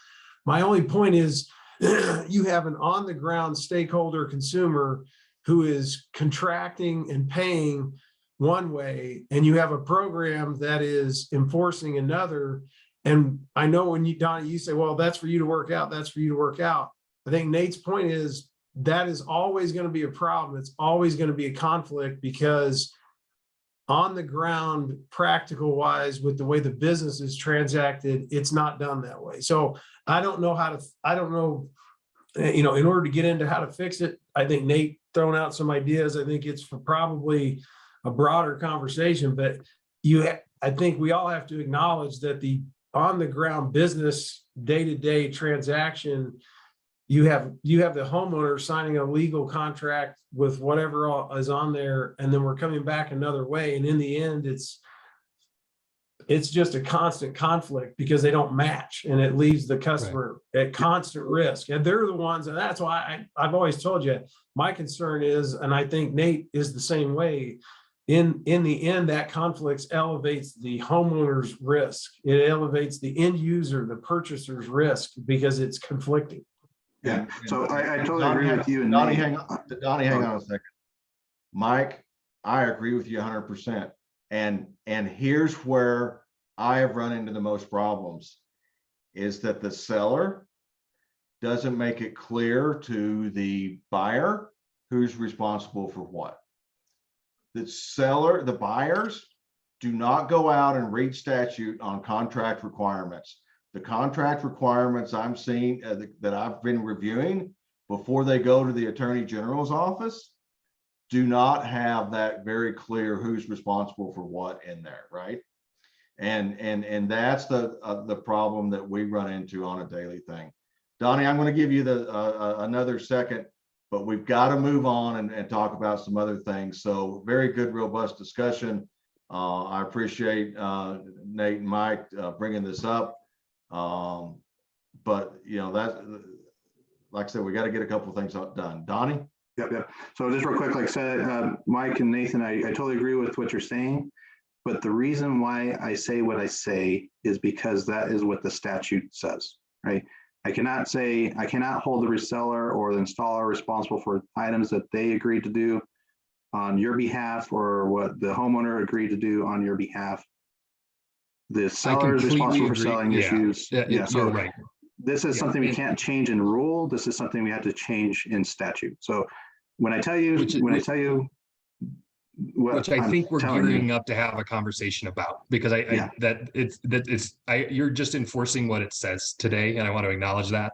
My only point is you have an on the ground stakeholder consumer who is contracting and paying one way, and you have a program that is enforcing another. And I know when you, Donnie, you say, well, that's for you to work out, that's for you to work out. I think Nate's point is that is always going to be a problem. It's always going to be a conflict, because on the ground, practical wise, with the way the business is transacted, it's not done that way. So I don't know how to, I don't know, in order to get into how to fix it, I think Nate thrown out some ideas. I think it's for probably a broader conversation, but I think we all have to acknowledge that the on the ground business day-to-day transaction, you have the homeowner signing a legal contract with whatever all is on there, and then we're coming back another way. And in the end, it's just a constant conflict because they don't match, and it leaves the customer at constant risk. And they're the ones, and that's why I've always told you, my concern is, and I think Nate is the same way, in the end, that conflict elevates the homeowner's risk. It elevates the end user, the purchaser's risk, because it's conflicting. Yeah, so I totally Donnie, agree with you. And Donnie, Nate. hang on a second. Mike, I agree with you 100%. And here's where I have run into the most problems, is that the seller doesn't make it clear to the buyer who's responsible for what. The buyers do not go out and read statute on contract requirements. The contract requirements I'm seeing that I've been reviewing before they go to the Attorney General's office do not have that very clear who's responsible for what in there, right? And that's the problem that we run into on a daily thing. Donnie, I'm going to give you another second, but we've got to move on and talk about some other things. So very good, robust discussion. I appreciate Nate and Mike bringing this up. But that, like I said, we got to get a couple of things done. Donnie? Yep. So just real quick, like I said, Mike and Nathan, I totally agree with what you're saying. But the reason why I say what I say is because that is what the statute says, right? I cannot hold the reseller or the installer responsible for items that they agreed to do on your behalf, or what the homeowner agreed to do on your behalf. The seller is responsible for selling issues. Yeah, so you're right. This is something we can't change in rule. This is something we have to change in statute. So when I tell you, which I think we're gearing up to have a conversation about, because you're just enforcing what it says today, and I want to acknowledge that.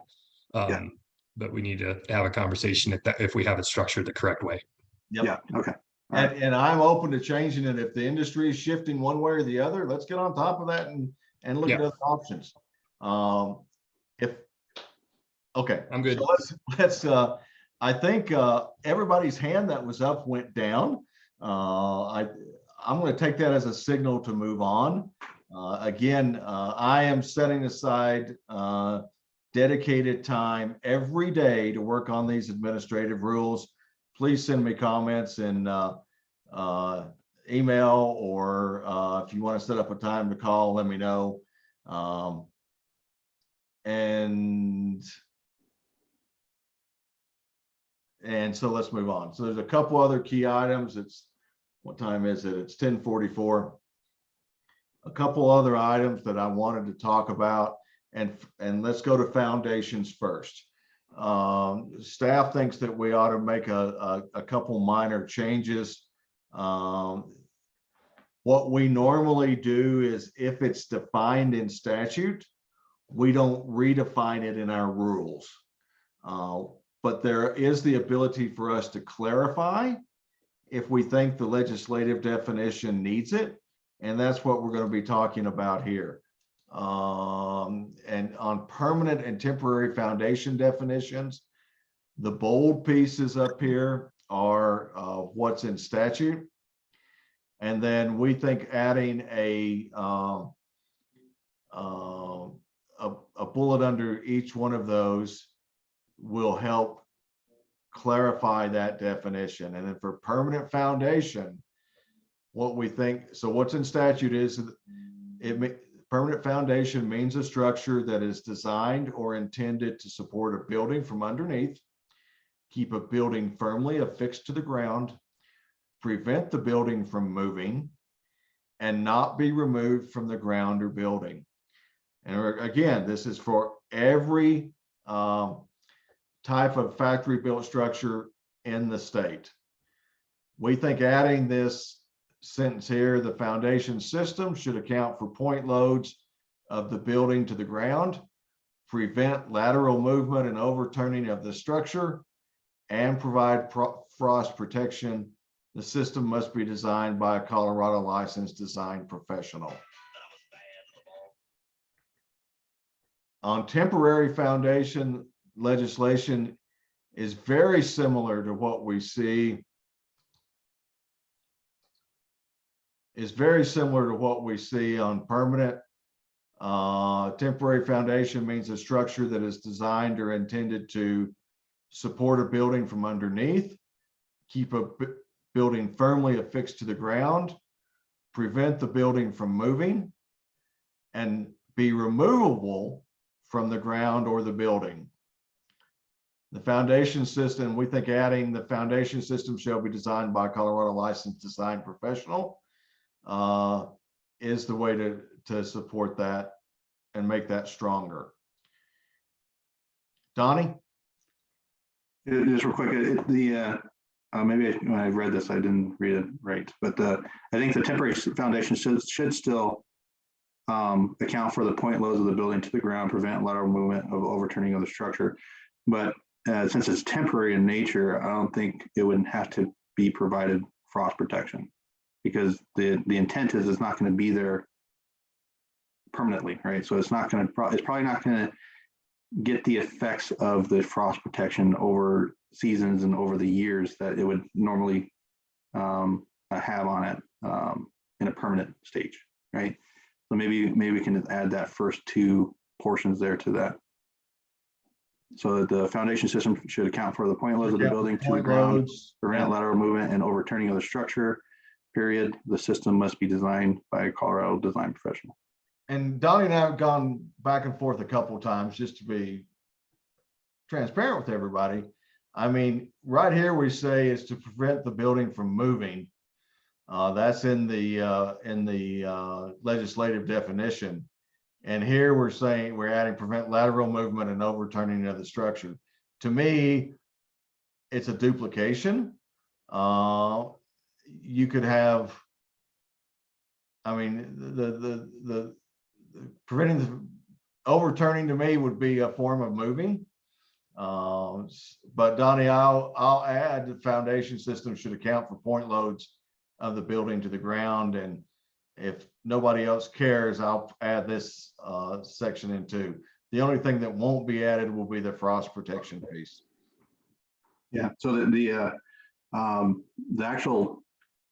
But we need to have a conversation if we have it structured the correct way. Yep. Yeah. Okay. And I'm open to changing it. If the industry is shifting one way or the other, let's get on top of that and look at other options. Okay, I'm good. So let's I think everybody's hand that was up went down. I'm going to take that as a signal to move on. Again, I am setting aside dedicated time every day to work on these administrative rules. Please send me comments in email, or if you want to set up a time to call, let me know. And so let's move on. So there's a couple other key items. What time is it? It's 10:44. A couple other items that I wanted to talk about, and let's go to foundations first. Staff thinks that we ought to make a couple minor changes. What we normally do is, if it's defined in statute, we don't redefine it in our rules. But there is the ability for us to clarify if we think the legislative definition needs it. And that's what we're going to be talking about here. And on permanent and temporary foundation definitions, the bold pieces up here are what's in statute. And then we think adding a bullet under each one of those will help clarify that definition. And then for permanent foundation, what we think, so what's in statute is permanent foundation means a structure that is designed or intended to support a building from underneath keep a building firmly affixed to the ground, prevent the building from moving, and not be removed from the ground or building. And again, this is for every type of factory-built structure in the state. We think adding this sentence here, the foundation system should account for point loads of the building to the ground, prevent lateral movement and overturning of the structure, and provide frost protection. The system must be designed by a Colorado licensed design professional. On temporary foundation, legislation is very similar to what we see. On permanent. Temporary foundation means a structure that is designed or intended to support a building from underneath, keep a building firmly affixed to the ground, prevent the building from moving, and be removable from the ground or the building. The foundation system, we think adding the foundation system shall be designed by a Colorado licensed design professional is the way to support that and make that stronger. Donnie? Just real quick, maybe when I read this, I didn't read it right, but I think the temporary foundation should still account for the point loads of the building to the ground, prevent lateral movement of overturning of the structure. But since it's temporary in nature, I don't think it would have to be provided frost protection, because the intent is it's not going to be there permanently, right? So it's not going to, it's probably not going to get the effects of the frost protection over seasons and over the years that it would normally have on it in a permanent stage, right? So maybe we can add that first two portions there to that. So that the foundation system should account for the point loads of the building to the ground, prevent lateral movement and overturning of the structure, period. The system must be designed by a Colorado design professional. And Donnie and I have gone back and forth a couple of times just to be transparent with everybody. I mean, right here we say is to prevent the building from moving. That's in the legislative definition. And here we're saying we're adding prevent lateral movement and overturning of the structure. To me, it's a duplication. You could have, I mean, the preventing the overturning to me would be a form of moving. But Donnie, I'll add the foundation system should account for point loads of the building to the ground. And if nobody else cares, I'll add this section in too. The only thing that won't be added will be the frost protection piece. Yeah, so the actual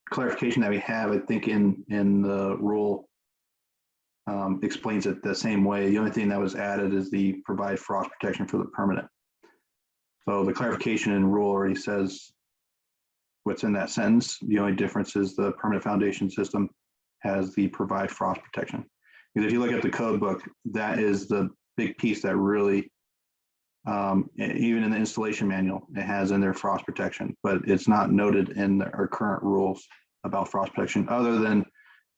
clarification that we have, I think in the rule explains it the same way. The only thing that was added is the provide frost protection for the permanent. So the clarification in rule already says what's in that sentence. The only difference is the permanent foundation system has the provide frost protection. Because if you look at the code book, that is the big piece that really, even in the installation manual, it has in there frost protection, but it's not noted in our current rules about frost protection, other than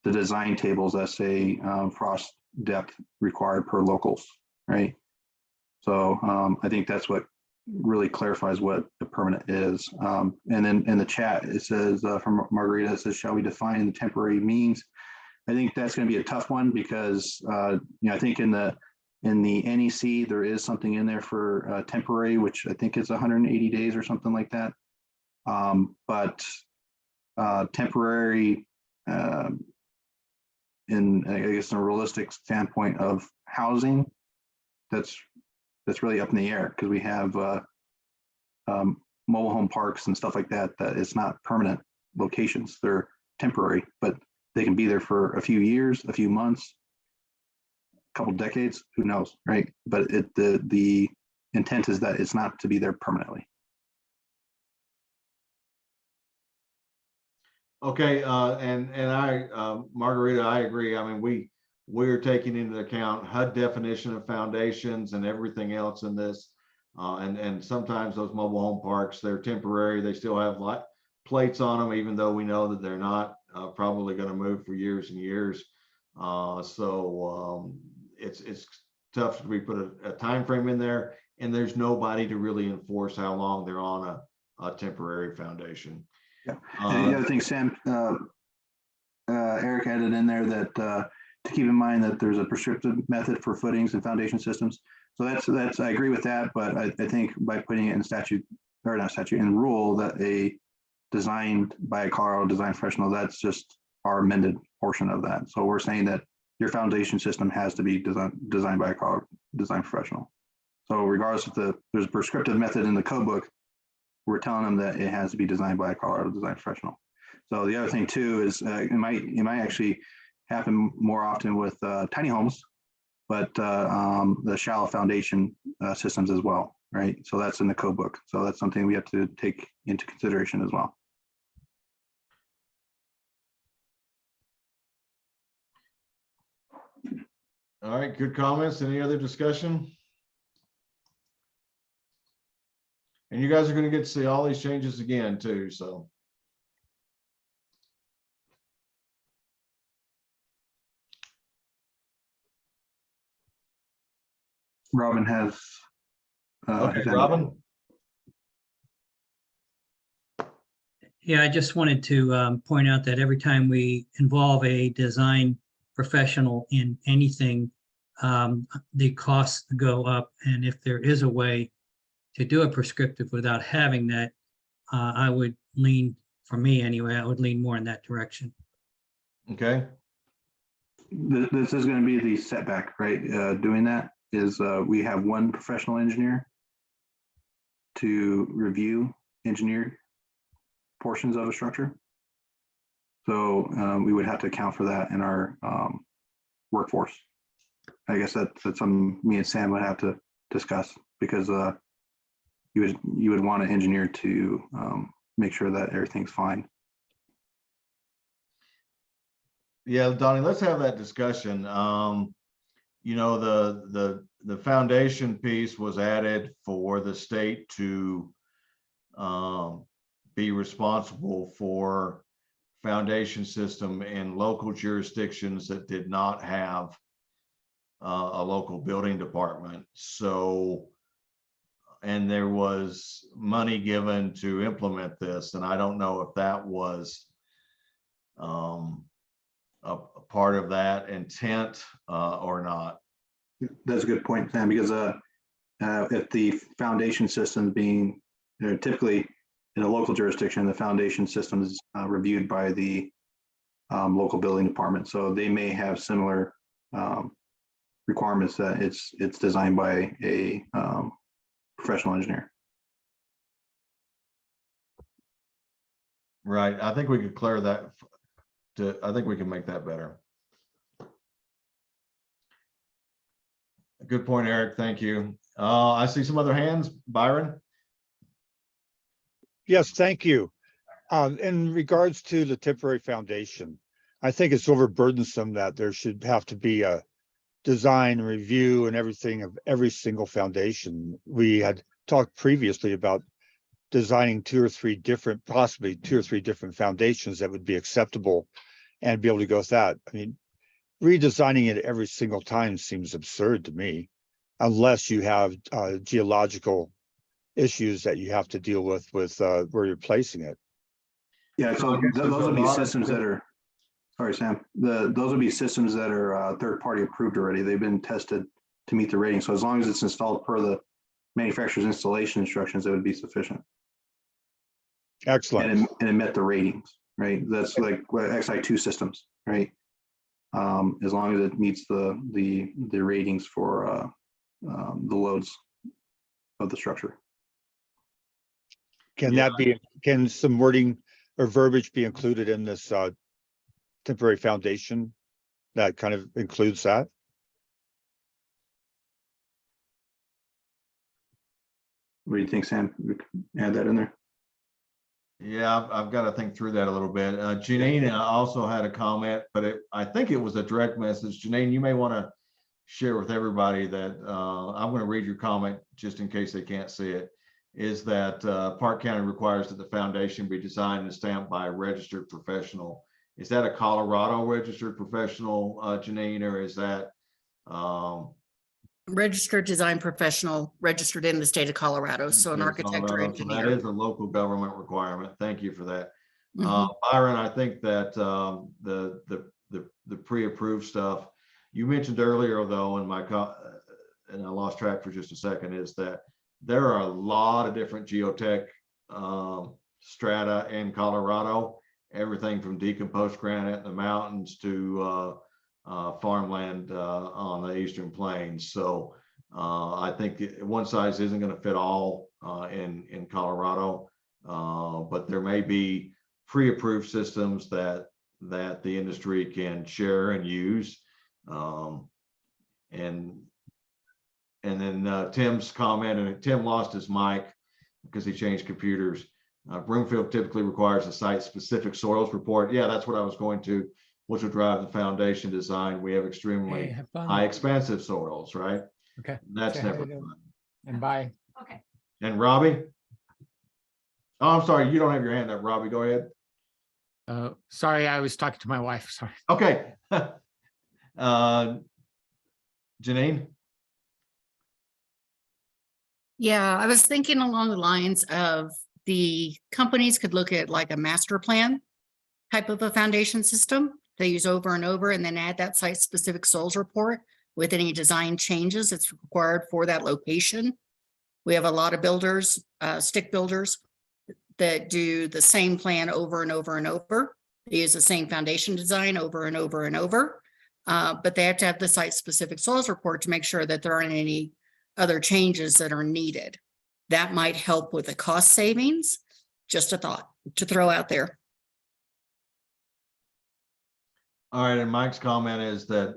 the design tables that say frost depth required per locals, right? So I think that's what really clarifies what the permanent is. And then in the chat, it says from Margarita, it says, shall we define the temporary means? I think that's going to be a tough one because you know, I think in the NEC, there is something in there for temporary, which I think is 180 days or something like that. But temporary, in I guess in a realistic standpoint of housing, that's really up in the air because we have mobile home parks and stuff like that, that it's not permanent locations. They're temporary, but they can be there for a few years, a few months, a couple decades, who knows, right? But the intent is that it's not to be there permanently. Okay, and I, Margarita, I agree. I mean, we're taking into account HUD definition of foundations and everything else in this. And sometimes those mobile home parks, they're temporary. They still have plates on them, even though we know that they're not probably going to move for years and years. It's tough to put a time frame in there, and there's nobody to really enforce how long they're on a temporary foundation. Yeah. And the other thing, Sam, Eric added in there that to keep in mind that there's a prescriptive method for footings and foundation systems. So that's I agree with that, but I think by putting it in statute, or not statute, in rule, that a designed by a Colorado design professional, that's just our amended portion of that. So we're saying that your foundation system has to be designed by a Colorado design professional. So regardless if there's a prescriptive method in the code book, we're telling them that it has to be designed by a Colorado design professional. So the other thing too is it might actually happen more often with tiny homes, but the shallow foundation systems as well, right? So that's in the code book. So that's something we have to take into consideration as well. All right, good comments. Any other discussion? And you guys are going to get to see all these changes again too, so. Robin has. Okay, Robin? Yeah, I just wanted to point out that every time we involve a design professional in anything, the costs go up. And if there is a way to do a prescriptive without having that, I would lean, for me anyway, I would lean more in that direction. Okay. This is going to be the setback, right? Doing that is we have one professional engineer to review engineered portions of a structure. So we would have to account for that in our workforce. I guess that's something me and Sam would have to discuss, because you would want an engineer to make sure that everything's fine. Yeah, Donnie, let's have that discussion. You know, the foundation piece was added for the state to be responsible for foundation system in local jurisdictions that did not have a local building department. So, and there was money given to implement this, and I don't know if that was a part of that intent or not. That's a good point, Sam, because if the foundation system being typically in a local jurisdiction, the foundation system is reviewed by the local building department. So they may have similar requirements that it's designed by a professional engineer. Right. I think we could clear that. I think we can make that better. Good point, Eric. Thank you. I see some other hands. Byron? Yes, thank you. In regards to the temporary foundation, I think it's overburdensome that there should have to be a design review and everything of every single foundation. We had talked previously about designing possibly two or three different foundations that would be acceptable and be able to go with that. I mean, redesigning it every single time seems absurd to me, unless you have geological issues that you have to deal with where you're placing it. Yeah, so those would be systems that are, sorry, Sam, those would be systems that are third-party approved already. They've been tested to meet the rating. So as long as it's installed per the manufacturer's installation instructions, it would be sufficient. Excellent. And it met the ratings, right? That's like XI2 systems, right? As long as it meets the ratings for the loads of the structure. Can some wording or verbiage be included in this temporary foundation that kind of includes that? What do you think, Sam? We can add that in there. Yeah, I've got to think through that a little bit. Janine also had a comment, but I think it was a direct message. Janine, you may want to share with everybody that I'm going to read your comment just in case they can't see it, is that Park County requires that the foundation be designed and stamped by a registered professional. Is that a Colorado registered professional, Janine, or is that? Registered design professional, registered in the state of Colorado, so an in architect or Colorado? So that engineer. is a local government requirement. Thank you for that. Mhm. Byron, I think that the pre-approved stuff you mentioned earlier, though, in and I lost track for just a second, is that there are a lot of different geotech strata in Colorado, everything from decomposed granite in the mountains to farmland on the eastern plains. So I think one size isn't going to fit all in Colorado, but there may be pre-approved systems that the industry can share and use. And then Tim's comment, and Tim lost his mic because he changed computers. Broomfield typically requires a site-specific soils report. Yeah, that's what I was going to, which will drive the foundation design. We have extremely Hey, have fun. high expansive soils, right? Okay. That's Say hi never to them. fun. And bye. And Robbie? Oh, I'm sorry, you don't have your hand up, Robbie. Go ahead. Sorry, I was talking to my wife. Sorry. Okay. Janine? Yeah, I was thinking along the lines of the companies could look at like a master plan type of a foundation system they use over and over, and then add that site specific soils report with any design changes that's required for that location. We have a lot of builders, stick builders that do the same plan over and over and over. They use the same foundation design over and over and over. But they have to have the site specific soils report to make sure that there aren't any other changes that are needed. That might help with the cost savings. Just a thought to throw out there. All right, and Mike's comment is that,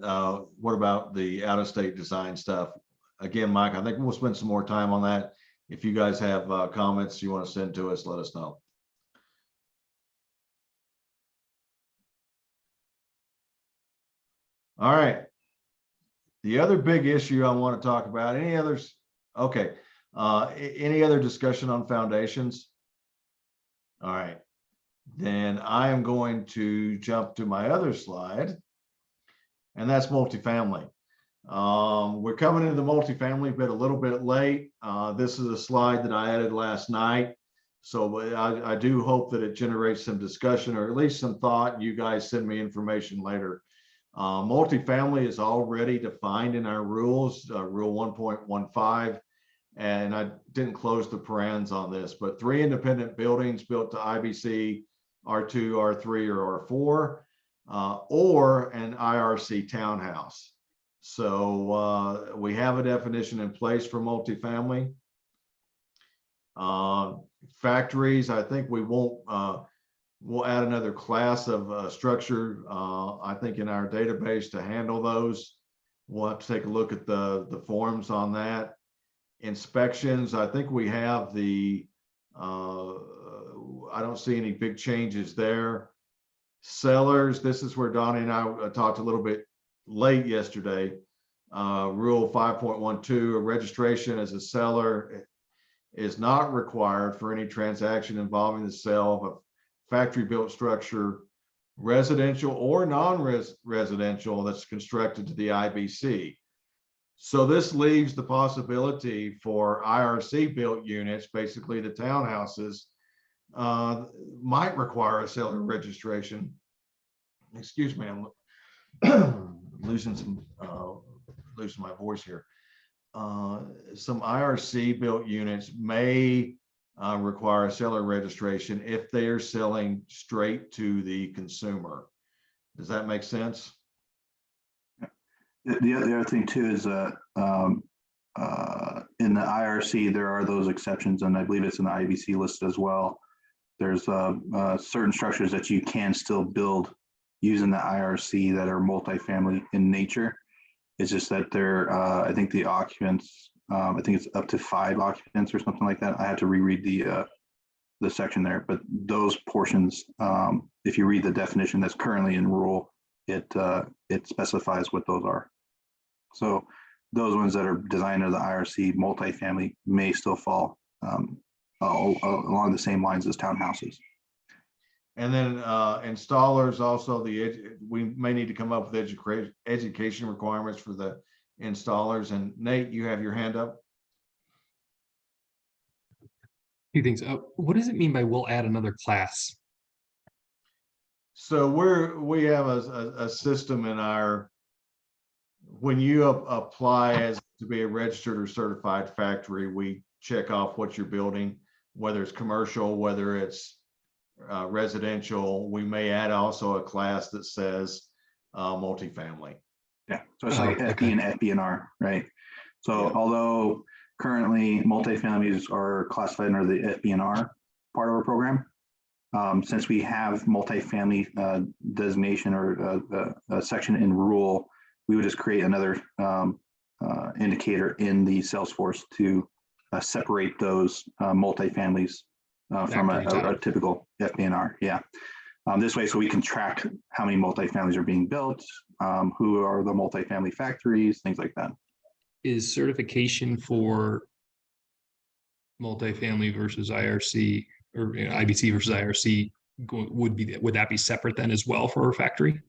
what about the out-of-state design stuff? Again, Mike, I think we'll spend some more time on that. If you guys have comments you want to send to us, let us know. All right. The other big issue I want to talk about, any others? Okay. Any other discussion on foundations? All right. Then I am going to jump to my other slide, and that's multifamily. We're coming into the multifamily bit a little bit late. This is a slide that I added last night. So I do hope that it generates some discussion or at least some thought. You guys send me information later. Multifamily is already defined in our rules, Rule 1.15. And I didn't close the parens on this, but 3 independent buildings built to IBC R2, R3, or R4, or an IRC townhouse. So we have a definition in place for multifamily. Factories, I think we won't, we'll add another class of structure, I think, in our database to handle those. We'll have to take a look at the forms on that. Inspections, I think we have the, I don't see any big changes there. Sellers, this is where Donnie and I talked a little bit late yesterday. Rule 5.12, a registration as a seller is not required for any transaction involving the sale of a factory built structure, residential or non-residential, that's constructed to the IBC. So this leaves the possibility for IRC built units, basically the townhouses, might require a seller registration. Excuse me, I'm losing my voice here. Some IRC built units may require a seller registration if they are selling straight to the consumer. Does that make sense? The other thing too is in the IRC, there are those exceptions, and I believe it's in the IBC list as well. There's certain structures that you can still build using the IRC that are multifamily in nature. It's just that they're, I think the occupants, I think it's up to 5 occupants or something like that. I had to reread the section there, but those portions, if you read the definition that's currently in rule, it specifies what those are. So those ones that are designed under the IRC multifamily may still fall along the same lines as townhouses. And then installers also, we may need to come up with education requirements for the installers. And Nate, you have your hand up. Few things. What does it mean by we'll add another class? So we have a system in our, when you apply as to be a registered or certified factory, we check off what you're building, whether it's commercial, whether it's residential. We may add also a class that says multifamily. Yeah, so it's like FB okay. and FB&R, right? So Yeah. although currently multifamilies are classified under the FB&R part of our program, since we have multifamily designation or a section in rule, we would just create another indicator in the Salesforce to separate those multifamilies from a typical FB&R. Yeah. This way, so we can track how many multifamilies are being built, who are the multifamily factories, things like that. Is certification for multifamily versus IRC or IBC versus IRC would that be separate then as well for a factory?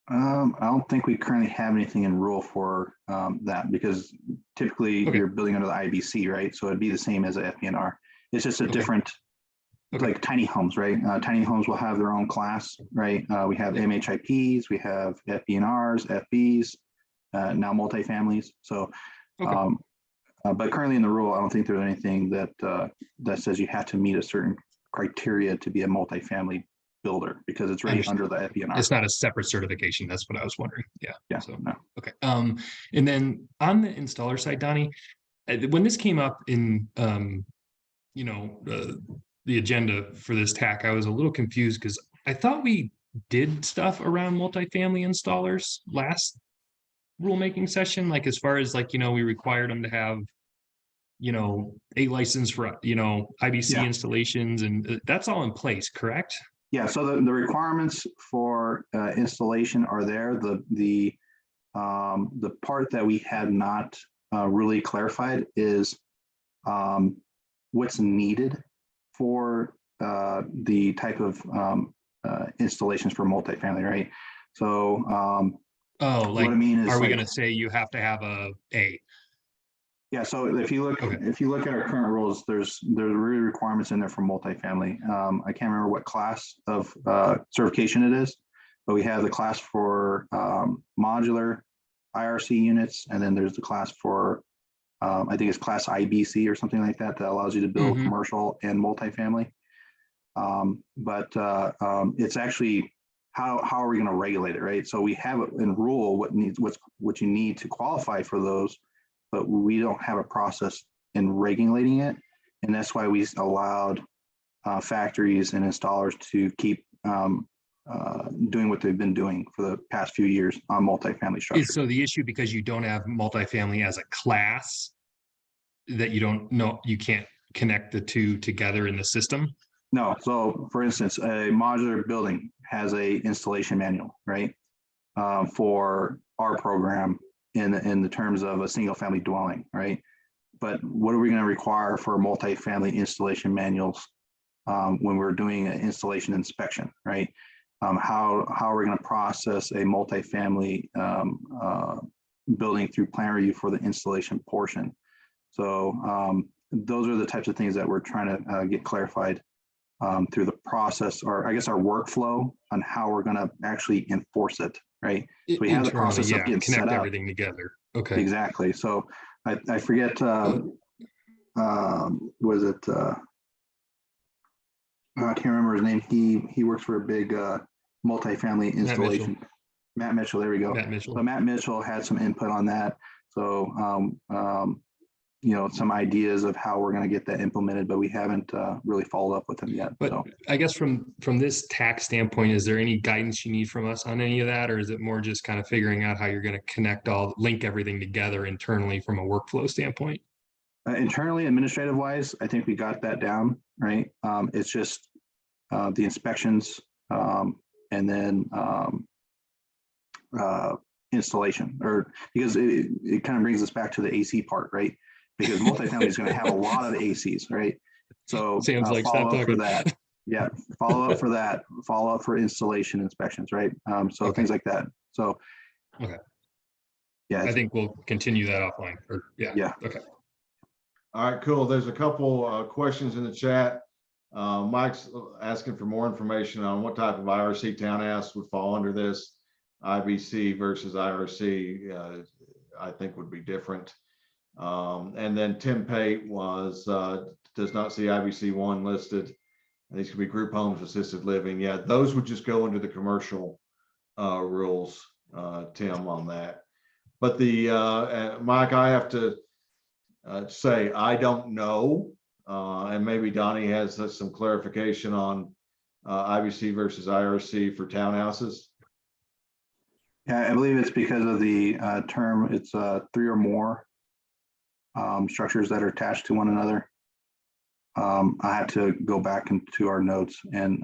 I don't think we currently have anything in rule for that, because typically Okay. you're building under the IBC, right? So it'd be the same as a FB&R. It's just a Okay. different, Okay. like tiny homes, right? Tiny homes will have their own class, right? We have Yeah. MHIPs, we have FB&Rs, FBs, now multifamilies. So, Okay. but currently in the rule, I don't think there's anything that that says you have to meet a certain criteria to be a multifamily builder, because it's right Understood. under the FB&R. It's not a separate certification. That's what I was wondering. Yeah. Yeah, So, no. okay. And then on the installer side, Donnie, when this came up in, the agenda for this TAC, I was a little confused because I thought we did stuff around multifamily installers last rulemaking session, like as far as like, we required them to have, a license for, IBC Yeah. installations, and that's all in place, correct? Yeah, so the requirements for installation are there. The part that we had not really clarified is what's needed for the type of installations for multifamily, right? So Oh, like, what I mean is, are we like, gonna say you have to have a? yeah, so if you look, Okay. at our current rules, there's really requirements in there for multifamily. I can't remember what class of certification it is, but we have the class for modular IRC units, and then there's the class for I think it's class IBC or something like that, that allows you to build Mhm. commercial and multifamily. But it's actually how are we going to regulate it, right? So we have it in rule what you need to qualify for those, but we don't have a process in regulating it, and that's why we allowed factories and installers to keep doing what they've been doing for the past few years on multifamily Is structures. so the issue because you don't have multifamily as a class that you don't know, you can't connect the two together in the system? No, so for instance, a modular building has a installation manual, right? For our program in the terms of a single family dwelling, right? But what are we going to require for multifamily installation manuals when we're doing an installation inspection, right? How are we going to process a multifamily building through plan review for the installation portion? So those are the types of things that we're trying to get clarified through the process, or I guess our workflow on how we're going to actually enforce it, right? So we have the Internally, process of yeah, getting set connect up. everything together. Okay. Exactly. So I forget, was it, I can't remember his name. He works for a big multifamily installation. Matt Mitchell, there we go. Matt Mitchell. So Matt Mitchell had some input on that. So, some ideas of how we're going to get that implemented, but we haven't really followed up with him yet. But So I guess from this tax standpoint, is there any guidance you need from us on any of that? Or is it more just kind of figuring out how you're going to link everything together internally from a workflow standpoint? internally, administrative wise, I think we got that down, right? It's just the inspections and then installation, or because it kind of brings us back to the AC part, right? Because multifamily is going to have a lot of ACs, right? So Sam's like, follow stop up for talking. that. Yeah, follow up for that, follow up for installation inspections, right? So Okay. things like that. So. Okay. Yeah. I it's- think we'll continue that offline, or yeah. Yeah. Okay. All right, cool. There's a couple questions in the chat. Mike's asking for more information on what type of IRC townhouse would fall under this. IBC versus IRC, I think would be different. And then Tim Pate was, does not see IBC 1 listed. These could be group homes, assisted living. Yeah, those would just go into the commercial rules, Tim, on that. But the, Mike, I have to say, I don't know. And maybe Donnie has some clarification on IBC versus IRC for townhouses. Yeah, I believe it's because of the term, it's 3 or more structures that are attached to one another. I had to go back into our notes and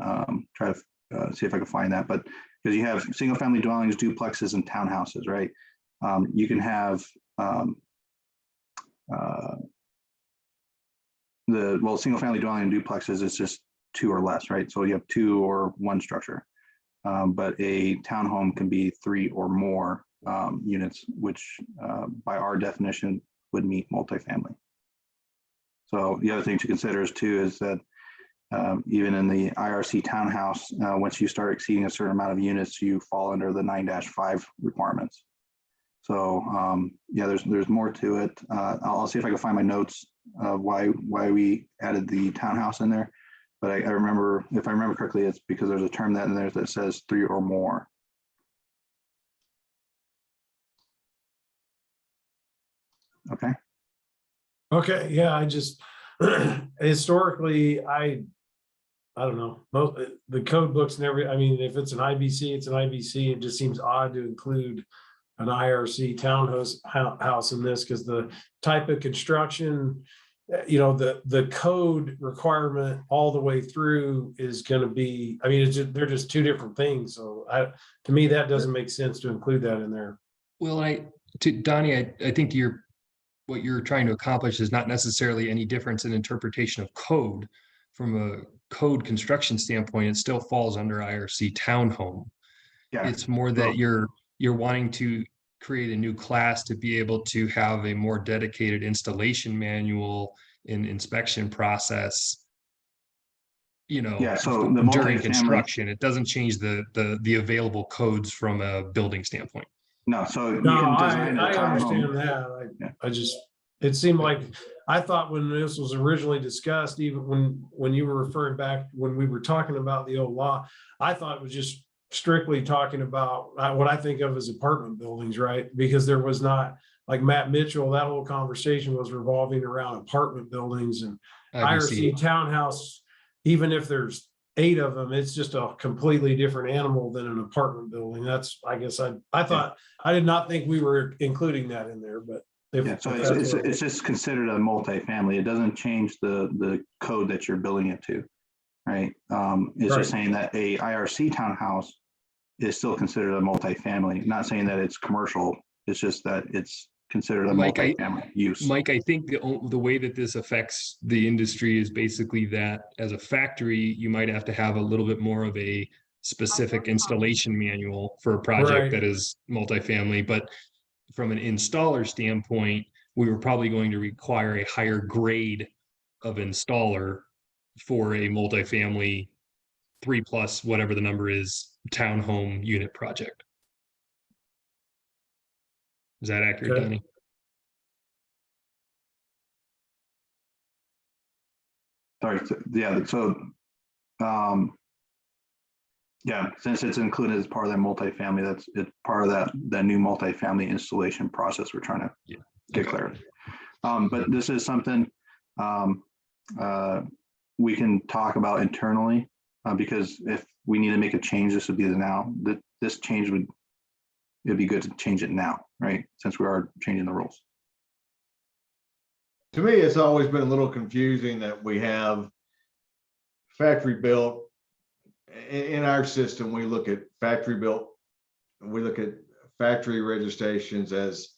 try to see if I can find that, but because you have single family dwellings, duplexes, and townhouses, right? You can have single family dwelling and duplexes is just 2 or less, right? So you have 2 or 1 structure. But a townhome can be 3 or more units, which by our definition would meet multifamily. So the other thing to consider is that even in the IRC townhouse, once you start exceeding a certain amount of units, you fall under the 9-5 requirements. So yeah, there's more to it. I'll see if I can find my notes of why we added the townhouse in there. But I remember, if I remember correctly, it's because there's a term that in there that says 3 or more. Okay. Okay, yeah, I just historically, I don't know. The code books never, I mean, if it's an IBC, it's an IBC. It just seems odd to include an IRC townhouse in this because the type of construction, you know, the code requirement all the way through is going to be, I mean, they're just 2 different things. So to me, that doesn't make sense to include that in there. Well, Donnie, I think what you're trying to accomplish is not necessarily any difference in interpretation of code. From a code construction standpoint, it still falls under IRC townhome. Yeah. It's more that you're wanting to create a new class to be able to have a more dedicated installation manual and inspection process, you know, Yeah, so the during multifamily- construction. It doesn't change the available codes from a building standpoint. No, so you No, can design a I understand townhome. that. Yeah. I just, it seemed like, I thought when this was originally discussed, even when you were referring back, when we were talking about the old law, I thought it was just strictly talking about what I think of as apartment buildings, right? Because there was not, like Matt Mitchell, that whole conversation was revolving around apartment buildings and IRC townhouse. Even if there's 8 of them, it's just a completely different animal than an apartment building. That's, I guess I thought, I did not think we were including that in there, but. Yeah, so it's just considered a multifamily. It doesn't change the code that you're building it to, right? It's just saying that a IRC townhouse is still considered a multifamily. Not saying that it's commercial. It's just that it's considered a multifamily use. Mike, I think the way that this affects the industry is basically that as a factory, you might have to have a little bit more of a specific installation manual for a project that is multifamily, but from an installer standpoint, we were probably going to require a higher grade of installer for a multifamily 3+ whatever the number is townhome unit project. Is that accurate, Okay. Donnie? Sorry, yeah, so, yeah, since it's included as part of that multifamily, it's part of that new multifamily installation process we're trying to get clarity. But this is something we can talk about internally because if we need to make a change, this would be this change it'd be good to change it now, right? Since we are changing the rules. To me, it's always been a little confusing that we have factory built. In our system, we look at factory built, we look at factory registrations as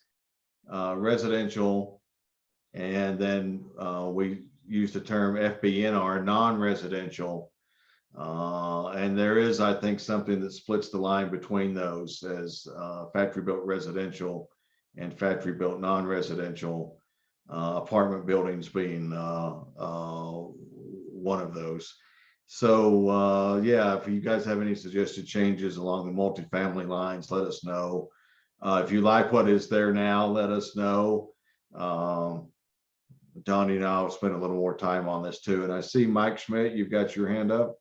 residential. And then we use the term FBNR, non-residential. And there is, I think, something that splits the line between those as factory-built residential and factory-built non-residential, apartment buildings being one of those. So yeah, if you guys have any suggested changes along the multifamily lines, let us know. If you like what is there now, let us know. Donnie and I will spend a little more time on this too. And I see Mike Schmidt, you've got your hand up.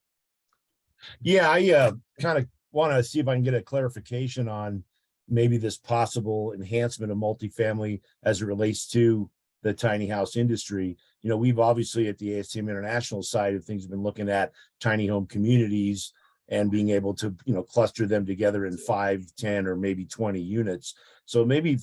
Yeah, I kind of want to see if I can get a clarification on maybe this possible enhancement of multifamily as it relates to the tiny house industry. You know, we've obviously at the ASTM International side of things been looking at tiny home communities and being able to, you know, cluster them together in 5, 10, or maybe 20 units. So maybe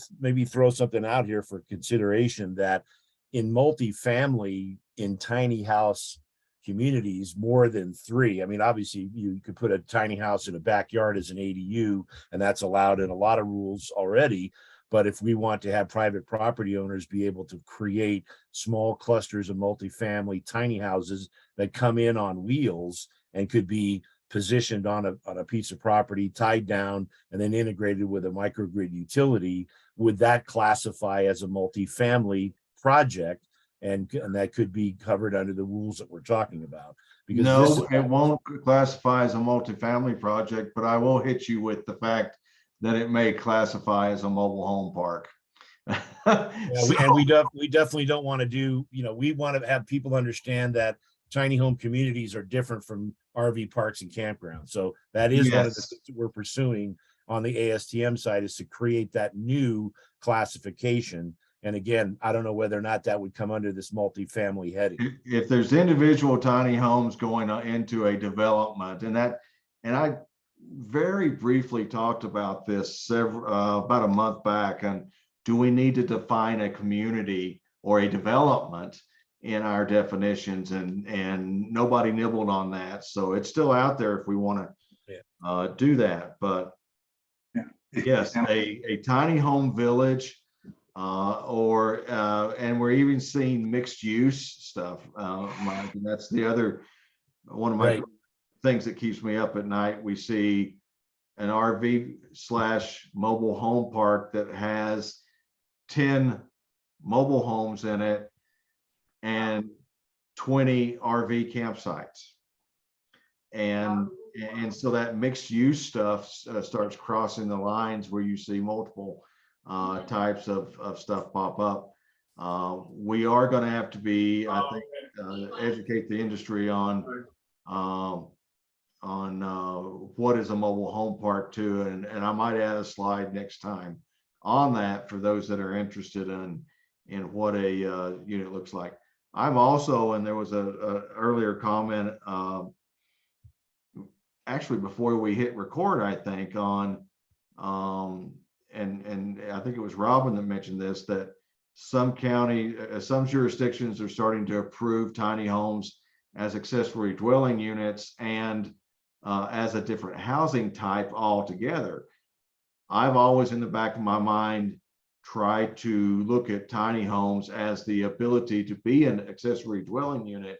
throw something out here for consideration that in multifamily, in tiny house communities, more than 3. I mean, obviously you could put a tiny house in a backyard as an ADU, and that's allowed in a lot of rules already. But if we want to have private property owners be able to create small clusters of multifamily tiny houses that come in on wheels and could be positioned on a piece of property, tied down, and then integrated with a microgrid utility, would that classify as a multifamily project? And that could be covered under the rules that we're talking about. Because no, it won't classify as a multifamily project, but I will hit you with the fact that it may classify as a mobile home park. and we definitely don't want to do, you know, we want to have people understand that tiny home communities are different from RV parks and campgrounds. So that is one of the things that we're pursuing on the ASTM side, is to create that new classification. And again, I don't know whether or not that would come under this multifamily heading. If there's individual tiny homes going into a development, and I very briefly talked about this about a month back, and do we need to define a community or a development in our definitions, and nobody nibbled on that. So it's still out there if we want to do that. But yes, a tiny home village, and we're even seeing mixed use stuff, Mike, and that's the other one of my things that keeps me up at night. We see an RV/mobile home park that has 10 mobile homes in it and 20 RV campsites. And so that mixed use stuff starts crossing the lines where you see multiple types of stuff pop up. We are going to have to be, I think, educate the industry on what is a mobile home park too, and I might add a slide next time on that for those that are interested in what a unit looks like. I'm also, and there was a earlier comment, actually before we hit record, I think, on and I think it was Robin that mentioned this, that some jurisdictions are starting to approve tiny homes as accessory dwelling units and as a different housing type altogether. I've always, in the back of my mind, tried to look at tiny homes as the ability to be an accessory dwelling unit.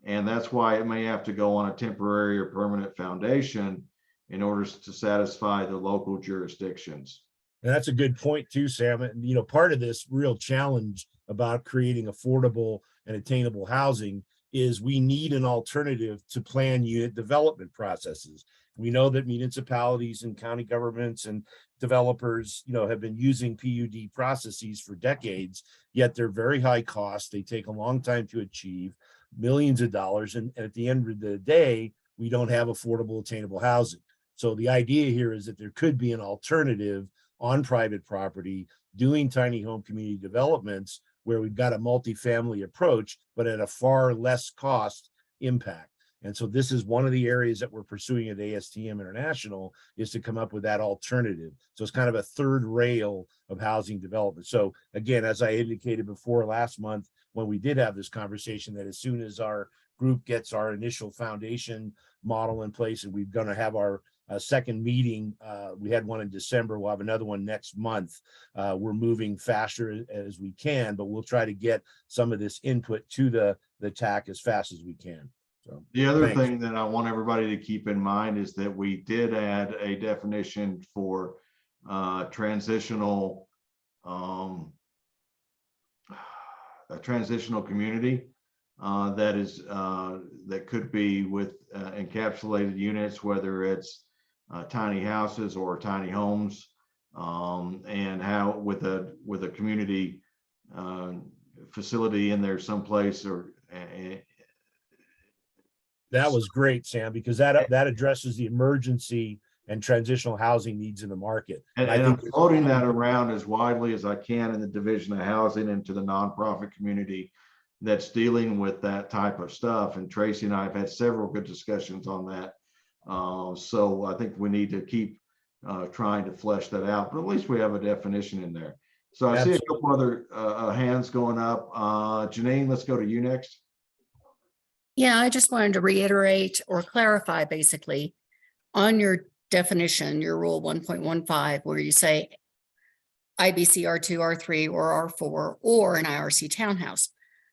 And that's why it may have to go on a temporary or permanent foundation in order to satisfy the local jurisdictions. And that's a good point too, Sam. And, you know, part of this real challenge about creating affordable and attainable housing is we need an alternative to plan unit development processes. We know that municipalities and county governments and developers, you know, have been using PUD processes for decades, yet they're very high cost. They take a long time to achieve, millions of dollars. And at the end of the day, we don't have affordable, attainable housing. So the idea here is that there could be an alternative on private property doing tiny home community developments where we've got a multifamily approach, but at a far less cost impact. And so this is one of the areas that we're pursuing at ASTM International, is to come up with that alternative. So it's kind of a third rail of housing development. So again, as I indicated before last month, when we did have this conversation, that as soon as our group gets our initial foundation model in place, and we're going to have our second meeting. We had one in December. We'll have another one next month. We're moving faster as we can, but we'll try to get some of this input to the TAC as fast as we can. So The other thanks. thing that I want everybody to keep in mind is that we did add a definition for transitional a transitional community that is that could be with encapsulated units, whether it's tiny houses or tiny homes, and how with a community facility in there someplace or. That was great, Sam, because that addresses the emergency and transitional housing needs in the market. And I'm floating that around as widely as I can in the Division of Housing and to the nonprofit community that's dealing with that type of stuff. And Tracy and I have had several good discussions on that. So I think we need to keep trying to flesh that out, but at least we have a definition in there. So I see a couple other hands going up. Janine, let's go to you next. Yeah, I just wanted to reiterate or clarify basically on your definition, your rule 1.15, where you say IBC R2, R3, or R4, or an IRC townhouse.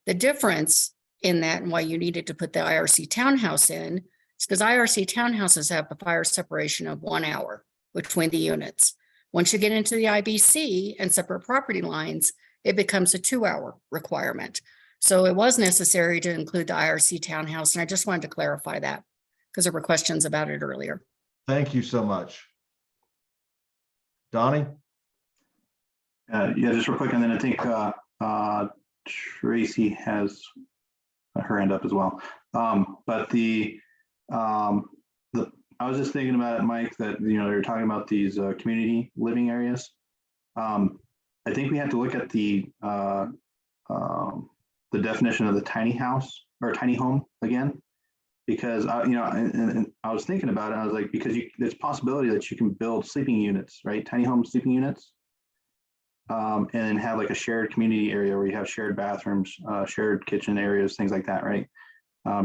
The difference in that and why you needed to put the IRC townhouse in is because IRC townhouses have a fire separation of 1 hour between the units. Once you get into the IBC and separate property lines, it becomes a 2-hour requirement. So it was necessary to include the IRC townhouse, and I just wanted to clarify that because there were questions about it earlier. Thank you so much. Donnie? Yeah, just real quick, and then I think Tracy has her hand up as well. But I was just thinking about it, Mike, that you're talking about these community living areas. I think we have to look at the definition of the tiny house or tiny home again, because and I was thinking about it. I was like, because there's a possibility that you can build sleeping units, right? Tiny home sleeping units, and have like a shared community area where you have shared bathrooms, shared kitchen areas, things like that, right?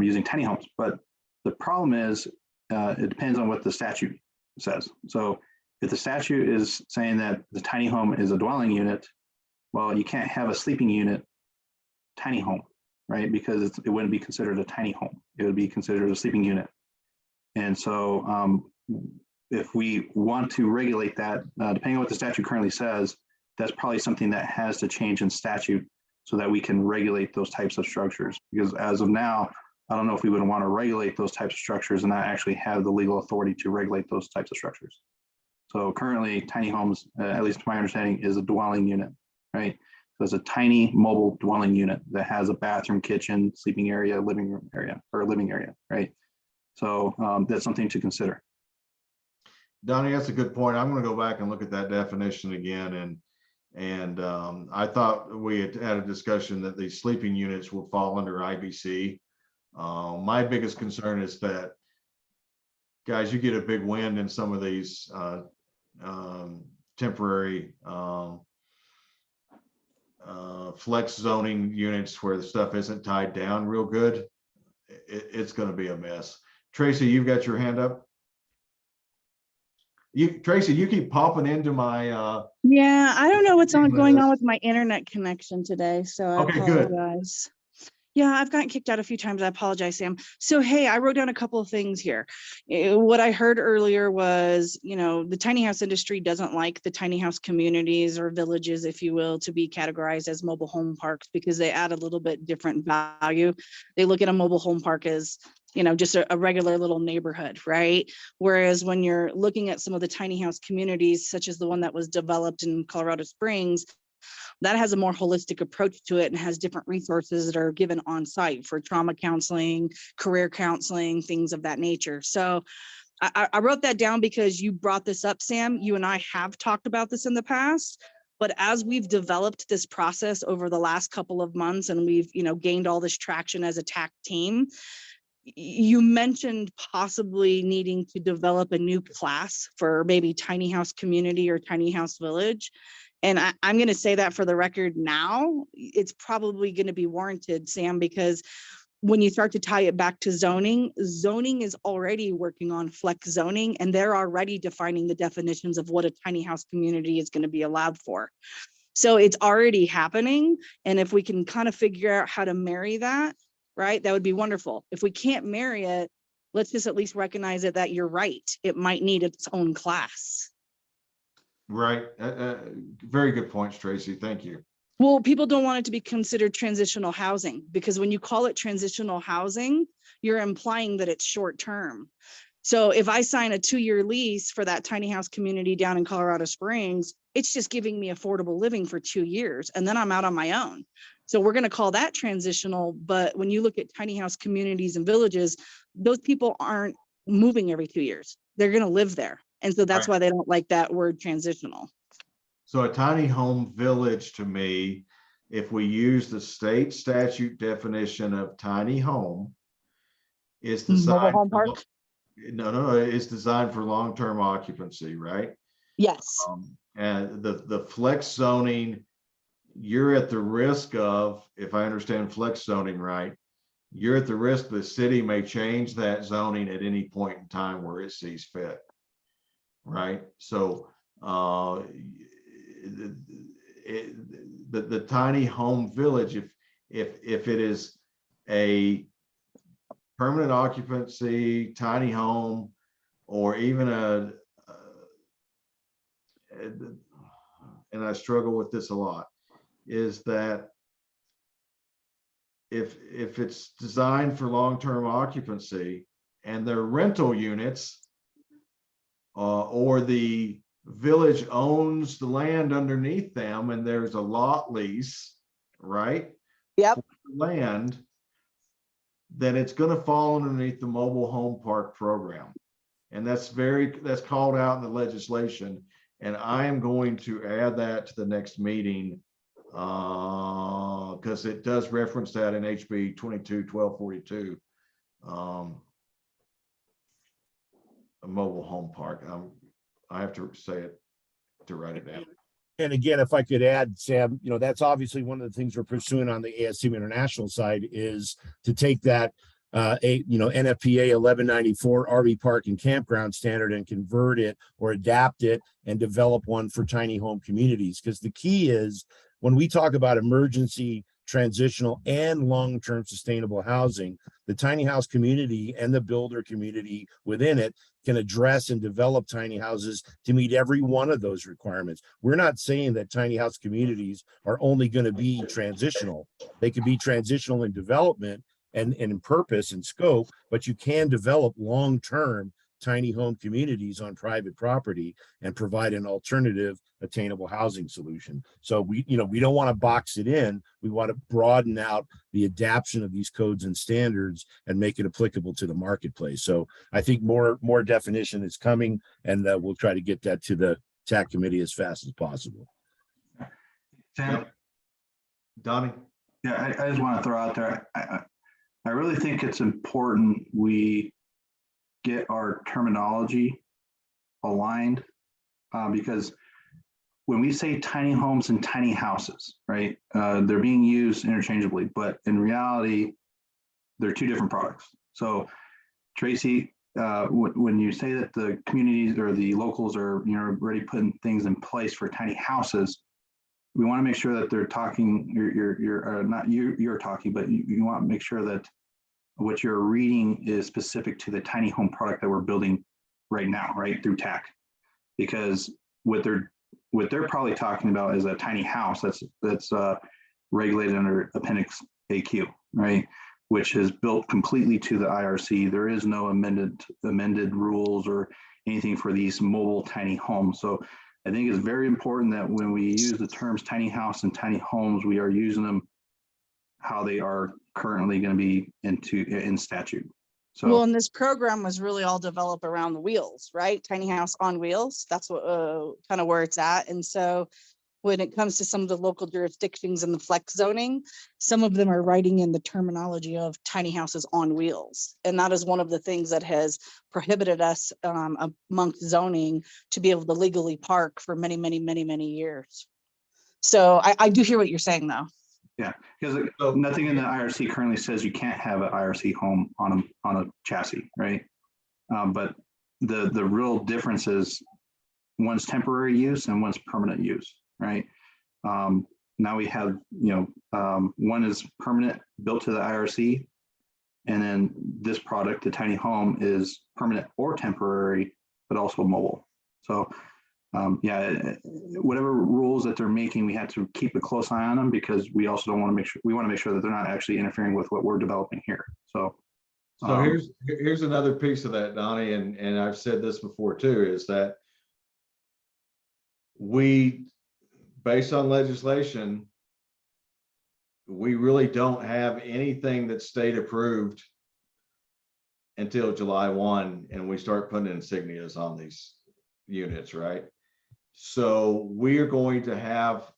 Using tiny homes. But the problem is, it depends on what the statute says. So if the statute is saying that the tiny home is a dwelling unit, well, you can't have a sleeping unit tiny home, right? Because it wouldn't be considered a tiny home. It would be considered a sleeping unit. And so if we want to regulate that, depending on what the statute currently says, that's probably something that has to change in statute so that we can regulate those types of structures. Because as of now, I don't know if we would want to regulate those types of structures and not actually have the legal authority to regulate those types of structures. So currently, tiny homes, at least to my understanding, is a dwelling unit, right? So it's a tiny mobile dwelling unit that has a bathroom, kitchen, sleeping area, living room area, or living area, right? So that's something to consider. Donnie, that's a good point. I'm going to go back and look at that definition again. And I thought we had had a discussion that these sleeping units will fall under IBC. My biggest concern is that, guys, you get a big wind in some of these temporary flex zoning units where the stuff isn't tied down real good. It's going to be a mess. Tracy, you've got your hand up. Tracy, you keep popping into my Yeah, I don't know what's going on with my internet connection today, so I Okay, good. apologize. Yeah, I've gotten kicked out a few times. I apologize, Sam. So, hey, I wrote down a couple of things here. What I heard earlier was, the tiny house industry doesn't like the tiny house communities or villages, if you will, to be categorized as mobile home parks because they add a little bit different value. They look at a mobile home park as, just a regular little neighborhood, right? Whereas when you're looking at some of the tiny house communities, such as the one that was developed in Colorado Springs, that has a more holistic approach to it and has different resources that are given on site for trauma counseling, career counseling, things of that nature. So I wrote that down because you brought this up, Sam. You and I have talked about this in the past, but as we've developed this process over the last couple of months and we've, gained all this traction as a TAC team, you mentioned possibly needing to develop a new class for maybe tiny house community or tiny house village. And I'm going to say that for the record now, it's probably going to be warranted, Sam, because when you start to tie it back to zoning, zoning is already working on flex zoning, and they're already defining the definitions of what a tiny house community is going to be allowed for. So it's already happening. And if we can kind of figure out how to marry that, right, that would be wonderful. If we can't marry it, let's just at least recognize it, that you're right. It might need its own class. Right. Very good points, Tracy. Thank you. Well, people don't want it to be considered transitional housing, because when you call it transitional housing, you're implying that it's short term. So if I sign a 2-year lease for that tiny house community down in Colorado Springs, it's just giving me affordable living for 2 years, and then I'm out on my own. So we're going to call that transitional. But when you look at tiny house communities and villages, those people aren't moving every 2 years. They're going to live there. And so that's Right. why they don't like that word transitional. So a tiny home village, to me, if we use the state statute definition of tiny home, is Mobile designed. home park? No, it's designed for long-term occupancy, right? Yes. And the flex zoning, you're at the risk of, if I understand flex zoning right, you're at the risk the city may change that zoning at any point in time where it sees fit. Right? So the tiny home village, if it is a permanent occupancy tiny home, or even and I struggle with this a lot, is that if it's designed for long-term occupancy and they're rental units, or the village owns the land underneath them and there's a lot lease, right? Yep. Land, then it's going to fall underneath the mobile home park program. And that's called out in the legislation. And I am going to add that to the next meeting, because it does reference that in HB 22-1242. A mobile home park. I have to say it to write it down. And again, if I could add, Sam, that's obviously one of the things we're pursuing on the ASM International side, is to take that NFPA 1194 RV park and campground standard and convert it or adapt it and develop one for tiny home communities. Because the key is, when we talk about emergency, transitional, and long-term sustainable housing, the tiny house community and the builder community within it can address and develop tiny houses to meet every one of those requirements. We're not saying that tiny house communities are only going to be transitional. They could be transitional in development and in purpose and scope, but you can develop long-term tiny home communities on private property and provide an alternative attainable housing solution. So we don't want to box it in. We want to broaden out the adaptation of these codes and standards and make it applicable to the marketplace. So I think more definition is coming, and we'll try to get that to the TAC committee as fast as possible. Sam, Donnie? yeah, I just want to throw out there, I really think it's important we get our terminology aligned, because when we say tiny homes and tiny houses, right, they're being used interchangeably, but in reality, they're two different products. So Tracy, when you say that the communities or the locals are already putting things in place for tiny houses, we want to make sure that they're talking, you're talking, but you want to make sure that what you're reading is specific to the tiny home product that we're building right now, right, through TAC. Because what they're probably talking about is a tiny house that's regulated under Appendix AQ, right, which is built completely to the IRC. There is no amended rules or anything for these mobile tiny homes. So I think it's very important that when we use the terms tiny house and tiny homes, we are using them how they are currently going to be in statute. So, well, and this program was really all developed around the wheels, right? Tiny house on wheels. That's what kind of where it's at. And so when it comes to some of the local jurisdictions and the flex zoning, some of them are writing in the terminology of tiny houses on wheels. And that is one of the things that has prohibited us amongst zoning to be able to legally park for many, many, many, many years. So I do hear what you're saying, though. Because So- nothing in the IRC currently says you can't have an IRC home on a chassis, right? But the real difference is one's temporary use and one's permanent use, right? Now we have, one is permanent, built to the IRC. And then this product, the tiny home, is permanent or temporary, but also mobile. So whatever rules that they're making, we have to keep a close eye on them, because we also don't want to make sure that they're not actually interfering with what we're developing here. So here's another piece of that, Donnie, and I've said this before too, is that we, based on legislation, we really don't have anything that's state approved until July 1, and we start putting insignias on these units, right? So we are going to have,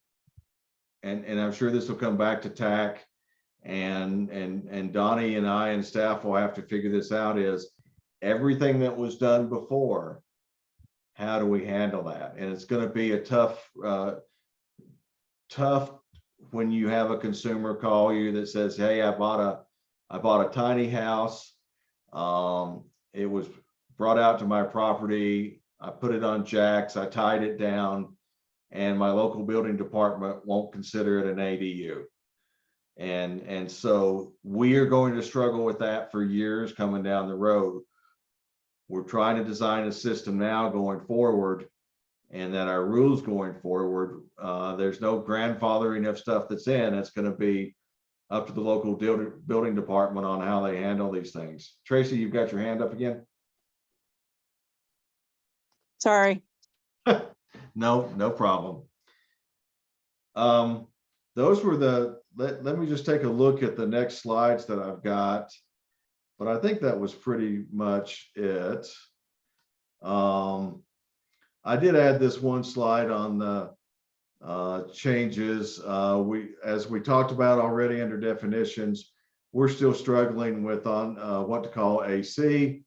and I'm sure this will come back to TAC, and Donnie and I and staff will have to figure this out, is everything that was done before, how do we handle that? And it's going to be a tough when you have a consumer call you that says, hey, I bought a tiny house. It was brought out to my property. I put it on jacks. I tied it down, and my local building department won't consider it an ADU. And so we are going to struggle with that for years coming down the road. We're trying to design a system now going forward, and that our rules going forward, there's no grandfathering of stuff that's in. It's going to be up to the local building department on how they handle these things. Tracy, you've got your hand up again. Sorry. No problem. Those were let me just take a look at the next slides that I've got, but I think that was pretty much it. I did add this one slide on the changes. As we talked about already under definitions, we're still struggling with on what to call AC.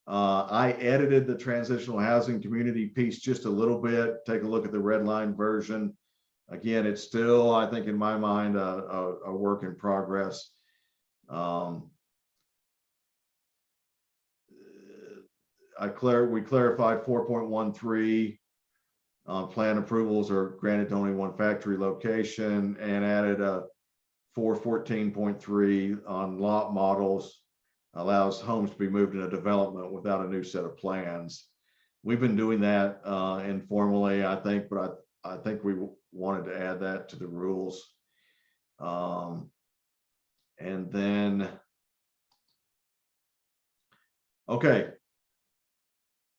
I edited the transitional housing community piece just a little bit. Take a look at the red line version. Again, it's still, I think, in my mind, a work in progress. We clarified 4.13 plan approvals are granted to only one factory location, and added a 414.3 on lot models allows homes to be moved in a development without a new set of plans. We've been doing that informally, I think, but I think we wanted to add that to the rules. And then, okay.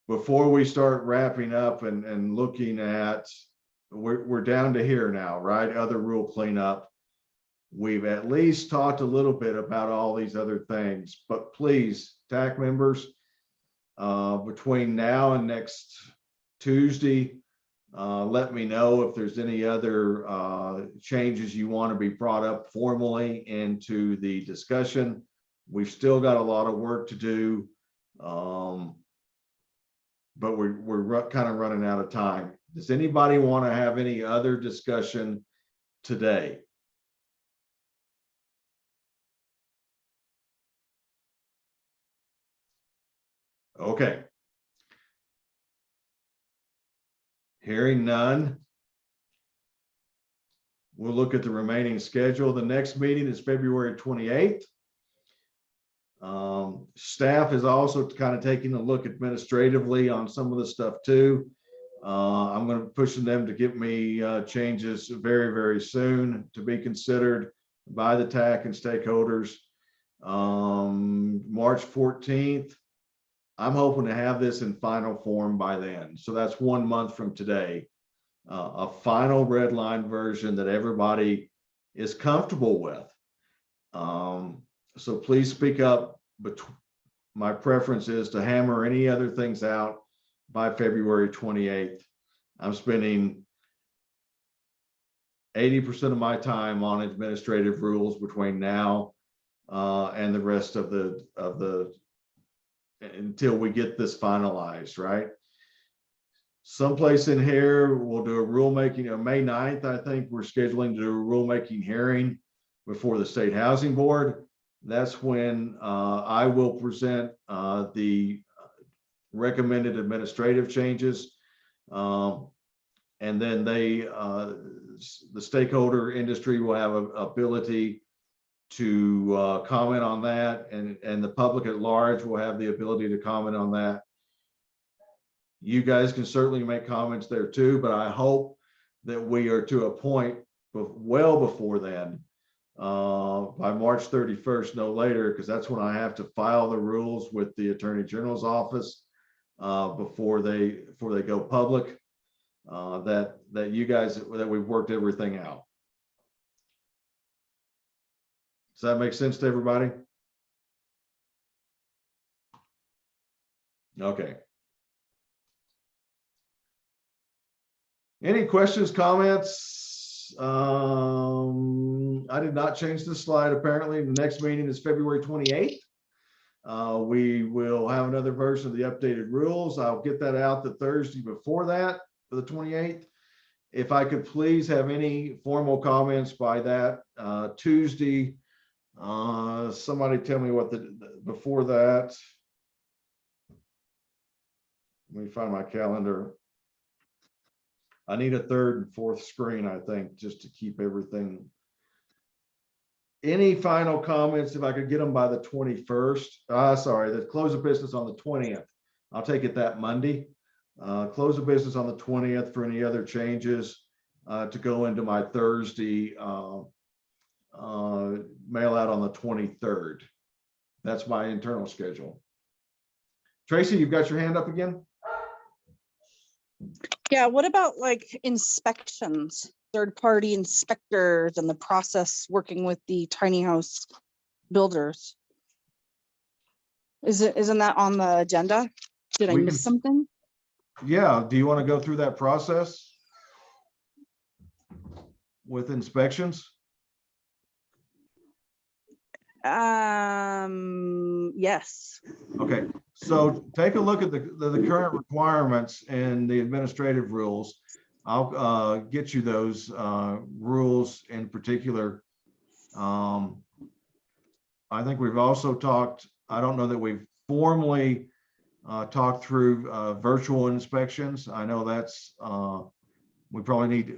Before we start wrapping up and looking at, we're down to here now, right? Other rule cleanup. We've at least talked a little bit about all these other things, but please, TAC members, between now and next Tuesday, let me know if there's any other changes you want to be brought up formally into the discussion. We've still got a lot of work to do. But we're kind of running out of time. Does anybody want to have any other discussion today? Okay. Hearing none, we'll look at the remaining schedule. The next meeting is February 28th. Staff is also kind of taking a look administratively on some of the stuff too. I'm going to push them to get me changes very, very soon to be considered by the TAC and stakeholders. March 14th, I'm hoping to have this in final form by then. So that's 1 month from today. A final red line version that everybody is comfortable with. So please speak up. But my preference is to hammer any other things out by February 28th. I'm spending 80% of my time on administrative rules between now and the rest of the until we get this finalized, right? Someplace in here, we'll do a rulemaking on May 9th. I think we're scheduling to do a rulemaking hearing before the State Housing Board. That's when I will present the recommended administrative changes. And then the stakeholder industry will have an ability to comment on that, and the public at large will have the ability to comment on that. You guys can certainly make comments there too, but I hope that we are to a point well before then, by March 31st, no later, because that's when I have to file the rules with the Attorney General's office before they go public. That you guys, that we've worked everything out. Does that make sense to everybody? Okay. Any questions, comments? I did not change the slide. Apparently, the next meeting is February 28th. We will have another version of the updated rules. I'll get that out the Thursday before that, for the 28th. If I could please have any formal comments by that Tuesday. Somebody tell me what before that. Let me find my calendar. I need a third and fourth screen, I think, just to keep everything. Any final comments, if I could get them by the 21st? Sorry, the close of business on the 20th. I'll take it that Monday. Close of business on the 20th for any other changes to go into my Thursday mail out on the 23rd. That's my internal schedule. Tracy, you've got your hand up again? Yeah, what about like inspections, third-party inspectors and the process working with the tiny house builders? Isn't that on the agenda? Did I We miss can- something? Yeah, do you want to go through that process with inspections? Yes. Okay, so take a look at the current requirements and the administrative rules. I'll get you those rules in particular. I think we've also talked, I don't know that we've formally talked through virtual inspections. I know that's, we probably need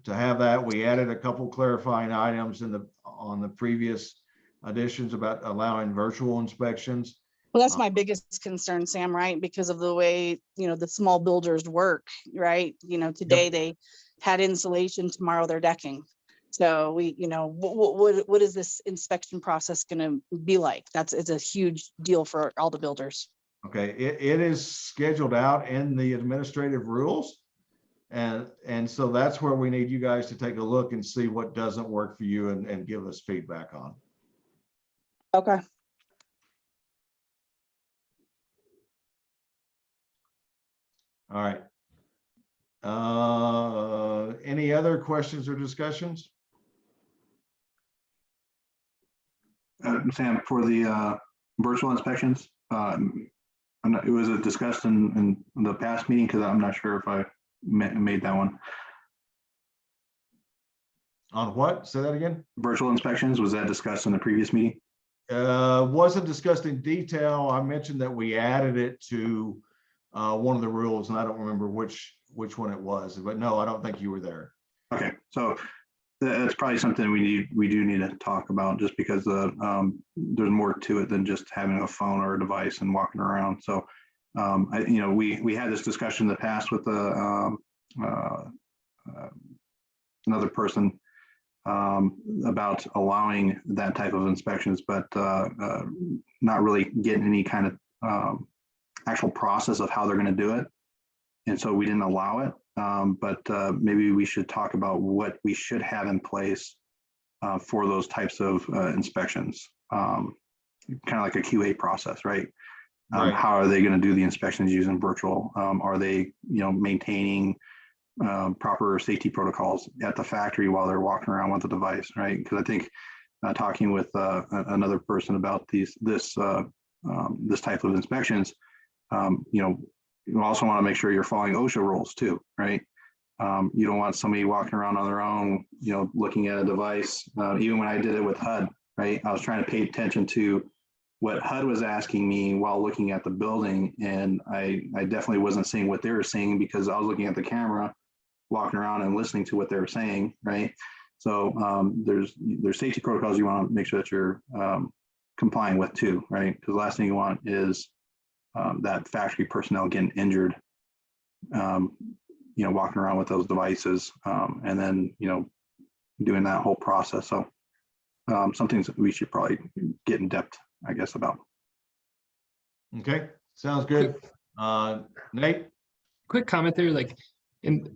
to have that. We added a couple clarifying items on the previous additions about allowing virtual inspections. Well, that's my biggest concern, Sam, right? Because of the way, the small builders work, right? Today they had insulation, tomorrow they're decking. So what is this inspection process going to be like? It's a huge deal for all the builders. Okay, it is scheduled out in the administrative rules. And so that's where we need you guys to take a look and see what doesn't work for you and give us feedback on. Okay. All right. Any other questions or discussions? Sam, for the virtual inspections, it was discussed in the past meeting, because I'm not sure if I made that one. On what? Say that again? Virtual inspections, was that discussed in the previous meeting? Wasn't discussed in detail. I mentioned that we added it to one of the rules, and I don't remember which one it was, but no, I don't think you were there. Okay, so that's probably something we do need to talk about, just because there's more to it than just having a phone or a device and walking around. So we had this discussion in the past with another person about allowing that type of inspections, but not really getting any kind of actual process of how they're going to do it. And so we didn't allow it. But maybe we should talk about what we should have in place for those types of inspections, kind of like a QA process, right? Right. How are they going to do the inspections using virtual? Are they, maintaining proper safety protocols at the factory while they're walking around with the device, right? Because I think talking with another person about this type of inspections, you also want to make sure you're following OSHA rules too, right? You don't want somebody walking around on their own, looking at a device. Even when I did it with HUD, right? I was trying to pay attention to what HUD was asking me while looking at the building. And I definitely wasn't seeing what they were saying because I was looking at the camera, walking around and listening to what they were saying, right? So there's safety protocols you want to make sure that you're complying with too, right? Because the last thing you want is that factory personnel getting injured, walking around with those devices, and then, doing that whole process. So some things that we should probably get in depth, I guess, about. Okay, sounds good. Nate? Quick comment there, and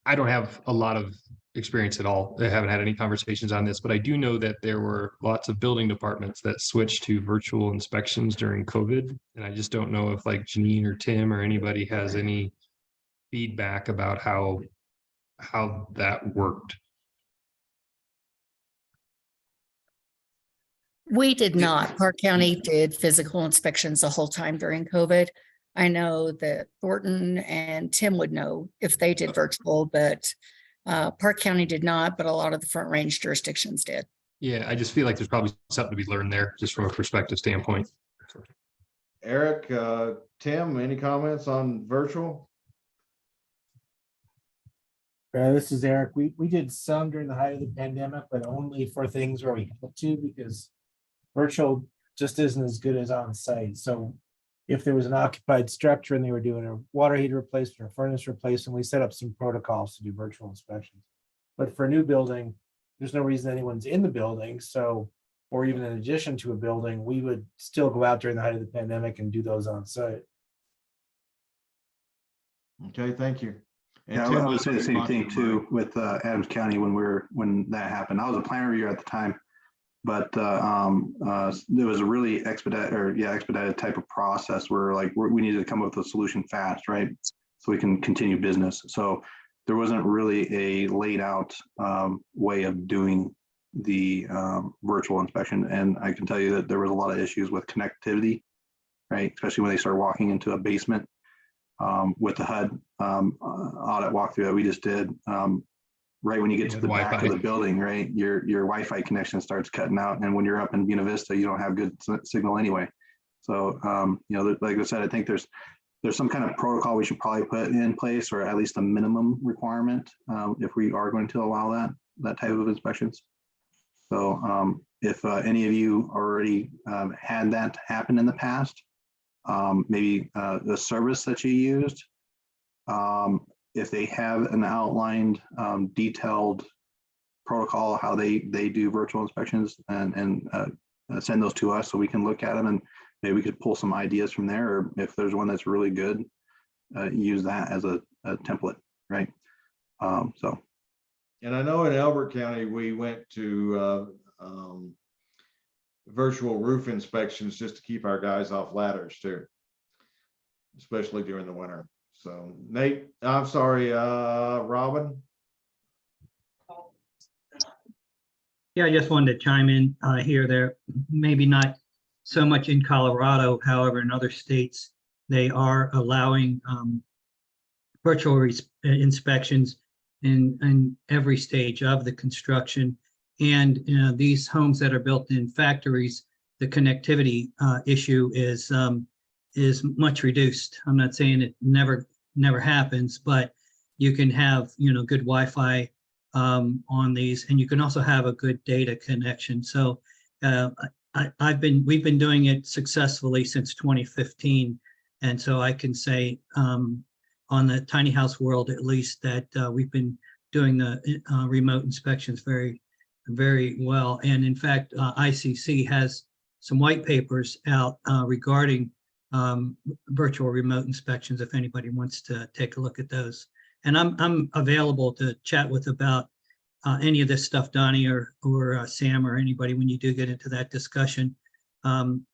I don't have a lot of experience at all. I haven't had any conversations on this, but I do know that there were lots of building departments that switched to virtual inspections during COVID. And I just don't know if Janine or Tim or anybody has any feedback about how that worked. We did not. Park County did physical inspections the whole time during COVID. I know that Thornton and Tim would know if they did virtual, but Park County did not, but a lot of the Front Range jurisdictions did. Yeah, I just feel like there's probably something to be learned there, just from a perspective standpoint. Eric, Tim, any comments on virtual? This is Eric. We did some during the height of the pandemic, but only for things where we had to, because virtual just isn't as good as on site. So if there was an occupied structure and they were doing a water heater replacement or furnace replacement, we set up some protocols to do virtual inspections. But for a new building, there's no reason anyone's in the building. So, or even in addition to a building, we would still go out during the height of the pandemic and do those on site. Okay, thank you. And Yeah, Tim, I would say the same thing too with Adams County when that happened. I was a plan reviewer at the time, but there was a really expedited type of process where we needed to come up with a solution fast, right? So we can continue business. So there wasn't really a laid out way of doing the virtual inspection. And I can tell you that there was a lot of issues with connectivity, right? Especially when they start walking into a basement. With the HUD audit walkthrough that we just did, right when you get to the back of the building, right, your Wi-Fi connection starts cutting out, and when you're up in Buena Vista, you don't have good signal anyway. So, like I said, I think there's some kind of protocol we should probably put in place, or at least a minimum requirement, if we are going to allow that type of inspections. So, if any of you already had that happen in the past, maybe the service that you used, if they have an outlined detailed protocol how they do virtual inspections, and send those to us so we can look at them, and maybe we could pull some ideas from there, or if there's one that's really good, use that as a template, right? So. And I know in Elbert County, we went to virtual roof inspections just to keep our guys off ladders too, especially during the winter. So Nate, I'm sorry, Robin. Yeah, I just wanted to chime in here. There, maybe not so much in Colorado, however, in other states, they are allowing virtual inspections in every stage of the construction. And these homes that are built in factories, the connectivity issue is much reduced. I'm not saying it never happens, but you can have good Wi-Fi on these, and you can also have a good data connection. So we've been doing it successfully since 2015, and so I can say on the tiny house world at least that we've been doing the remote inspections very well. And in fact, ICC has some white papers out regarding virtual remote inspections if anybody wants to take a look at those. And I'm available to chat with about any of this stuff, Donnie or Sam or anybody when you do get into that discussion. I'm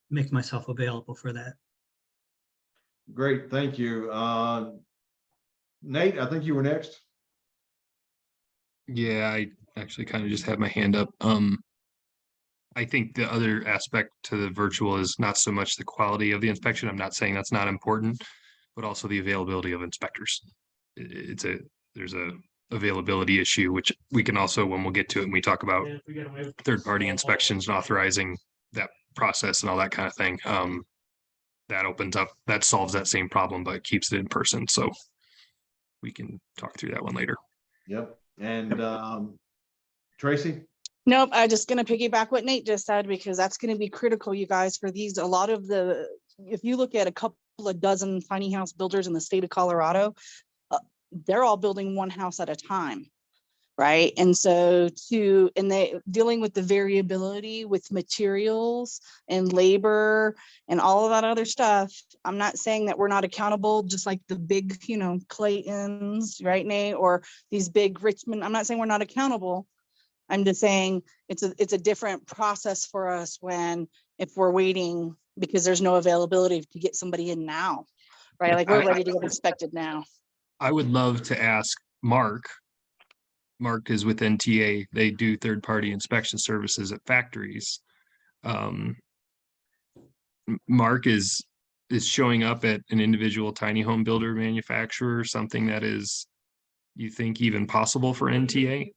make myself available for that. Great, thank you. Nate, I think you were next. Yeah, I actually kind of just had my hand up. I think the other aspect to the virtual is not so much the quality of the inspection. I'm not saying that's not important, but also the availability of inspectors there's a availability issue, which we can also, when we'll get to it, and we talk about third-party inspections and authorizing that process and all that kind of thing. That solves that same problem, but keeps it in person. So we can talk through that one later. Yep. And Tracy? Nope, I'm just gonna piggyback what Nate just said, because that's gonna be critical, you guys, for these, a lot of the, if you look at a couple of dozen tiny house builders in the state of Colorado, they're all building one house at a time, right? And so they dealing with the variability with materials and labor and all of that other stuff. I'm not saying that we're not accountable, just like the big, Claytons, right, Nate, or these big Richmond. I'm not saying we're not accountable. I'm just saying it's a different process for us if we're waiting because there's no availability to get somebody in now, right? Like we're ready to get inspected now. I would love to ask Mark. Mark is with NTA. They do third-party inspection services at factories. Mark is showing up at an individual tiny home builder manufacturer, something that is, you think, even possible for NTA?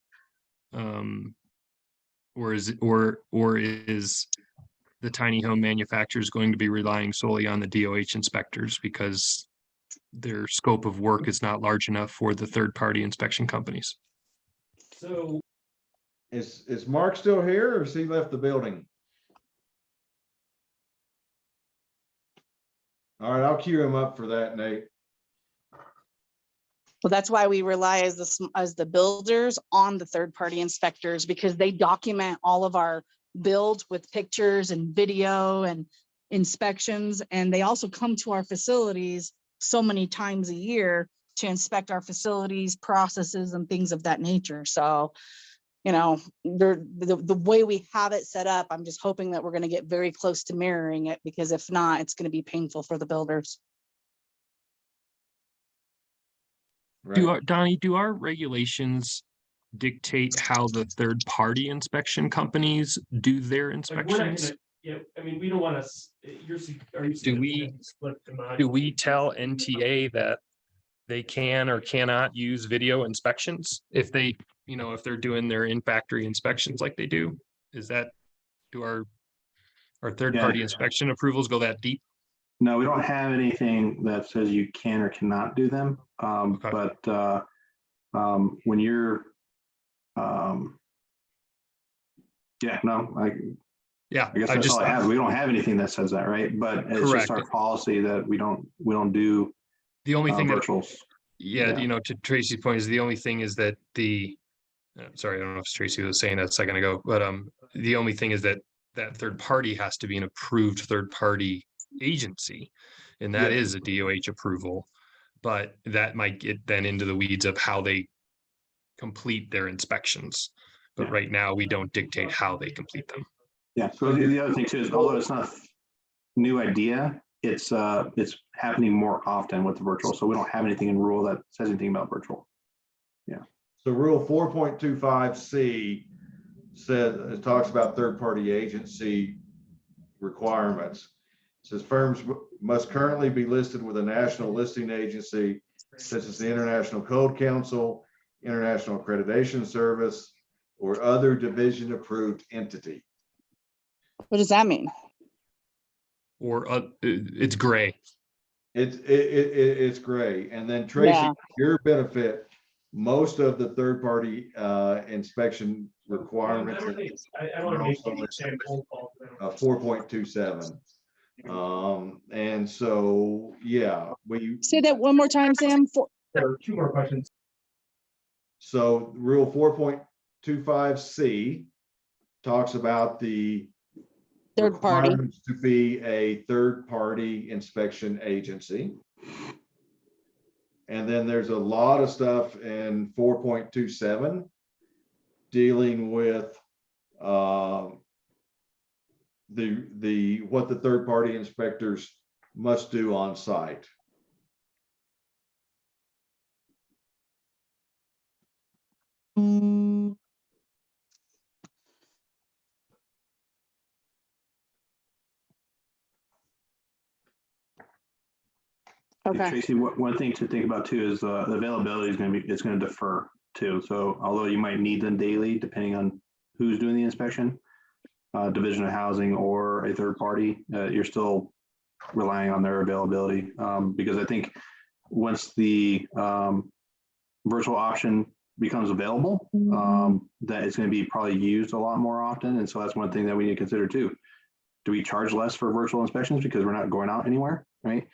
Or is the tiny home manufacturers going to be relying solely on the DOH inspectors because their scope of work is not large enough for the third-party inspection companies? So is Mark still here, or has he left the building? All right, I'll queue him up for that, Nate. Well, that's why we rely as the builders on the third-party inspectors, because they document all of our builds with pictures and video and inspections. And they also come to our facilities so many times a year to inspect our facilities, processes, and things of that nature. So, the way we have it set up, I'm just hoping that we're going to get very close to mirroring it, because if not, it's going to be painful for the builders. Right. Donnie, do our regulations dictate how the third-party inspection companies do their inspections? Yeah, I mean, we don't want to, Do we tell NTA that they can or cannot use video inspections if they, if they're doing their in-factory inspections like they do? Do our third-party inspection approvals go that deep? No, we don't have anything that says you can or cannot do them. But when you're, Yeah, I guess that's all I have. We don't have anything that says that, right? But it's just our policy that we don't do the only thing virtuals. To Tracy's point, is the only thing is that sorry, I don't know if Tracy was saying that a second ago, but the only thing is that third party has to be an approved third party agency, and that is a DOH approval. But that might get then into the weeds of how they complete their inspections. But right now, we don't dictate how they complete them. Yeah. So the other thing too is, although it's not a new idea, it's happening more often with the virtual. So we don't have anything in rule that says anything about virtual. Yeah. So Rule 4.25C it talks about third-party agency requirements. It says firms must currently be listed with a national listing agency, such as the International Code Council, International Accreditation Service, or other division-approved entity. What does that mean? Or it's gray. It's gray. And then Tracy, your benefit, most of the third-party inspection requirements are also listed 4.27. And so, we say that one more time, Sam. there are two more questions. So Rule 4.25C talks about the third party requirements to be a third-party inspection agency. And then there's a lot of stuff in 4.27 dealing with what the third-party inspectors must do on site. Okay, Tracy, one thing to think about too is the availability is going to be, it's going to defer too. So although you might need them daily, depending on who's doing the inspection, Division of Housing or a third party, you're still relying on their availability. Because I think once the virtual option becomes available, that it's going to be probably used a lot more often. And so that's one thing that we need to consider too. Do we charge less for virtual inspections because we're not going out anywhere, right?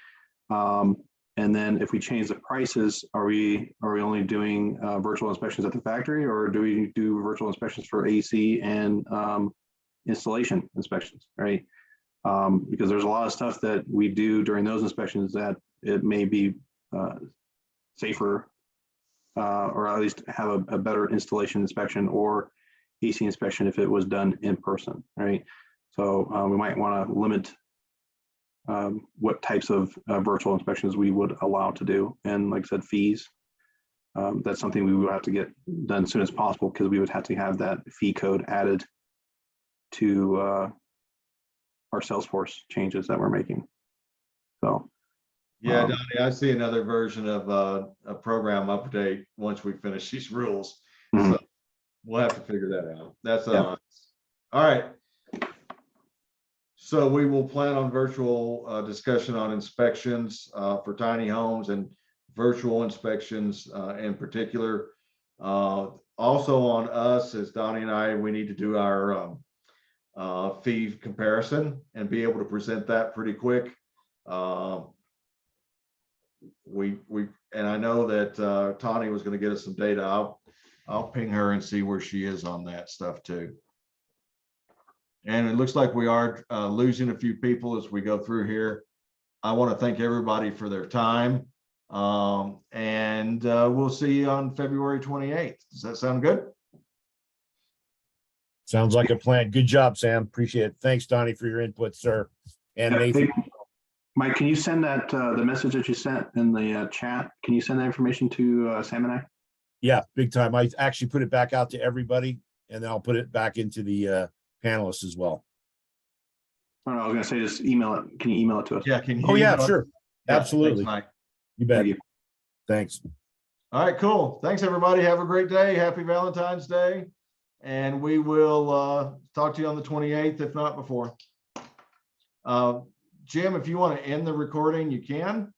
And then if we change the prices, are we only doing virtual inspections at the factory, or do we do virtual inspections for AC and installation inspections, right? Because there's a lot of stuff that we do during those inspections that it may be safer, or at least have a better installation inspection or AC inspection if it was done in person, right? So we might want to limit what types of virtual inspections we would allow to do. And like I said, fees, that's something we would have to get done as soon as possible, because we would have to have that fee code added to our Salesforce changes that we're making. So. Yeah, Donnie, I see another version of a program update once we finish these rules. So we'll have to figure that out. That's all right. So we will plan on virtual discussion on inspections for tiny homes and virtual inspections in particular. Also on us, as Donnie and I, we need to do our fee comparison and be able to present that pretty quick. And I know that Tawny was going to get us some data. I'll ping her and see where she is on that stuff too. And it looks like we are losing a few people as we go through here. I want to thank everybody for their time. And we'll see you on February 28th. Does that sound good? Sounds like a plan. Good job, Sam. Appreciate it. Thanks, Donnie, for your input, sir. And Nathan. Hey, Mike, can you send that the message that you sent in the chat? Can you send that information to Sam and I? Yeah, big time. I actually put it back out to everybody, and then I'll put it back into the panelists as well. Oh, no, I was going to say, just email it. Can you email it to us? Yeah, can you? Oh, yeah, email it? sure. Yeah, Absolutely. thanks, Mike. You bet. Thank you. Thanks. All right, cool. Thanks, everybody. Have a great day. Happy Valentine's Day. And we will talk to you on the 28th, if not before. Jim, if you want to end the recording, you can.